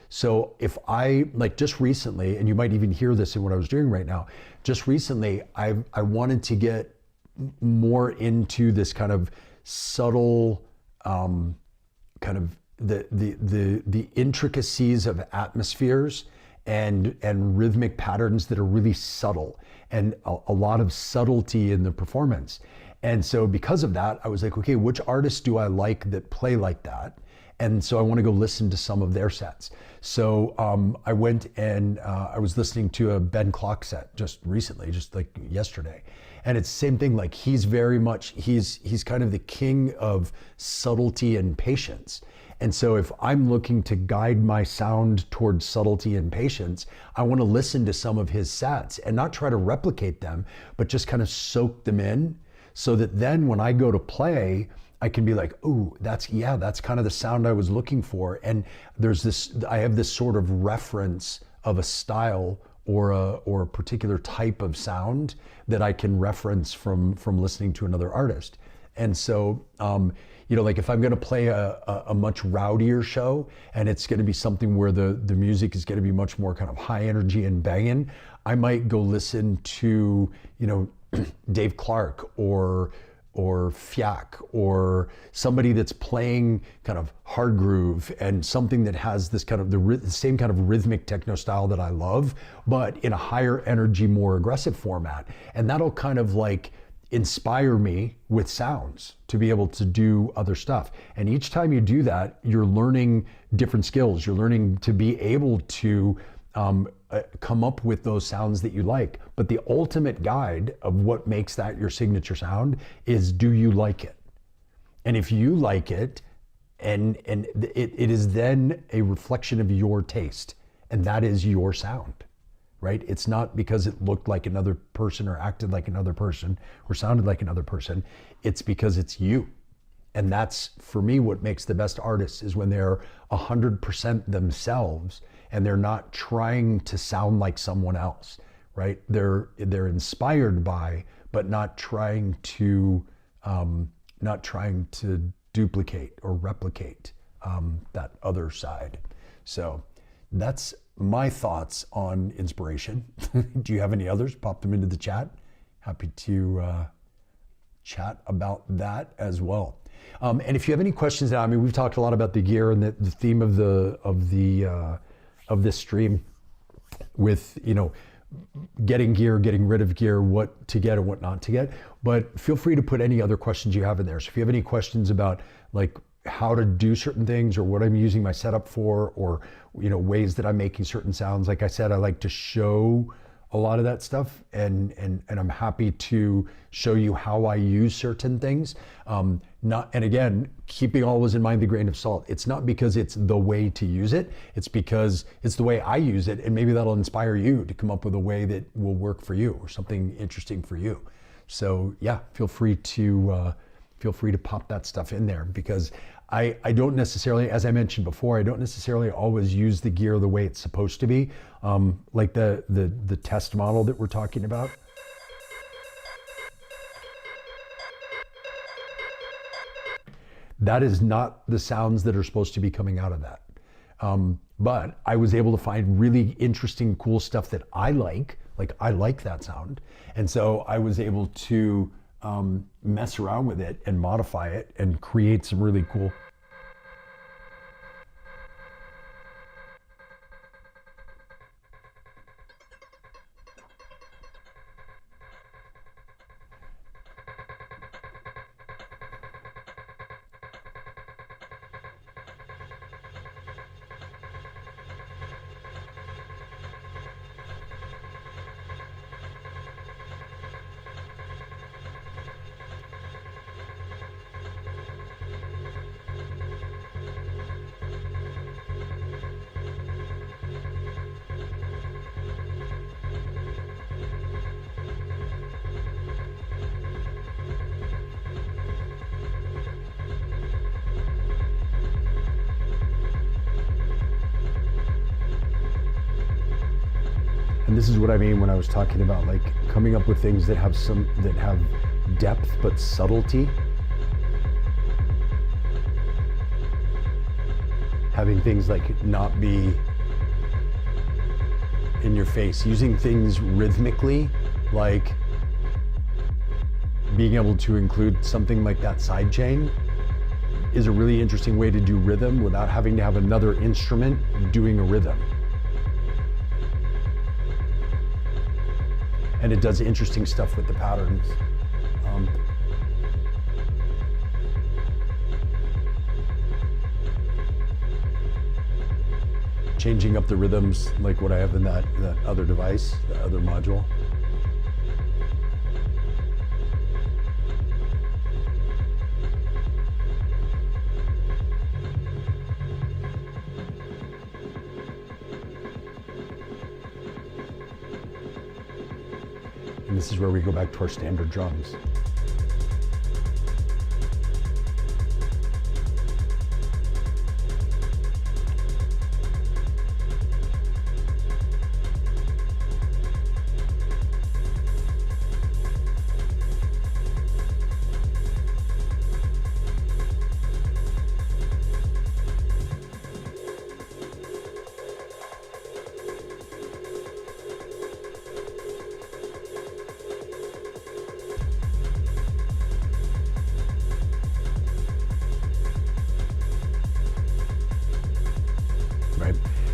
So if I, like, just recently, and you might even hear this in what I was doing right now, just recently I wanted to get more into this kind of subtle, kind of the intricacies of atmospheres and rhythmic patterns that are really subtle, and a lot of subtlety in the performance. And so because of that, I was like, okay, which artists do I like that play like that? And so I want to go listen to some of their sets. So I went and I was listening to a Ben Clock set just recently, just like yesterday. And it's the same thing. Like, he's very much, he's kind of the king of subtlety and patience. And so if I'm looking to guide my sound towards subtlety and patience, I want to listen to some of his sets and not try to replicate them, but just kind of soak them in, so that then when I go to play, I can be like, oh, that's kind of the sound I was looking for. And I have this sort of reference of a style or a particular type of sound that I can reference from listening to another artist. And so, like, if I'm going to play a much rowdier show, and it's going to be something where the music is going to be much more kind of high energy and banging, I might go listen to, Dave Clark or Fiac, or somebody that's playing kind of hard groove, and something that has this kind of the same kind of rhythmic techno style that I love, but in a higher energy, more aggressive format. And that'll kind of like inspire me with sounds to be able to do other stuff. And each time you do that, you're learning different skills. You're learning to be able to come up with those sounds that you like. But the ultimate guide of what makes that your signature sound is, do you like it? And if you like it, and it is then a reflection of your taste, and that is your sound, right? It's not because it looked like another person or acted like another person or sounded like another person. It's because it's you. And that's, for me, what makes the best artists, is when they're 100% themselves and they're not trying to sound like someone else, right? They're inspired by, but not trying to duplicate or replicate that other side. So that's my thoughts on inspiration. Do you have any others? Pop them into the chat. Happy to chat about that as well. And if you have any questions now, I mean, we've talked a lot about the gear and the theme of this stream, with, getting gear, getting rid of gear, what to get and what not to get. But feel free to put any other questions you have in there. So if you have any questions about, like, how to do certain things, or what I'm using my setup for, or ways that I'm making certain sounds, like I said, I like to show a lot of that stuff, and I'm happy to show you how I use certain things. And again, keeping always in mind the grain of salt. It's not because it's the way to use it, it's because it's the way I use it, and maybe that'll inspire you to come up with a way that will work for you, or something interesting for you. So yeah, feel free to pop that stuff in there, because I don't necessarily, as I mentioned before, I don't necessarily always use the gear the way it's supposed to be. Like the test model that we're talking about. That is not the sounds that are supposed to be coming out of that. But I was able to find really interesting, cool stuff that I like I like that sound. And so I was able to mess around with it and modify it and create some really cool. And this is what I mean when I was talking about like coming up with things that have depth but subtlety. Having things like not be in your face, using things rhythmically, like being able to include something like that side chain is a really interesting way to do rhythm without having to have another instrument doing a rhythm. And it does interesting stuff with the patterns. Changing up the rhythms like what I have in that other device, the other module. And this is where we go back to our standard drums.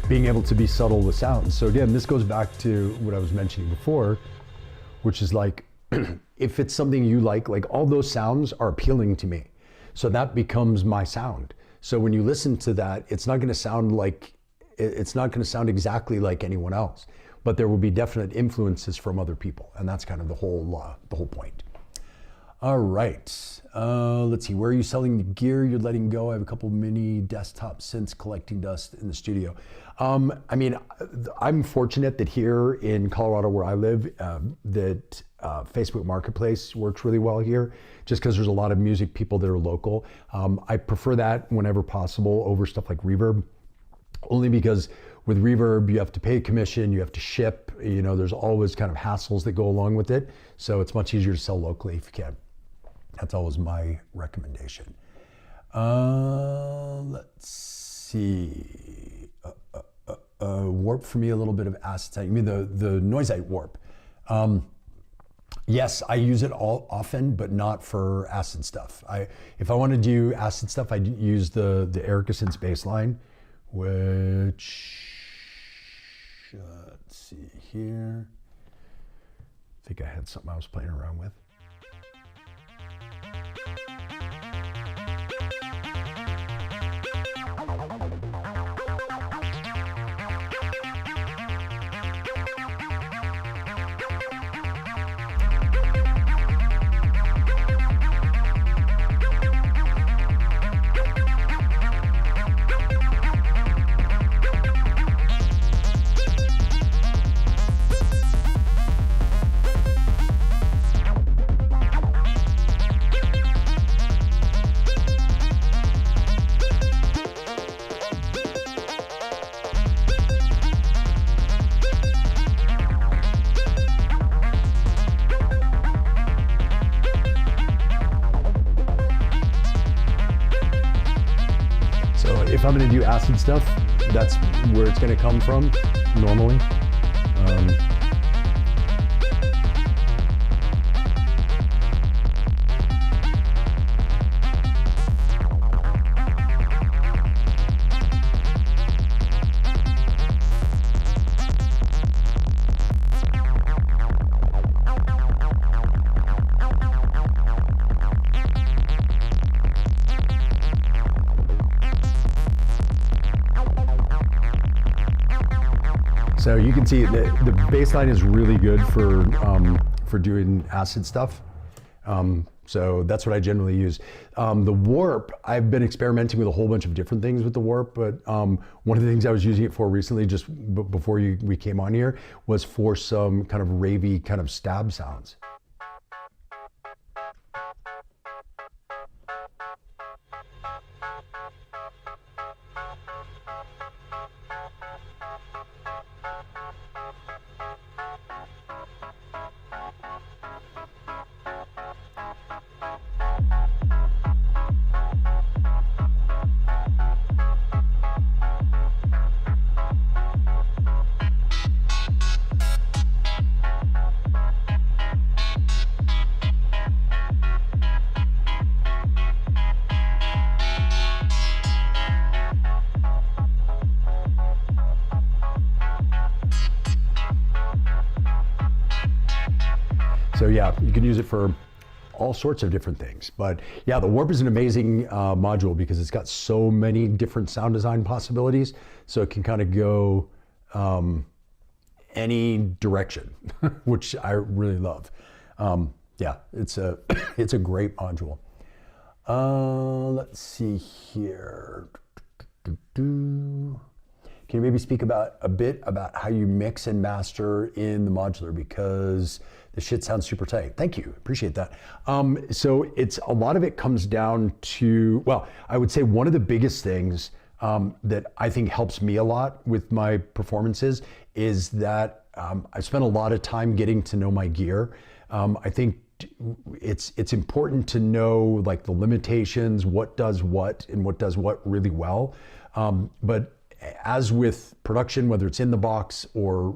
Being able to be subtle with sound. So again, this goes back to what I was mentioning before, which is like, if it's something you like all those sounds are appealing to me. So that becomes my sound. So when you listen to that, it's not gonna sound exactly like anyone else, but there will be definite influences from other people. And that's kind of the whole point. All right, let's see, where are you selling the gear you're letting go? I have a couple mini desktop synths collecting dust in the studio. I mean, I'm fortunate that here in Colorado where I live, that Facebook Marketplace works really well here, just because there's a lot of music people that are local. I prefer that whenever possible over stuff like Reverb, only because with Reverb, you have to pay a commission, you have to ship, you know, there's always kind of hassles that go along with it. So it's much easier to sell locally if you can. That's always my recommendation. Let's see. Warp for me, a little bit of acetite. You mean the Noisite warp? Yes, I use it often, but not for acid stuff. If I want to do acid stuff, I use the Erica Synths baseline, which, let's see here. I think I had something I was playing around with. If I'm going to do acid stuff, that's where it's going to come from normally. So you can see the baseline is really good for doing acid stuff. So that's what I generally use. The warp, I've been experimenting with a whole bunch of different things with the warp, but one of the things I was using it for recently, just before we came on here, was for some kind of ravey kind of stab sounds. yeah, you can use it for all sorts of different things. But yeah, the Warp is an amazing module because it's got so many different sound design possibilities. So it can kind of go any direction, which I really love. Yeah, it's a it's a great module. Let's see here. Can you maybe speak a bit about how you mix and master in the modular, because the shit sounds super tight. Thank you, appreciate that. So a lot of it comes down to, well, I would say one of the biggest things that I think helps me a lot with my performances is that I spent a lot of time getting to know my gear. I think it's important to know like the limitations, what does what and what does what really well. But as with production, whether it's in the box or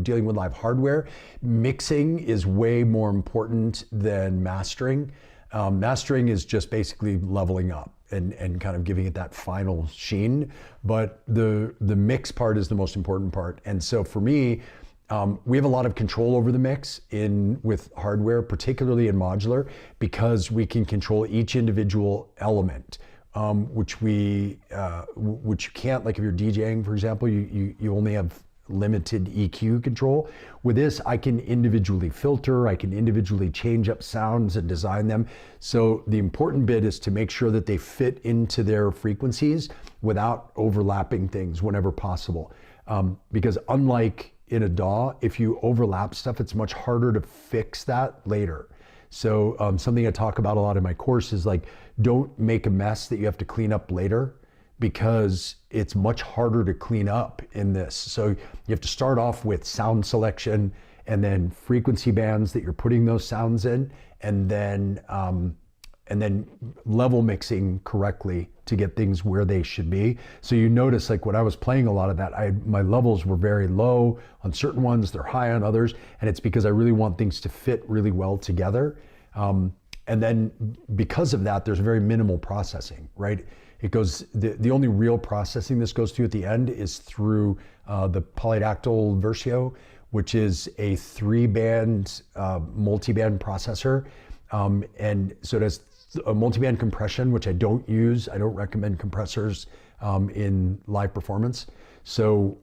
dealing with live hardware, mixing is way more important than mastering. Mastering is just basically leveling up and kind of giving it that final sheen. But the mix part is the most important part. And so for me, we have a lot of control over the mix with hardware, particularly in modular, because we can control each individual element. Which you can't, like if you're DJing, for example, you only have limited EQ control. With this, I can individually filter, I can individually change up sounds and design them. So the important bit is to make sure that they fit into their frequencies without overlapping things whenever possible. Because unlike in a DAW, if you overlap stuff, it's much harder to fix that later. So something I talk about a lot in my course is like, don't make a mess that you have to clean up later, because it's much harder to clean up in this. So you have to start off with sound selection and then frequency bands that you're putting those sounds in, and then level mixing correctly to get things where they should be. So you notice, like when I was playing a lot of that, my levels were very low on certain ones, they're high on others, and it's because I really want things to fit really well together. And then because of that, there's very minimal processing, right? It goes, the only real processing this goes through at the end is through the polydactyl Versio, which is a 3-band multi-band processor. And so it has a multi-band compression, which I don't use. I don't recommend compressors in live performance. So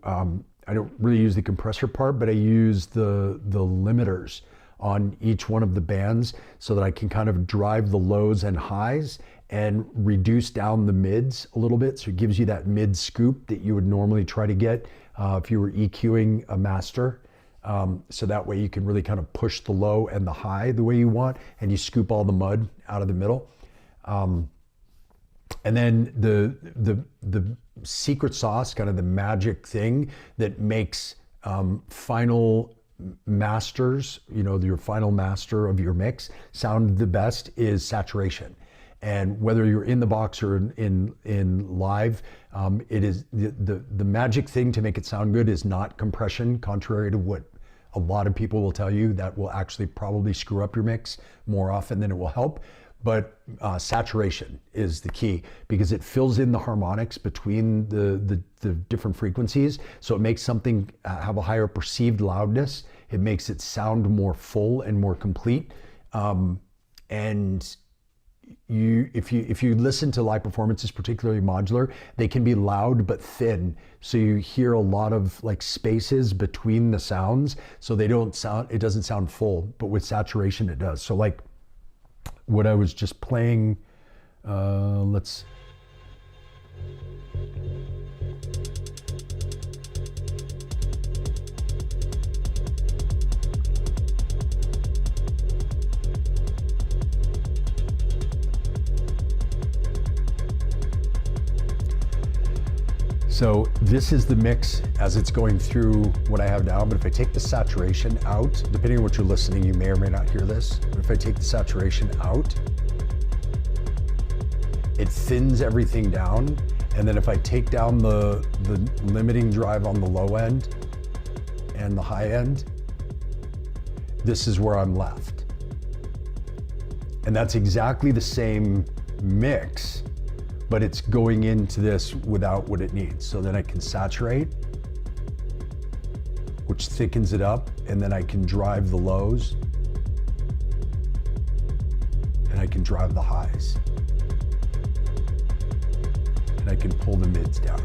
I don't really use the compressor part, but I use the limiters on each one of the bands so that I can kind of drive the lows and highs and reduce down the mids a little bit. So it gives you that mid scoop that you would normally try to get if you were EQing a master. So that way you can really kind of push the low and the high the way you want, and you scoop all the mud out of the middle. And then the secret sauce, kind of the magic thing that makes final masters, your final master of your mix sound the best is saturation. And whether you're in the box or in live, it is the magic thing to make it sound good is not compression, contrary to what a lot of people will tell you. That will actually probably screw up your mix more often than it will help. But saturation is the key, because it fills in the harmonics between the different frequencies. So it makes something have a higher perceived loudness. It makes it sound more full and more complete. And if you listen to live performances, particularly modular, they can be loud but thin. So you hear a lot of like spaces between the sounds. So it doesn't sound full, but with saturation it does. So like what I was just playing, let's. So this is the mix as it's going through what I have now, but if I take the saturation out, depending on what you're listening, you may or may not hear this, but if I take the saturation out, it thins everything down. And then if I take down the limiting drive on the low end and the high end, this is where I'm left. And that's exactly the same mix, but it's going into this without what it needs. So then I can saturate, which thickens it up, and then I can drive the lows, can drive the highs. And I can pull the mids down.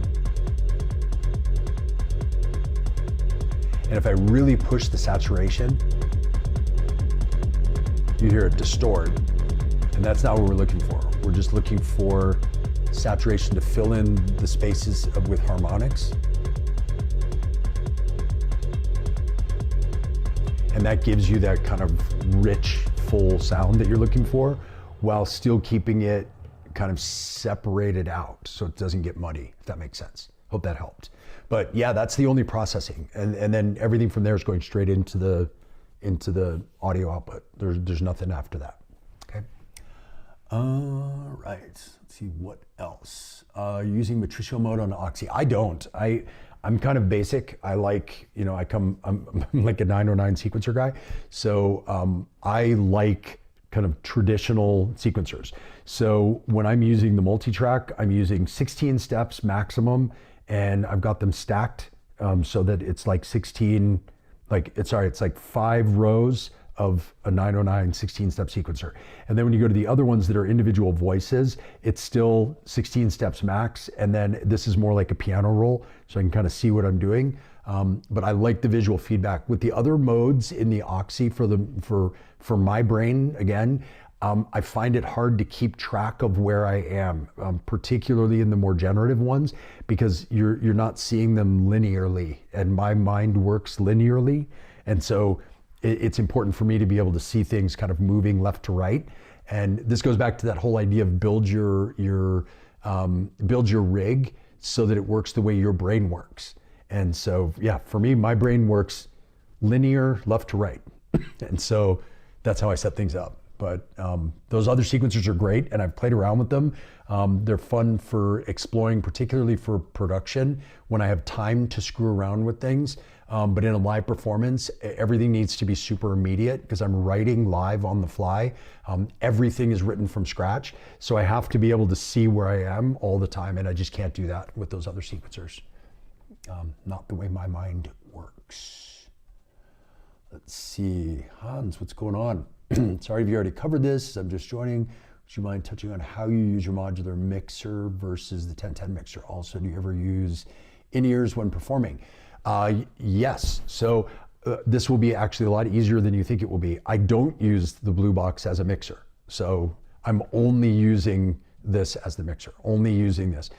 And if I really push the saturation, you hear it distort. And that's not what we're looking for. We're just looking for saturation to fill in the spaces with harmonics. And that gives you that kind of rich, full sound that you're looking for, while still keeping it kind of separated out so it doesn't get muddy, if that makes sense. Hope that helped. But yeah, that's the only processing. And then everything from there is going straight into the audio output. There's nothing after that, okay? All right, let's see what else. Using matricio mode on Oxy. I don't. I'm kind of basic. I like, I'm like a 909 sequencer guy. So I like kind of traditional sequencers. So when I'm using the multi-track, I'm using 16 steps maximum, and I've got them stacked so that it's like 16, it's like 5 rows of a 909 16-step sequencer. And then when you go to the other ones that are individual voices, it's still 16 steps max. And then this is more like a piano roll, so I can kind of see what I'm doing. But I like the visual feedback. With the other modes in the Oxy for my brain, again, I find it hard to keep track of where I am, particularly in the more generative ones, because you're not seeing them linearly, and my mind works linearly. And so it's important for me to be able to see things kind of moving left to right. And this goes back to that whole idea of build your rig so that it works the way your brain works. And so, yeah, for me, my brain works linear left to right. And so that's how I set things up. But those other sequencers are great, and I've played around with them. They're fun for exploring, particularly for production, when I have time to screw around with things. But in a live performance, everything needs to be super immediate because I'm writing live on the fly. Everything is written from scratch. So I have to be able to see where I am all the time, and I just can't do that with those other sequencers. Not the way my mind works. Let's see, Hans, what's going on? Sorry if you already covered this. I'm just joining. Would you mind touching on how you use your modular mixer versus the 1010 mixer? Also, do you ever use in-ears when performing? Yes. So this will be actually a lot easier than you think it will be. I don't use the Blue Box as a mixer. So I'm only using this as the mixer, only using this.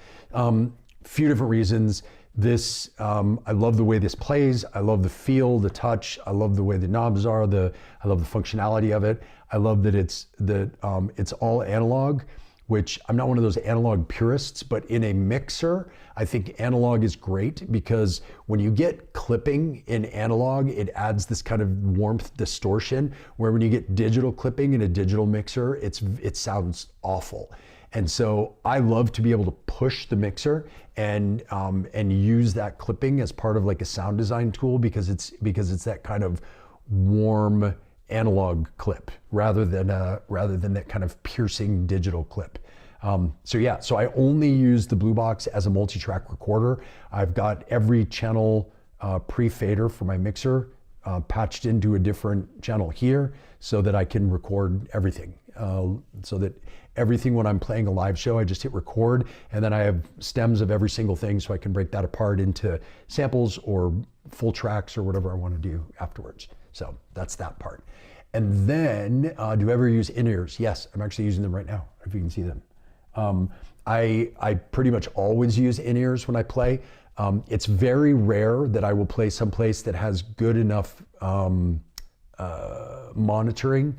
Few different reasons. This, I love the way this plays. I love the feel, the touch. I love the way the knobs are. I love the functionality of it. I love that it's all analog, which I'm not one of those analog purists, but in a mixer, I think analog is great because when you get clipping in analog, it adds this kind of warmth distortion, where when you get digital clipping in a digital mixer, it sounds awful. And so I love to be able to push the mixer and use that clipping as part of like a sound design tool because it's that kind of warm analog clip rather than that kind of piercing digital clip. So yeah, so I only use the Blue Box as a multi-track recorder. I've got every channel pre-fader for my mixer patched into a different channel here so that I can record everything. So that everything when I'm playing a live show, I just hit record, and then I have stems of every single thing so I can break that apart into samples or full tracks or whatever I want to do afterwards. So that's that part. And then, do I ever use in-ears? Yes, I'm actually using them right now, if you can see them. I pretty much always use in-ears when I play. It's very rare that I will play someplace that has good enough monitoring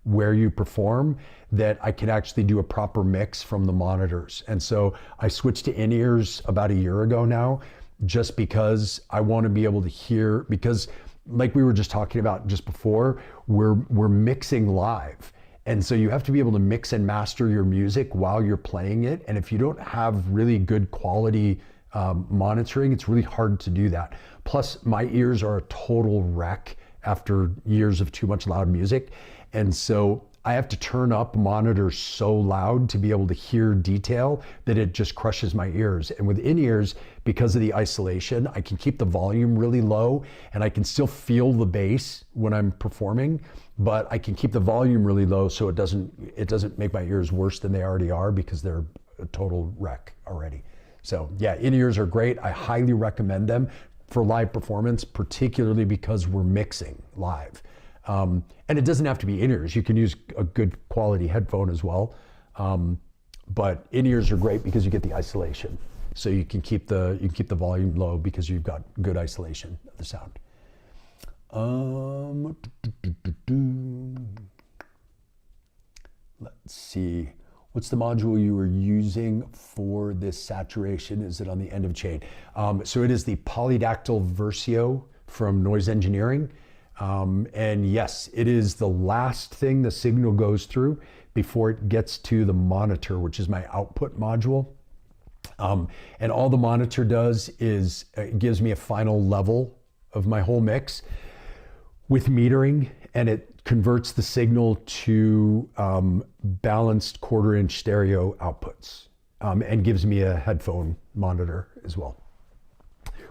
where you perform that I can actually do a proper mix from the monitors. And so I switched to in-ears about a year ago now, just because I want to be able to hear, because like we were just talking about just before, we're mixing live. And so you have to be able to mix and master your music while you're playing it. And if you don't have really good quality monitoring, it's really hard to do that. Plus my ears are a total wreck after years of too much loud music. And so I have to turn up monitors so loud to be able to hear detail that it just crushes my ears. And with in-ears, because of the isolation, I can keep the volume really low and I can still feel the bass when I'm performing, but I can keep the volume really low so it doesn't make my ears worse than they already are because they're a total wreck already. So yeah, in-ears are great. I highly recommend them for live performance, particularly because we're mixing live. And it doesn't have to be in-ears. You can use a good quality headphone as well. But in-ears are great because you get the isolation. So you can keep the volume low because you've got good isolation of the sound. Let's see. What's the module you were using for this saturation? Is it on the end of chain? So it is the polydactyl Versio from Noise Engineering. And yes, it is the last thing the signal goes through before it gets to the monitor, which is my output module. And all the monitor does is it gives me a final level of my whole mix with metering, and it converts the signal to balanced 1/4-inch stereo outputs, and gives me a headphone monitor as well,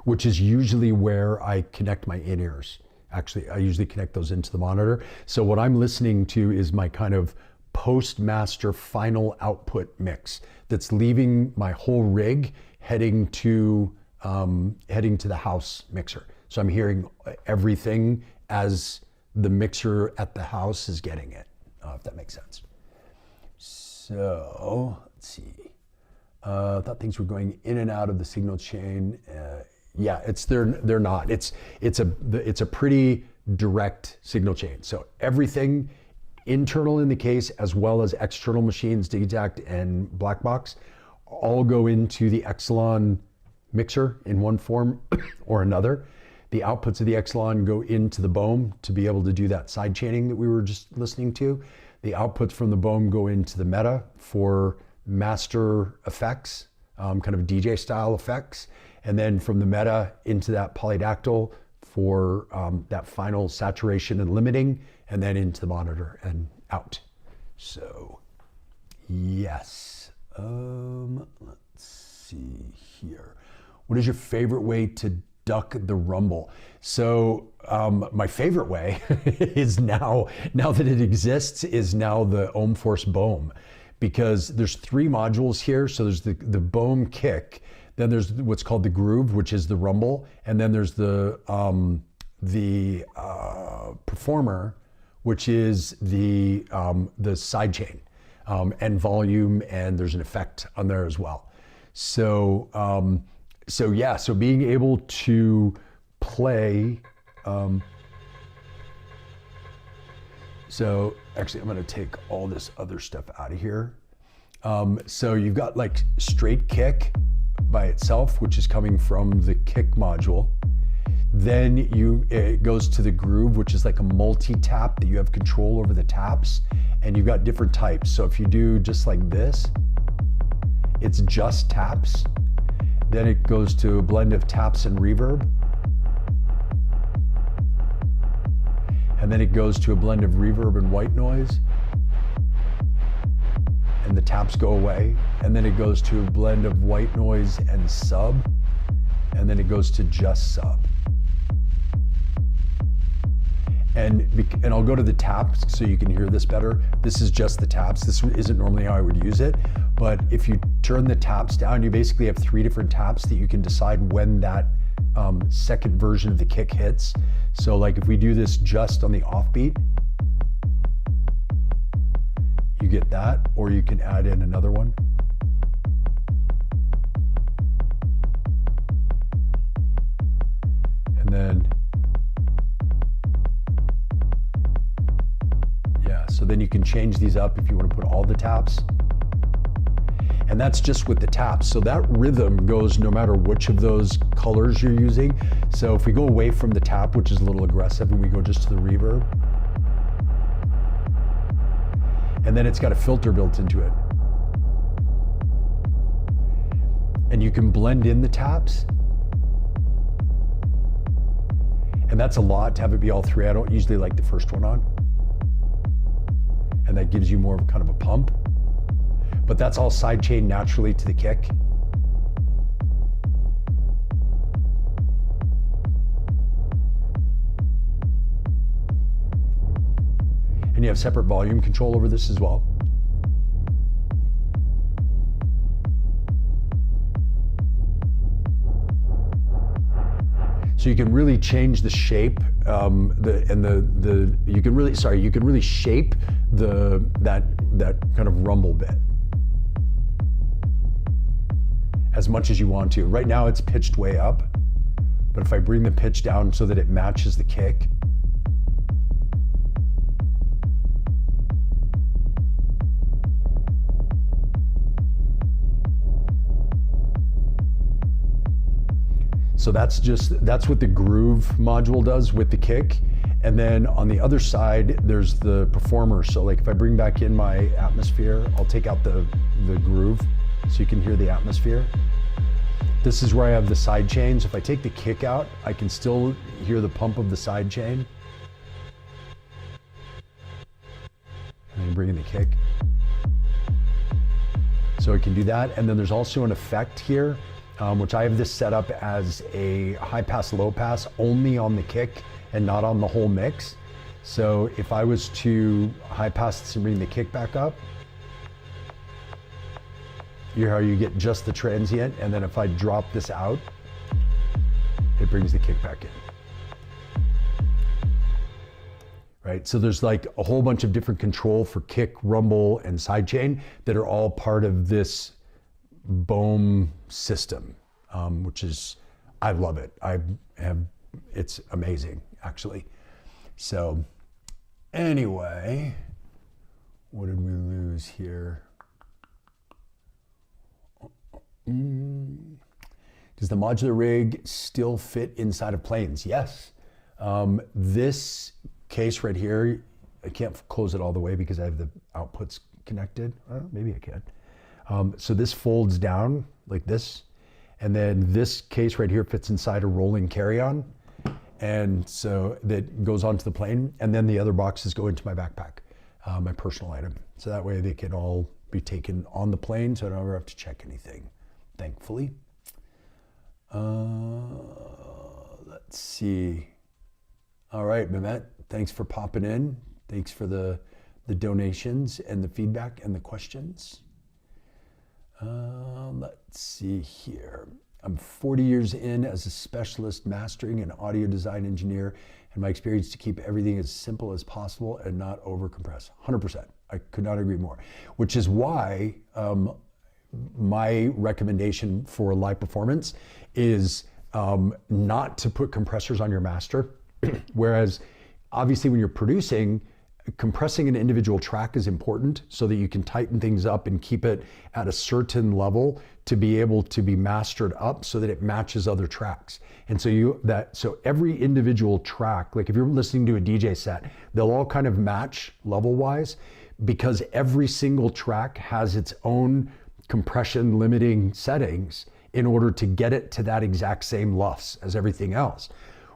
which is usually where I connect my in-ears. Actually, I usually connect those into the monitor. So what I'm listening to is my kind of post-master final output mix that's leaving my whole rig heading to the house mixer. So I'm hearing everything as the mixer at the house is getting it, if that makes sense. So let's see. I thought things were going in and out of the signal chain. Yeah, they're not. It's a pretty direct signal chain. So everything internal in the case as well as external machines, Digitact and Blackbox, all go into the Exelon mixer in one form or another. The outputs of the Exelon go into the BOEM to be able to do that side chaining that we were just listening to. The outputs from the BOEM go into the Meta for master effects, kind of DJ style effects. And then from the Meta into that polydactyl for that final saturation and limiting, and then into the monitor and out. So yes, let's see here. What is your favorite way to duck the rumble? So my favorite way is now that it exists, is now the Ohmforce BOEM, because there's 3 modules here. So there's the BOEM kick, then there's what's called the groove, which is the rumble, and then there's the performer, which is the side chain and volume, and there's an effect on there as well. So yeah, so being able to play. So actually, I'm going to take all this other stuff out of here. So you've got like straight kick by itself, which is coming from the kick module. Then it goes to the groove, which is like a multi-tap that you have control over the taps, and you've got different types. So if you do just like this, it's just taps. Then it goes to a blend of taps and reverb. And then it goes to a blend of reverb and white noise. And the taps go away. And then it goes to a blend of white noise and sub. And then it goes to just sub. And I'll go to the taps so you can hear this better. This is just the taps. This isn't normally how I would use it. But if you turn the taps down, you basically have 3 different taps that you can decide when that second version of the kick hits. So like if we do this just on the offbeat, you get that, or you can add in another one. And then, yeah, so then you can change these up if you want to put all the taps. And that's just with the taps. So that rhythm goes no matter which of those colors you're using. So if we go away from the tap, which is a little aggressive, and we go just to the reverb, and then it's got a filter built into it. And you can blend in the taps. And that's a lot to have it be all 3. I don't usually like the first one on. And and that gives you more of kind of a pump. But that's all sidechain naturally to the kick. And you have separate volume control over this as well. So you can really change the shape, you can really shape that kind of rumble bit as much as you want to. Right now it's pitched way up, but if I bring the pitch down so that it matches the kick, so that's what the groove module does with the kick. And then on the other side, there's the performer. So like if I bring back in my atmosphere, I'll take out the groove so you can hear the atmosphere. This is where I have the side chains. If I take the kick out, I can still hear the pump of the side chain. And then bring in the kick. So it can do that. And then there's also an effect here, which I have this set up as a high pass, low pass only on the kick and not on the whole mix. So if I was to high pass this and bring the kick back up, you hear how you get just the transient, and then if I drop this out, it brings the kick back in. Right, so there's like a whole bunch of different control for kick, rumble, and sidechain that are all part of this Bohm system, which is, I love it. It's amazing, actually. So anyway, what did we lose here? Does the modular rig still fit inside of planes? Yes. This case right here, I can't close it all the way because I have the outputs connected. Maybe I can. So this folds down like this, and then this case right here fits inside a rolling carry-on, and so that goes onto the plane, and then the other boxes go into my backpack, my personal item. So that way they can all be taken on the plane, so I don't ever have to check anything, thankfully. Let's see. All right, Mehmet, thanks for popping in. Thanks for the donations and the feedback and the questions. Let's see here. I'm 40 years in as a specialist mastering and audio design engineer, and my experience to keep everything as simple as possible and not over compress. 100%. I could not agree more. Which is why my recommendation for live performance is not to put compressors on your master. Whereas obviously when you're producing, compressing an individual track is important so that you can tighten things up and keep it at a certain level to be able to be mastered up so that it matches other tracks. And so every individual track, like if you're listening to a DJ set, they'll all kind of match level wise because every single track has its own compression limiting settings in order to get it to that exact same lufs as everything else.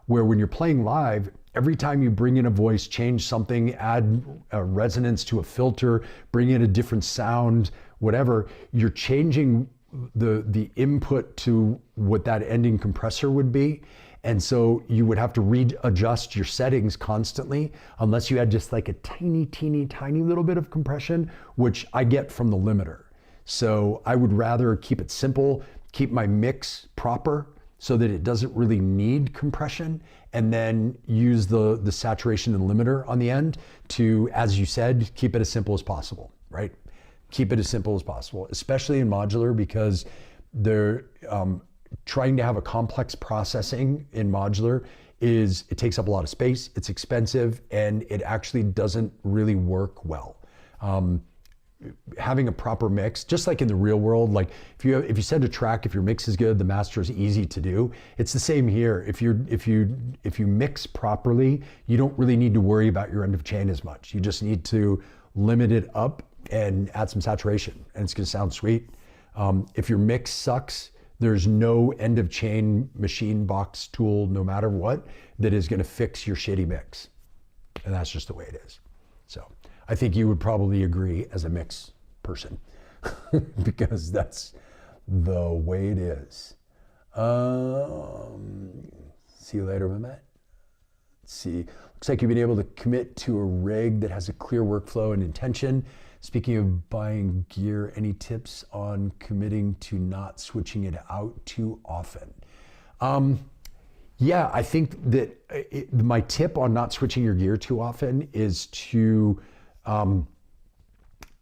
Where when you're playing live, every time you bring in a voice, change something, add a resonance to a filter, bring in a different sound, whatever, you're changing the input to what that ending compressor would be. And so you would have to readjust your settings constantly unless you had just like a teeny tiny little bit of compression, which I get from the limiter. So I would rather keep it simple, keep my mix proper so that it doesn't really need compression, and then use the saturation and limiter on the end to, as you said, keep it as simple as possible, right? Keep it as simple as possible, especially in modular, because they're trying to have a complex processing in modular it takes up a lot of space, it's expensive, and it actually doesn't really work well. Having a proper mix, just like in the real world, like if you send a track, if your mix is good, the master is easy to do. It's the same here. If you mix properly, you don't really need to worry about your end of chain as much. You just need to limit it up and add some saturation, and it's gonna sound sweet. If your mix sucks, there's no end of chain machine box tool, no matter what, that is gonna fix your shitty mix. And that's just the way it is. So I think you would probably agree as a mix person because that's the way it is. See you later, Mehmet. Let's see. Looks like you've been able to commit to a rig that has a clear workflow and intention. Speaking of buying gear, any tips on committing to not switching it out too often? Yeah, I think that my tip on not switching your gear too often is to,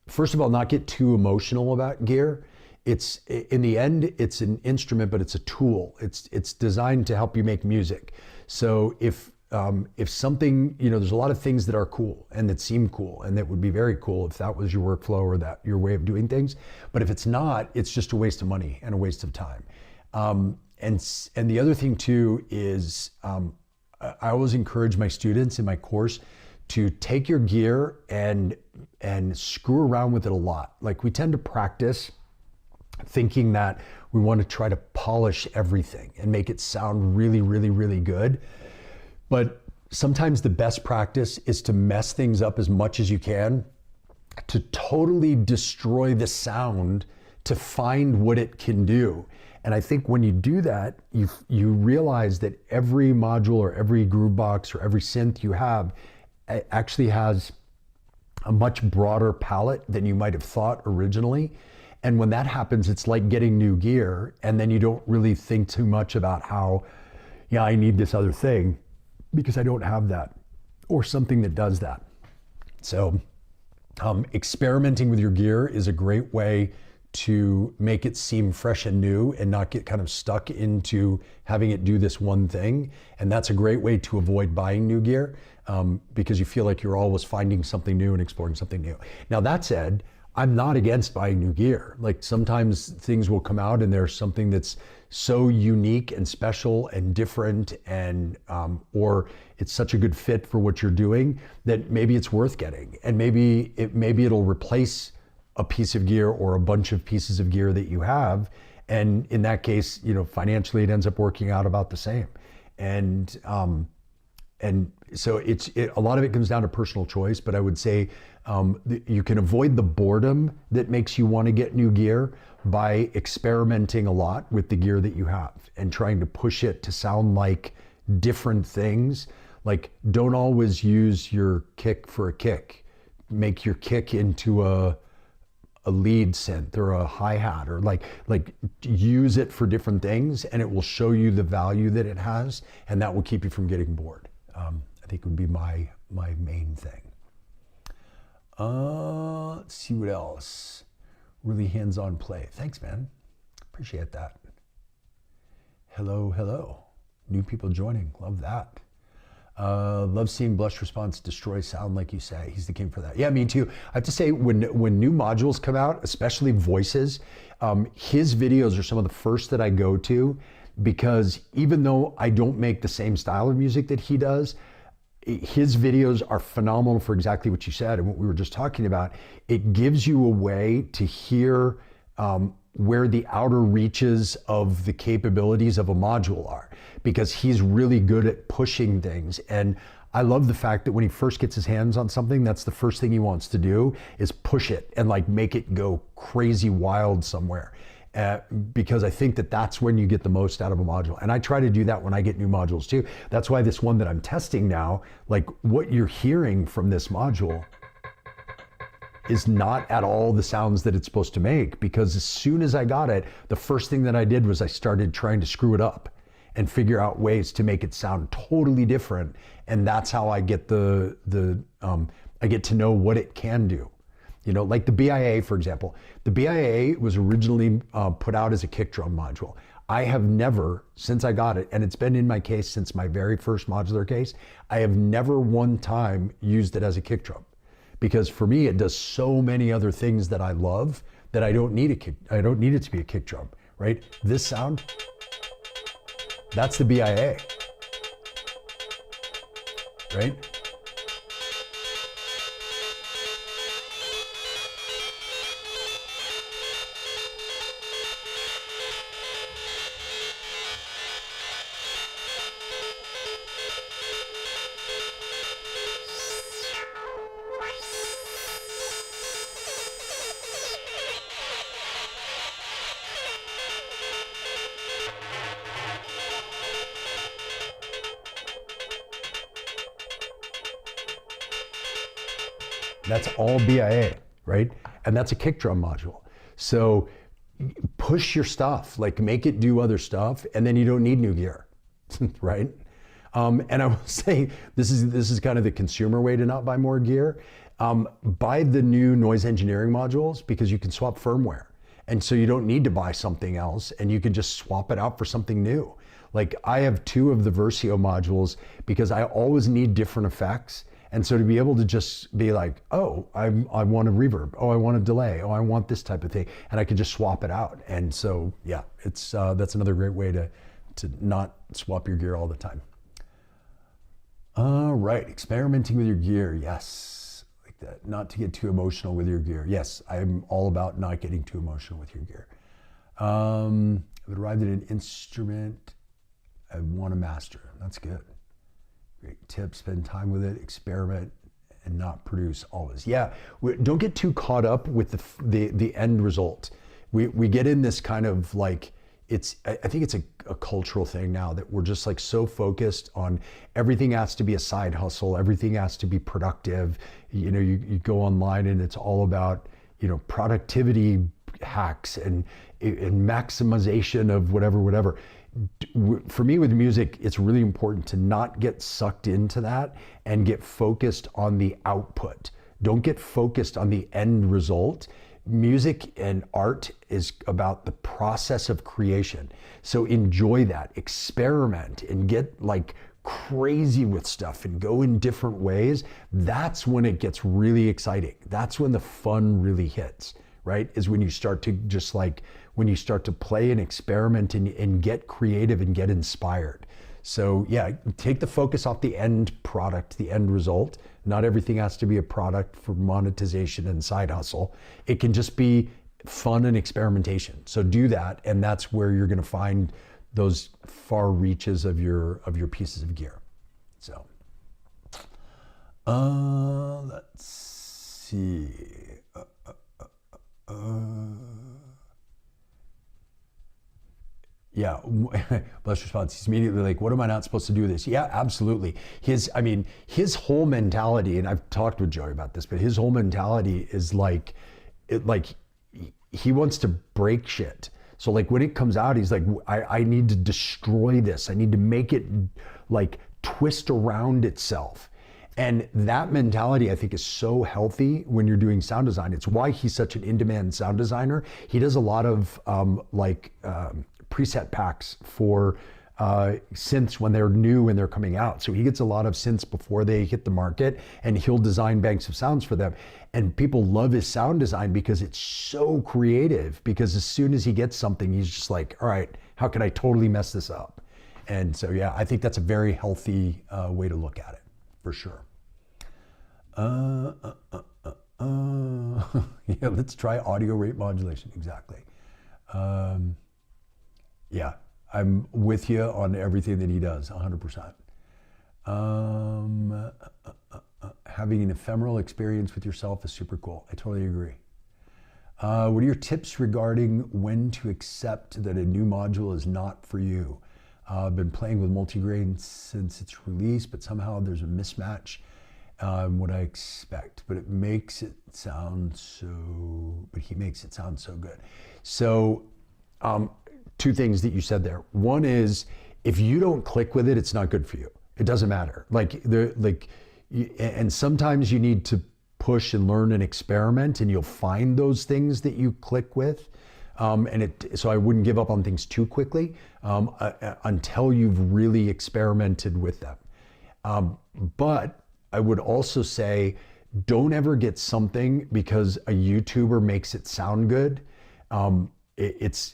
first of all, not get too emotional about gear. It's, in the end, it's an instrument, but it's a tool. It's designed to help you make music. So if something, there's a lot of things that are cool and that seem cool and that would be very cool if that was your workflow or that your way of doing things. But if it's not, it's just a waste of money and a waste of time. And the other thing too is I always encourage my students in my course to take your gear and screw around with it a lot. Like, we tend to practice thinking that we want to try to polish everything and make it sound really, really, really good. But sometimes the best practice is to mess things up as much as you can, to totally destroy the sound, to find what it can do. And I think when you do that, you realize that every module or every groove box or every synth you have actually has a much broader palette than you might have thought originally. And when that happens, it's like getting new gear, and then you don't really think too much about how, yeah, I need this other thing because I don't have that, or something that does that. So experimenting with your gear is a great way to make it seem fresh and new and not get kind of stuck into having it do this one thing. And that's a great way to avoid buying new gear because you feel like you're always finding something new and exploring something new. Now, that said, I'm not against buying new gear. Like, sometimes things will come out and there's something that's so unique and special and different, and or it's such a good fit for what you're doing that maybe it's worth getting, and maybe it'll replace a piece of gear or a bunch of pieces of gear that you have, and in that case, financially it ends up working out about the same. And so a lot of it comes down to personal choice, but I would say you can avoid the boredom that makes you want to get new gear by experimenting a lot with the gear that you have and trying to push it to sound like different things. Like, don't always use your kick for a kick. Make your kick into a lead synth or a hi-hat, or like use it for different things, and it will show you the value that it has, and that will keep you from getting bored. I think would be my main thing. Let's see what else. Really hands-on play. Thanks, man. Appreciate that. Hello. New people joining. Love that. Love seeing Blush Response destroy sound like you say. He's the king for that. Yeah, me too. I have to say, when new modules come out, especially voices, his videos are some of the first that I go to, because even though I don't make the same style of music that he does, his videos are phenomenal for exactly what you said and what we were just talking about. It gives you a way to hear where the outer reaches of the capabilities of a module are, because he's really good at pushing things. And I love the fact that when he first gets his hands on something, that's the first thing he wants to do is push it and like make it go crazy wild somewhere. Because I think that that's when you get the most out of a module. And I try to do that when I get new modules too. That's why this one that I'm testing now, like what you're hearing from this module is not at all the sounds that it's supposed to make, because as soon as I got it, the first thing that I did was I started trying to screw it up and figure out ways to make it sound totally different. And that's how I get I get to know what it can do. Like the BIA, for example. The BIA was originally put out as a kick drum module. I have never, since I got it, and it's been in my case since my very first modular case, I have never one time used it as a kick drum. Because for me, it does so many other things that I love that I don't need it to be a kick drum, right? This sound, that's the BIA, right? That's all BIA, right? And that's a kick drum module. So push your stuff, like make it do other stuff, and then you don't need new gear, right? And I will say, this is kind of the consumer way to not buy more gear. Buy the new noise engineering modules because you can swap firmware. And so you don't need to buy something else, and you can just swap it out for something new. Like I have 2 of the Versio modules because I always need different effects. And so to be able to just be like, oh, I want a reverb, oh, I want a delay, oh, I want this type of thing, and I can just swap it out. And so, yeah, it's that's another great way to not swap your gear all the time. All right, experimenting with your gear, yes. That, not to get too emotional with your gear. Yes, I'm all about not getting too emotional with your gear. I've arrived at an instrument I want to master. That's good. Great tip, spend time with it, experiment, and not produce always. Yeah, don't get too caught up with the end result. We get in this kind of like, I think it's a cultural thing now that we're just like so focused on everything has to be a side hustle, everything has to be productive. You know, you go online and it's all about, you know, productivity hacks and maximization of whatever. For me with music, it's really important to not get sucked into that and get focused on the output. Don't get focused on the end result. Music and art is about the process of creation. So enjoy that, experiment, and get like crazy with stuff and go in different ways. That's when it gets really exciting. That's when the fun really hits, right? Is when you start to just like, when you start to play and experiment and get creative and get inspired. So yeah, take the focus off the end product, the end result. Not everything has to be a product for monetization and side hustle. It can just be fun and experimentation. So do that, and that's where you're gonna find those far reaches of your pieces of gear. So, let's see. Yeah, Bless response, he's immediately like, what am I not supposed to do with this? Yeah, absolutely. His whole mentality, and I've talked with Joey about this, but his whole mentality is like, he wants to break shit. So like when it comes out, he's like, I need to destroy this. I need to make it like twist around itself. And that mentality, I think, is so healthy when you're doing sound design. It's why he's such an in-demand sound designer. He does a lot of preset packs for synths when they're new and they're coming out. So he gets a lot of synths before they hit the market, and he'll design banks of sounds for them. And people love his sound design because it's so creative, because as soon as he gets something, he's just like, all right, how can I totally mess this up? And so, yeah, I think that's a very healthy way to look at it, for sure. Yeah, let's try audio rate modulation, exactly. Yeah, I'm with you on everything that he does, 100%. Having an ephemeral experience with yourself is super cool. I totally agree. What are your tips regarding when to accept that a new module is not for you? I've been playing with multigrain since its release, but somehow there's a mismatch in what I expect, but he makes it sound so good. So, 2 things that you said there. One is, if you don't click with it, it's not good for you. It doesn't matter. And sometimes you need to push and learn and experiment, and you'll find those things that you click with. So I wouldn't give up on things too quickly until you've really experimented with them. But I would also say, don't ever get something because a YouTuber makes it sound good. It's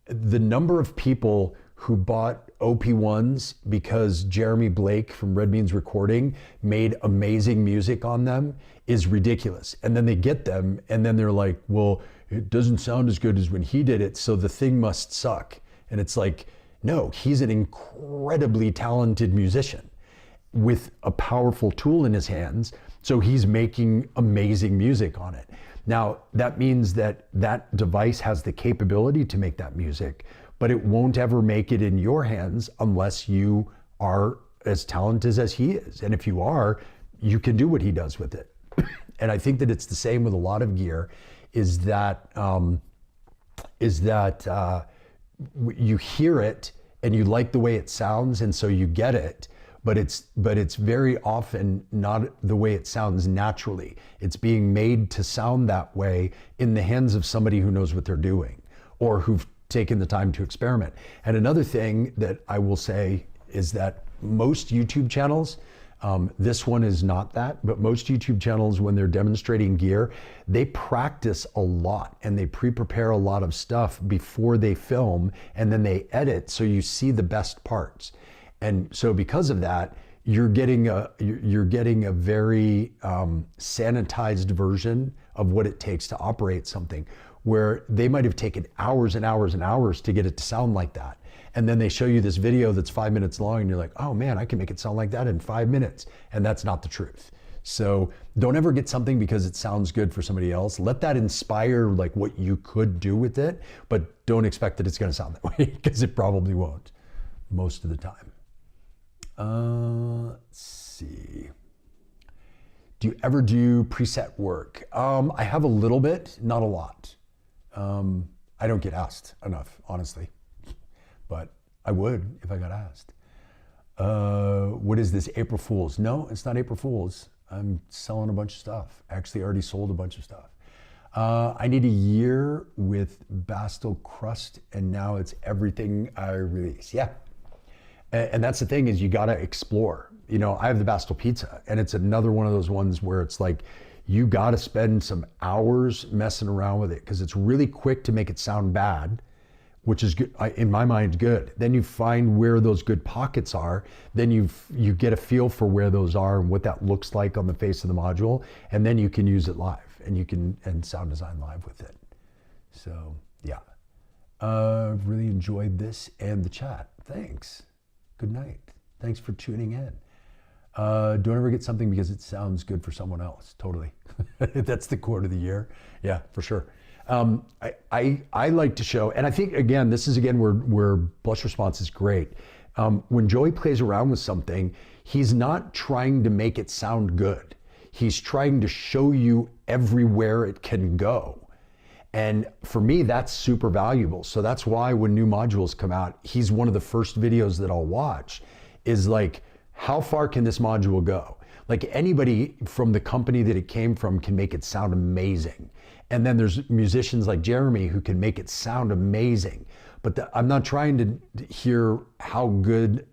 the number of people who bought OP1s because Jeremy Blake from Red Means Recording made amazing music on them is ridiculous. And then they get them and then they're like, well, it doesn't sound as good as when he did it, so the thing must suck. And it's like, no, he's an incredibly talented musician with a powerful tool in his hands, so he's making amazing music on it. Now, that means that that device has the capability to make that music, but it won't ever make it in your hands unless you are as talented as he is. And if you are, you can do what he does with it. And I think that it's the same with a lot of gear, is that you hear it and you like the way it sounds, and so you get it, but it's very often not the way it sounds naturally. It's being made to sound that way in the hands of somebody who knows what they're doing, or who've taken the time to experiment. And another thing that I will say is that most YouTube channels, this one is not that, but most YouTube channels, when they're demonstrating gear, they practice a lot and they pre-prepare a lot of stuff before they film, and then they edit so you see the best parts. And so because of that, you're getting a very sanitized version of what it takes to operate something, where they might have taken hours and hours and hours to get it to sound like that. And then they show you this video that's 5 minutes long and you're like, oh man, I can make it sound like that in 5 minutes. And that's not the truth. So don't ever get something because it sounds good for somebody else. Let that inspire like what you could do with it, but don't expect that it's gonna sound that way, because it probably won't most of the time. Let's see. Do you ever do preset work? I have a little bit, not a lot. I don't get asked enough, honestly, but I would if I got asked. What is this, April Fool's? No, it's not April Fool's. I'm selling a bunch of stuff. Actually, already sold a bunch of stuff. I need a year with Bastel crust, and now it's everything I release. Yeah. And that's the thing, is you gotta explore. You know, I have the Bastel pizza, and it's another one of those ones where it's like, you gotta spend some hours messing around with it, because it's really quick to make it sound bad, which is good, in my mind, good. Then you find where those good pockets are, then you get a feel for where those are and what that looks like on the face of the module, and then you can use it live, and sound design live with it. So yeah, I've really enjoyed this and the chat. Thanks. Good night. Thanks for tuning in. Don't ever get something because it sounds good for someone else. Totally. That's the quote of the year. Yeah, for sure. I like to show, and I think, again, this is where blush response is great. When Joey plays around with something, he's not trying to make it sound good. He's trying to show you everywhere it can go. And for me, that's super valuable. So that's why when new modules come out, he's one of the first videos that I'll watch, is like, how far can this module go? Like, anybody from the company that it came from can make it sound amazing. And then there's musicians like Jeremy who can make it sound amazing. But I'm not trying to hear how good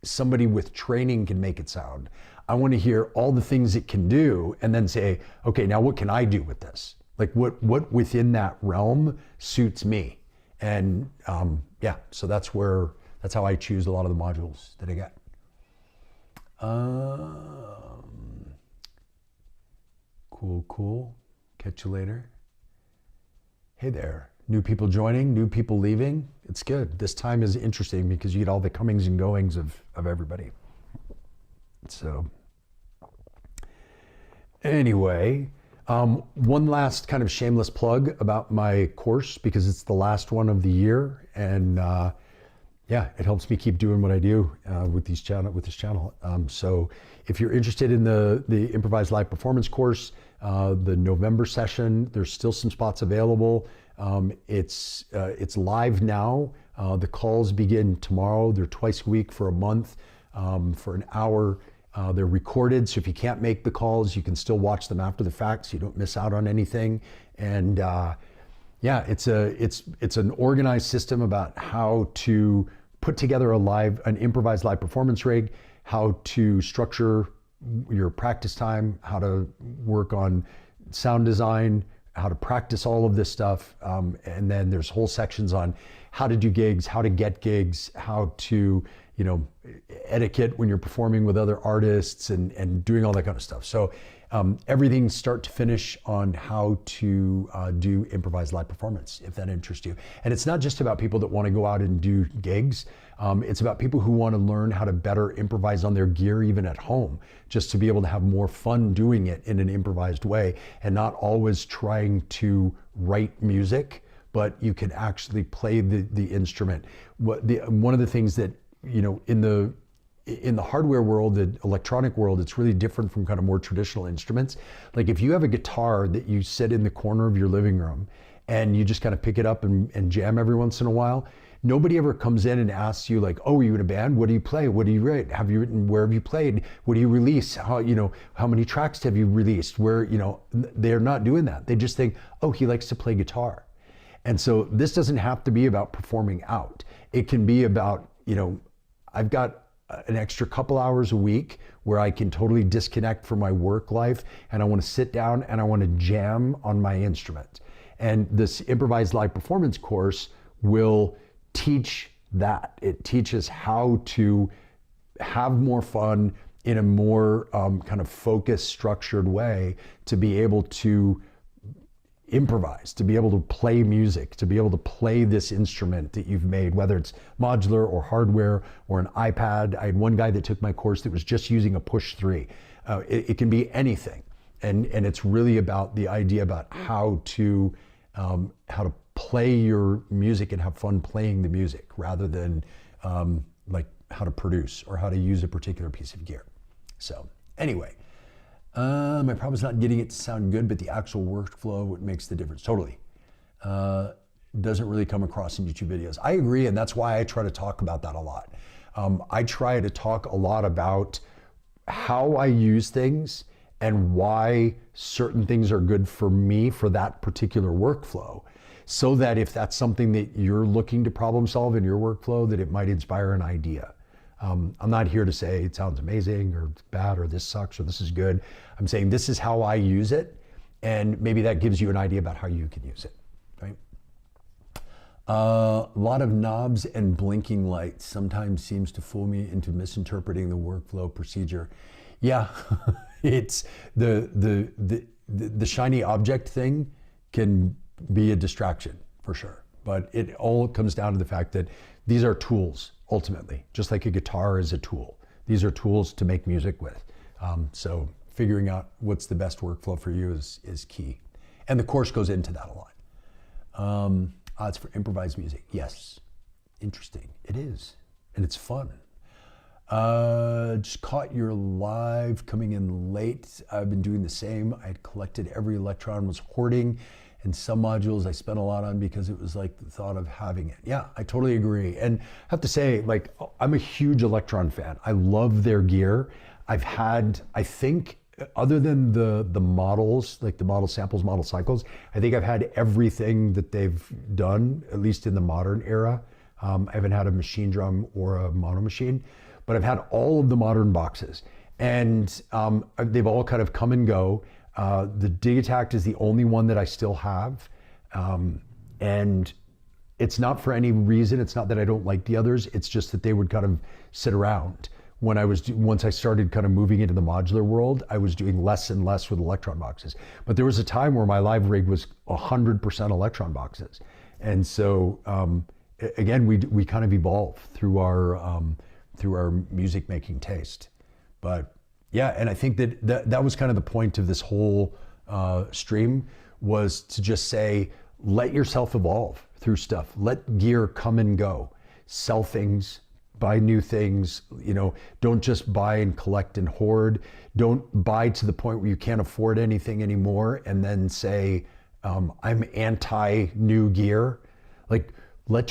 somebody with training can make it sound. I want to hear all the things it can do, and then say, okay, now what can I do with this? Like, what within that realm suits me? And yeah, so that's how I choose a lot of the modules that I get. Cool. Catch you later. Hey there. New people joining, new people leaving. It's good. This time is interesting because you get all the comings and goings of everybody. So anyway, one last kind of shameless plug about my course, because it's the last one of the year, and yeah, it helps me keep doing what I do with this channel. So if you're interested in the improvised live performance course, the November session, there's still some spots available. It's live now. The calls begin tomorrow. They're twice a week for a month, for an hour. They're recorded, so if you can't make the calls, you can still watch them after the fact, so you don't miss out on anything. And yeah, it's an organized system about how to put together an improvised live performance rig, how to structure your practice time, how to work on sound design, how to practice all of this stuff. And then there's whole sections on how to do gigs, how to get gigs, how to, etiquette when you're performing with other artists, and doing all that kind of stuff. So everything start to finish on how to do improvised live performance, if that interests you. And it's not just about people that want to go out and do gigs. It's about people who want to learn how to better improvise on their gear, even at home, just to be able to have more fun doing it in an improvised way, and not always trying to write music, but you can actually play the instrument. One of the things that, in in the hardware world, the electronic world, it's really different from kind of more traditional instruments. Like if you have a guitar that you sit in the corner of your living room and you just kind of pick it up and jam every once in a while, nobody ever comes in and asks you like, oh, are you in a band? What do you play? What do you write? Have you written? Where have you played? What do you release? How, how many tracks have you released? Where, they're not doing that. They just think, oh, he likes to play guitar. And so this doesn't have to be about performing out. It can be about, I've got an extra couple hours a week where I can totally disconnect from my work life and I want to sit down and I want to jam on my instrument. And this improvised live performance course will teach that. It teaches how to have more fun in a more kind of focused, structured way to be able to improvise, to be able to play music, to be able to play this instrument that you've made, whether it's modular or hardware or an iPad. I had one guy that took my course that was just using a push 3. It can be anything. And it's really about the idea about how to play your music and have fun playing the music rather than like how to produce or how to use a particular piece of gear. So anyway, my problem is not getting it to sound good, but the actual workflow, what makes the difference. Totally. Doesn't really come across in YouTube videos. I agree, and that's why I try to talk about that a lot. I try to talk a lot about how I use things and why certain things are good for me for that particular workflow, so that if that's something that you're looking to problem solve in your workflow, that it might inspire an idea. I'm not here to say it sounds amazing or it's bad or this sucks or this is good. I'm saying this is how I use it, and maybe that gives you an idea about how you can use it, right? A lot of knobs and blinking lights sometimes seems to fool me into misinterpreting the workflow procedure. Yeah, it's the shiny object thing can be a distraction for sure, but it all comes down to the fact that these are tools ultimately, just like a guitar is a tool. These are tools to make music with. So figuring out what's the best workflow for you is key. And the course goes into that a lot. It's for improvised music. Yes, interesting. It is, and it's fun. Just caught your live coming in late. I've been doing the same. I had collected every electron, was hoarding, and some modules I spent a lot on because it was like the thought of having it. Yeah, I totally agree. And I have to say, like, I'm a huge Electron fan. I love their gear. I've had, I think, other than the models, like the model samples, model cycles, I think I've had everything that they've done, at least in the modern era. I haven't had a machine drum or a mono machine, but I've had all of the modern boxes. And they've all kind of come and go. The Digitact is the only one that I still have. And it's not for any reason. It's not that I don't like the others. It's just that they would kind of sit around. When once I started kind of moving into the modular world, I was doing less and less with Electron boxes. But there was a time where my live rig was 100% Electron boxes. And so, again, we kind of evolve through our music making taste. But yeah, and I think that was kind of the point of this whole stream, was to just say, let yourself evolve through stuff. Let gear come and go. Sell things, buy new things, don't just buy and collect and hoard. Don't buy to the point where you can't afford anything anymore and then say, I'm anti new gear. Like, let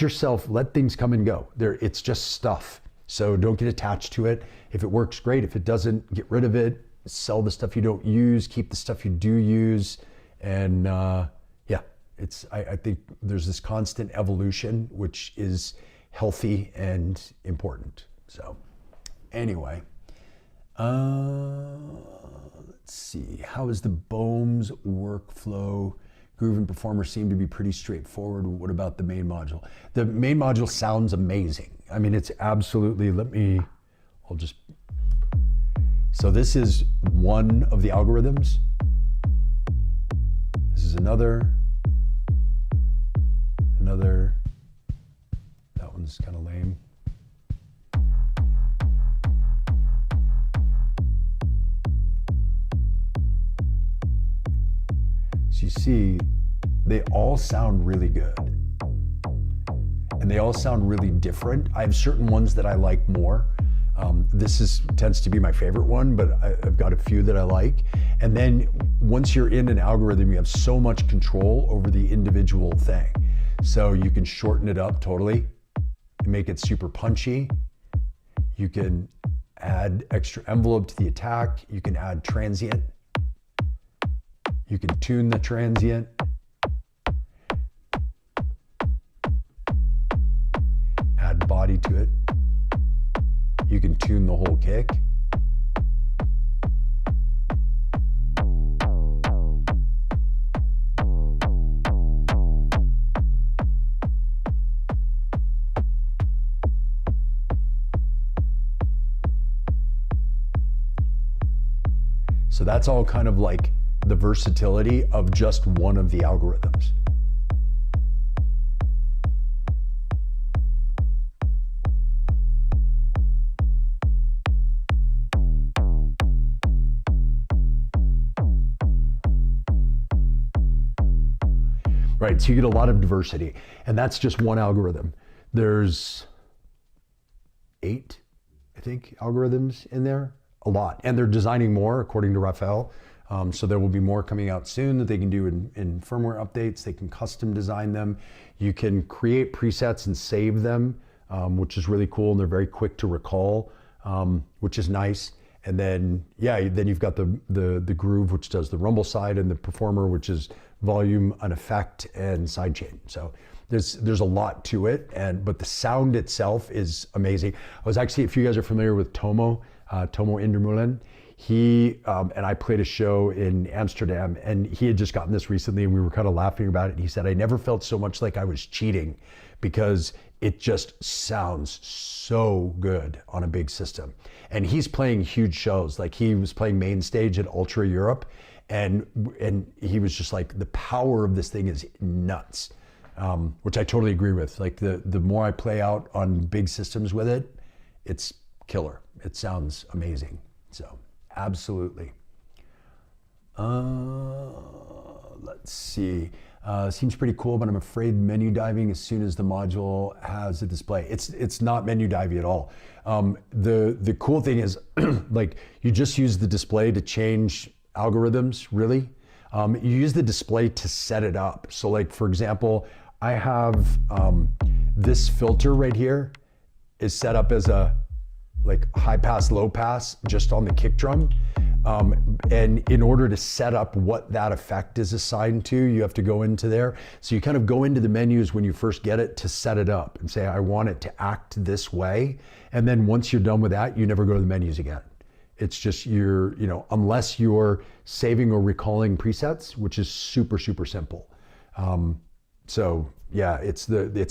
things come and go. It's just stuff. So don't get attached to it. If it works, great. If it doesn't, get rid of it. Sell the stuff you don't use, keep the stuff you do use. And yeah, I think there's this constant evolution, which is healthy and important. So anyway, let's see. How is the Bohm's workflow? Groove and Performer seem to be pretty straightforward. What about the main module? The main module sounds amazing. I mean, it's absolutely, so this is one of the algorithms. This is another, that one's kind of lame. So you see, they all sound really good. And they all sound really different. I have certain ones that I like more. Tends to be my favorite one, but I've got a few that I like. And then once you're in an algorithm, you have so much control over the individual thing. So you can shorten it up totally and make it super punchy. You can add extra envelope to the attack. You can add transient. You can tune the transient. Add body to it. You can tune the whole kick. So that's all kind of like the versatility of just one of the algorithms. Right, so you get a lot of diversity, and that's just one algorithm. There's 8, I think, algorithms in there, a lot. And they're designing more, according to Rafael. So there will be more coming out soon that they can do in firmware updates. They can custom design them. You can create presets and save them, which is really cool, and they're very quick to recall, which is nice. And then, yeah, then you've got the Groove, which does the rumble side, and the Performer, which is volume, an effect, and sidechain. So there's a lot to it, but the sound itself is amazing. I was actually, if you guys are familiar with Tomo Indermullen, he and I played a show in Amsterdam, and he had just gotten this recently, and we were kind of laughing about it. And he said, I never felt so much like I was cheating, because it just sounds so good on a big system. And he's playing huge shows. Like, he was playing main stage at Ultra Europe, and he was just like, the power of this thing is nuts, which I totally agree with. Like, the more I play out on big systems with it, it's killer. It sounds amazing. So absolutely. Let's see. Seems pretty cool, but I'm afraid menu diving as soon as the module has a display. It's not menu diving at all. The cool thing is, like, you just use the display to change algorithms, really. You use the display to set it up. So, like, for example, I have this filter right here is set up as a like high pass, low pass, just on the kick drum. And in order to set up what that effect is assigned to, you have to go into there. So you kind of go into the menus when you first get it to set it up and say, I want it to act this way. And then once you're done with that, you never go to the menus again. It's just unless you're saving or recalling presets, which is super, super simple. So yeah, it's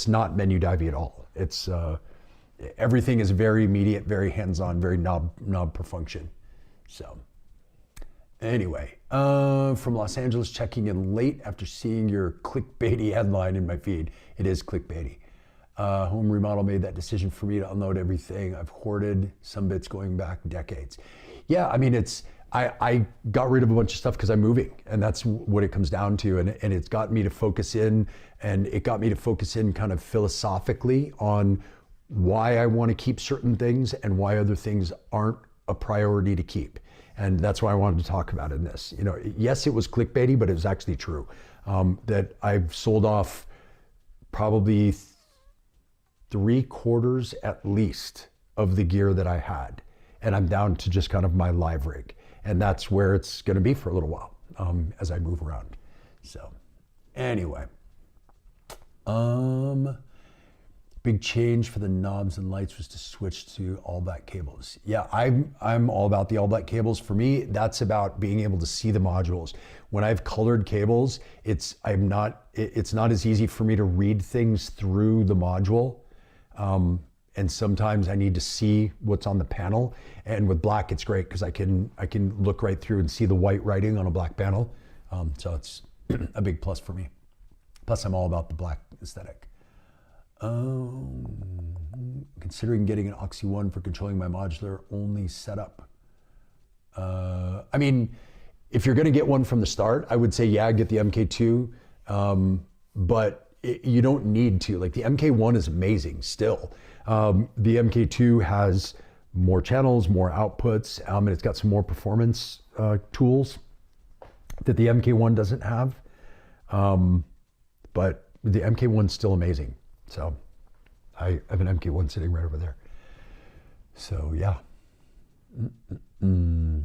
not menu divey at all. It's, everything is very immediate, very hands-on, very knob per function. So anyway, from Los Angeles, checking in late after seeing your clickbaity headline in my feed. It is clickbaity. Home remodel made that decision for me to unload everything. I've hoarded some bits going back decades. Yeah, I mean, I got rid of a bunch of stuff because I'm moving, and that's what it comes down to. And it's got me to focus in, and it got me to focus in kind of philosophically on why I want to keep certain things and why other things aren't a priority to keep. And that's why I wanted to talk about it in this. Yes, it was clickbaity, but it was actually true. That I've sold off probably 3/4 at least of the gear that I had. And I'm down to just kind of my live rig. And that's where it's going to be for a little while as I move around. So anyway, big change for the knobs and lights was to switch to all black cables. Yeah, I'm all about the all black cables. For me, that's about being able to see the modules. When I've colored cables, it's not as easy for me to read things through the module. And sometimes I need to see what's on the panel. And with black, it's great because I can look right through and see the white writing on a black panel. So it's a big plus for me. Plus, I'm all about the black aesthetic. Considering getting an Oxy 1 for controlling my modular only setup. I mean, if you're going to get one from the start, I would say, yeah, get the MK2. But you don't need to. Like, the MK1 is amazing still. The MK2 has more channels, more outputs, and it's got some more performance tools that the MK1 doesn't have. But the MK1's still amazing. So I have an MK1 sitting right over there. So yeah. Right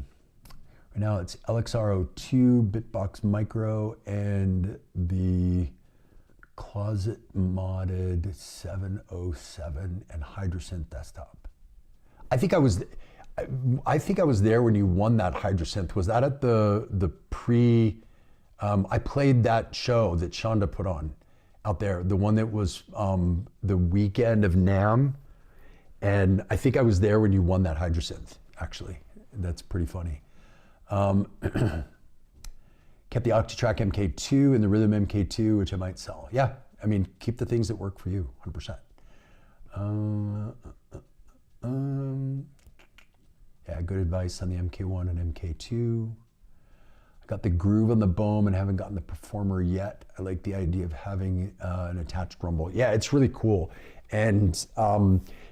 now it's LXR02, Bitbox Micro, and the closet modded 707 and Hydrosynth desktop. I think I was there when you won that Hydrosynth. Was that at the pre? I played that show that Shonda put on out there, the one that was the weekend of NAMM, and I think I was there when you won that Hydrosynth. Actually, that's pretty funny. Kept the Octatrack MK2 and the Rhythm MK2, which I might sell. Yeah, I mean, keep the things that work for you, 100%. Yeah, good advice on the MK1 and MK2. I got the groove on the Bohm and haven't gotten the Performer yet. I like the idea of having an attached rumble. Yeah, it's really cool. And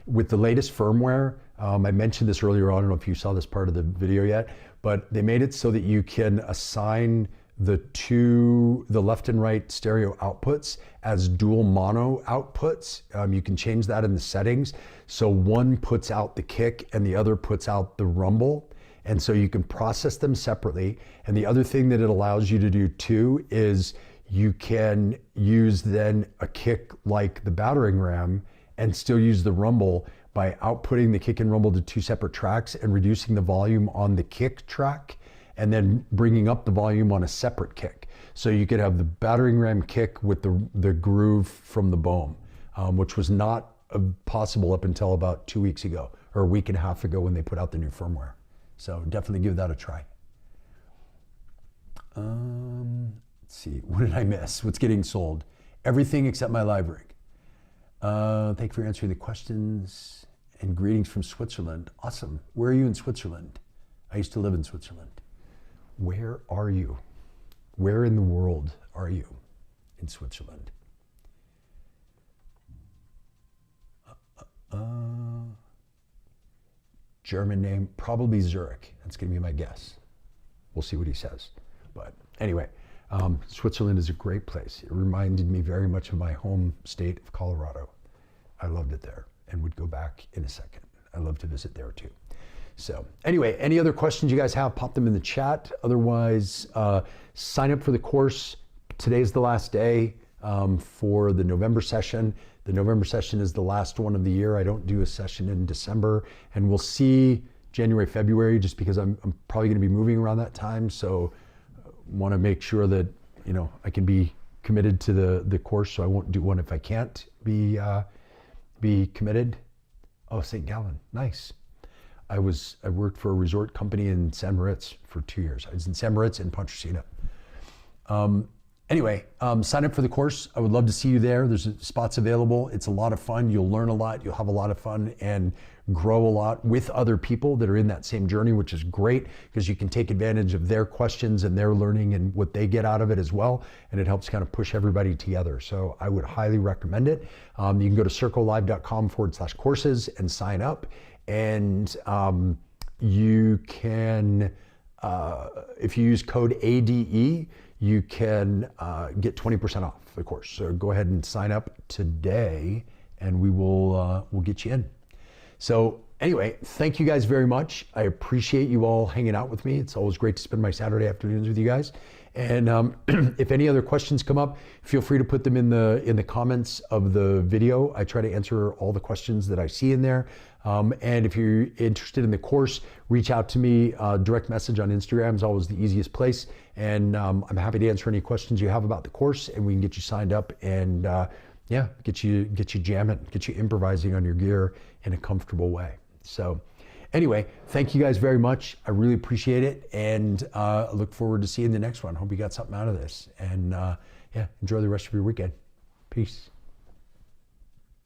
with the latest firmware, I mentioned this earlier on, I don't know if you saw this part of the video yet, but they made it so that you can assign the left and right stereo outputs as dual mono outputs. You can change that in the settings. So one puts out the kick and the other puts out the rumble. And so you can process them separately. And the other thing that it allows you to do too is you can use then a kick like the battering ram and still use the rumble by outputting the kick and rumble to two separate tracks and reducing the volume on the kick track and then bringing up the volume on a separate kick. So you could have the battering ram kick with the groove from the Bohm, which was not possible up until about 2 weeks ago or a week and a half ago when they put out the new firmware. So definitely give that a try. Let's see, what did I miss? What's getting sold? Everything except my live rig. Thank you for answering the questions and greetings from Switzerland. Awesome. Where are you in Switzerland? I used to live in Switzerland. Where are you? Where in the world are you in Switzerland? German name, probably Zurich. That's going to be my guess. We'll see what he says. But anyway, Switzerland is a great place. It reminded me very much of my home state of Colorado. I loved it there and would go back in a second. I love to visit there too. So anyway, any other questions you guys have, pop them in the chat. Otherwise, sign up for the course. Today's the last day for the November session. The November session is the last one of the year. I don't do a session in December, and we'll see January, February, just because I'm probably going to be moving around that time. So want to make sure that, you know, I can be committed to the course. So I won't do one if I can't be committed. Oh, St. Gallen, nice. I worked for a resort company in San Moritz for 2 years. I was in San Moritz and Pontresina. Anyway, sign up for the course. I would love to see you there. There's spots available. It's a lot of fun. You'll learn a lot. You'll have a lot of fun and grow a lot with other people that are in that same journey, which is great because you can take advantage of their questions and their learning and what they get out of it as well. And it helps kind of push everybody together. So I would highly recommend it. You can go to circlelive.com/courses and sign up. And you can, if you use code ADE, you can get 20% off the course. So go ahead and sign up today and we'll get you in. So anyway, thank you guys very much. I appreciate you all hanging out with me. It's always great to spend my Saturday afternoons with you guys. And if any other questions come up, feel free to put them in the comments of the video. I try to answer all the questions that I see in there. And if you're interested in the course, reach out to me. Direct message on Instagram is always the easiest place. And I'm happy to answer any questions you have about the course, and we can get you signed up and yeah, get you jamming, get you improvising on your gear in a comfortable way. So anyway, thank you guys very much. I really appreciate it, and I look forward to seeing the next one. Hope you got something out of this, and yeah, enjoy the rest of your weekend. Peace.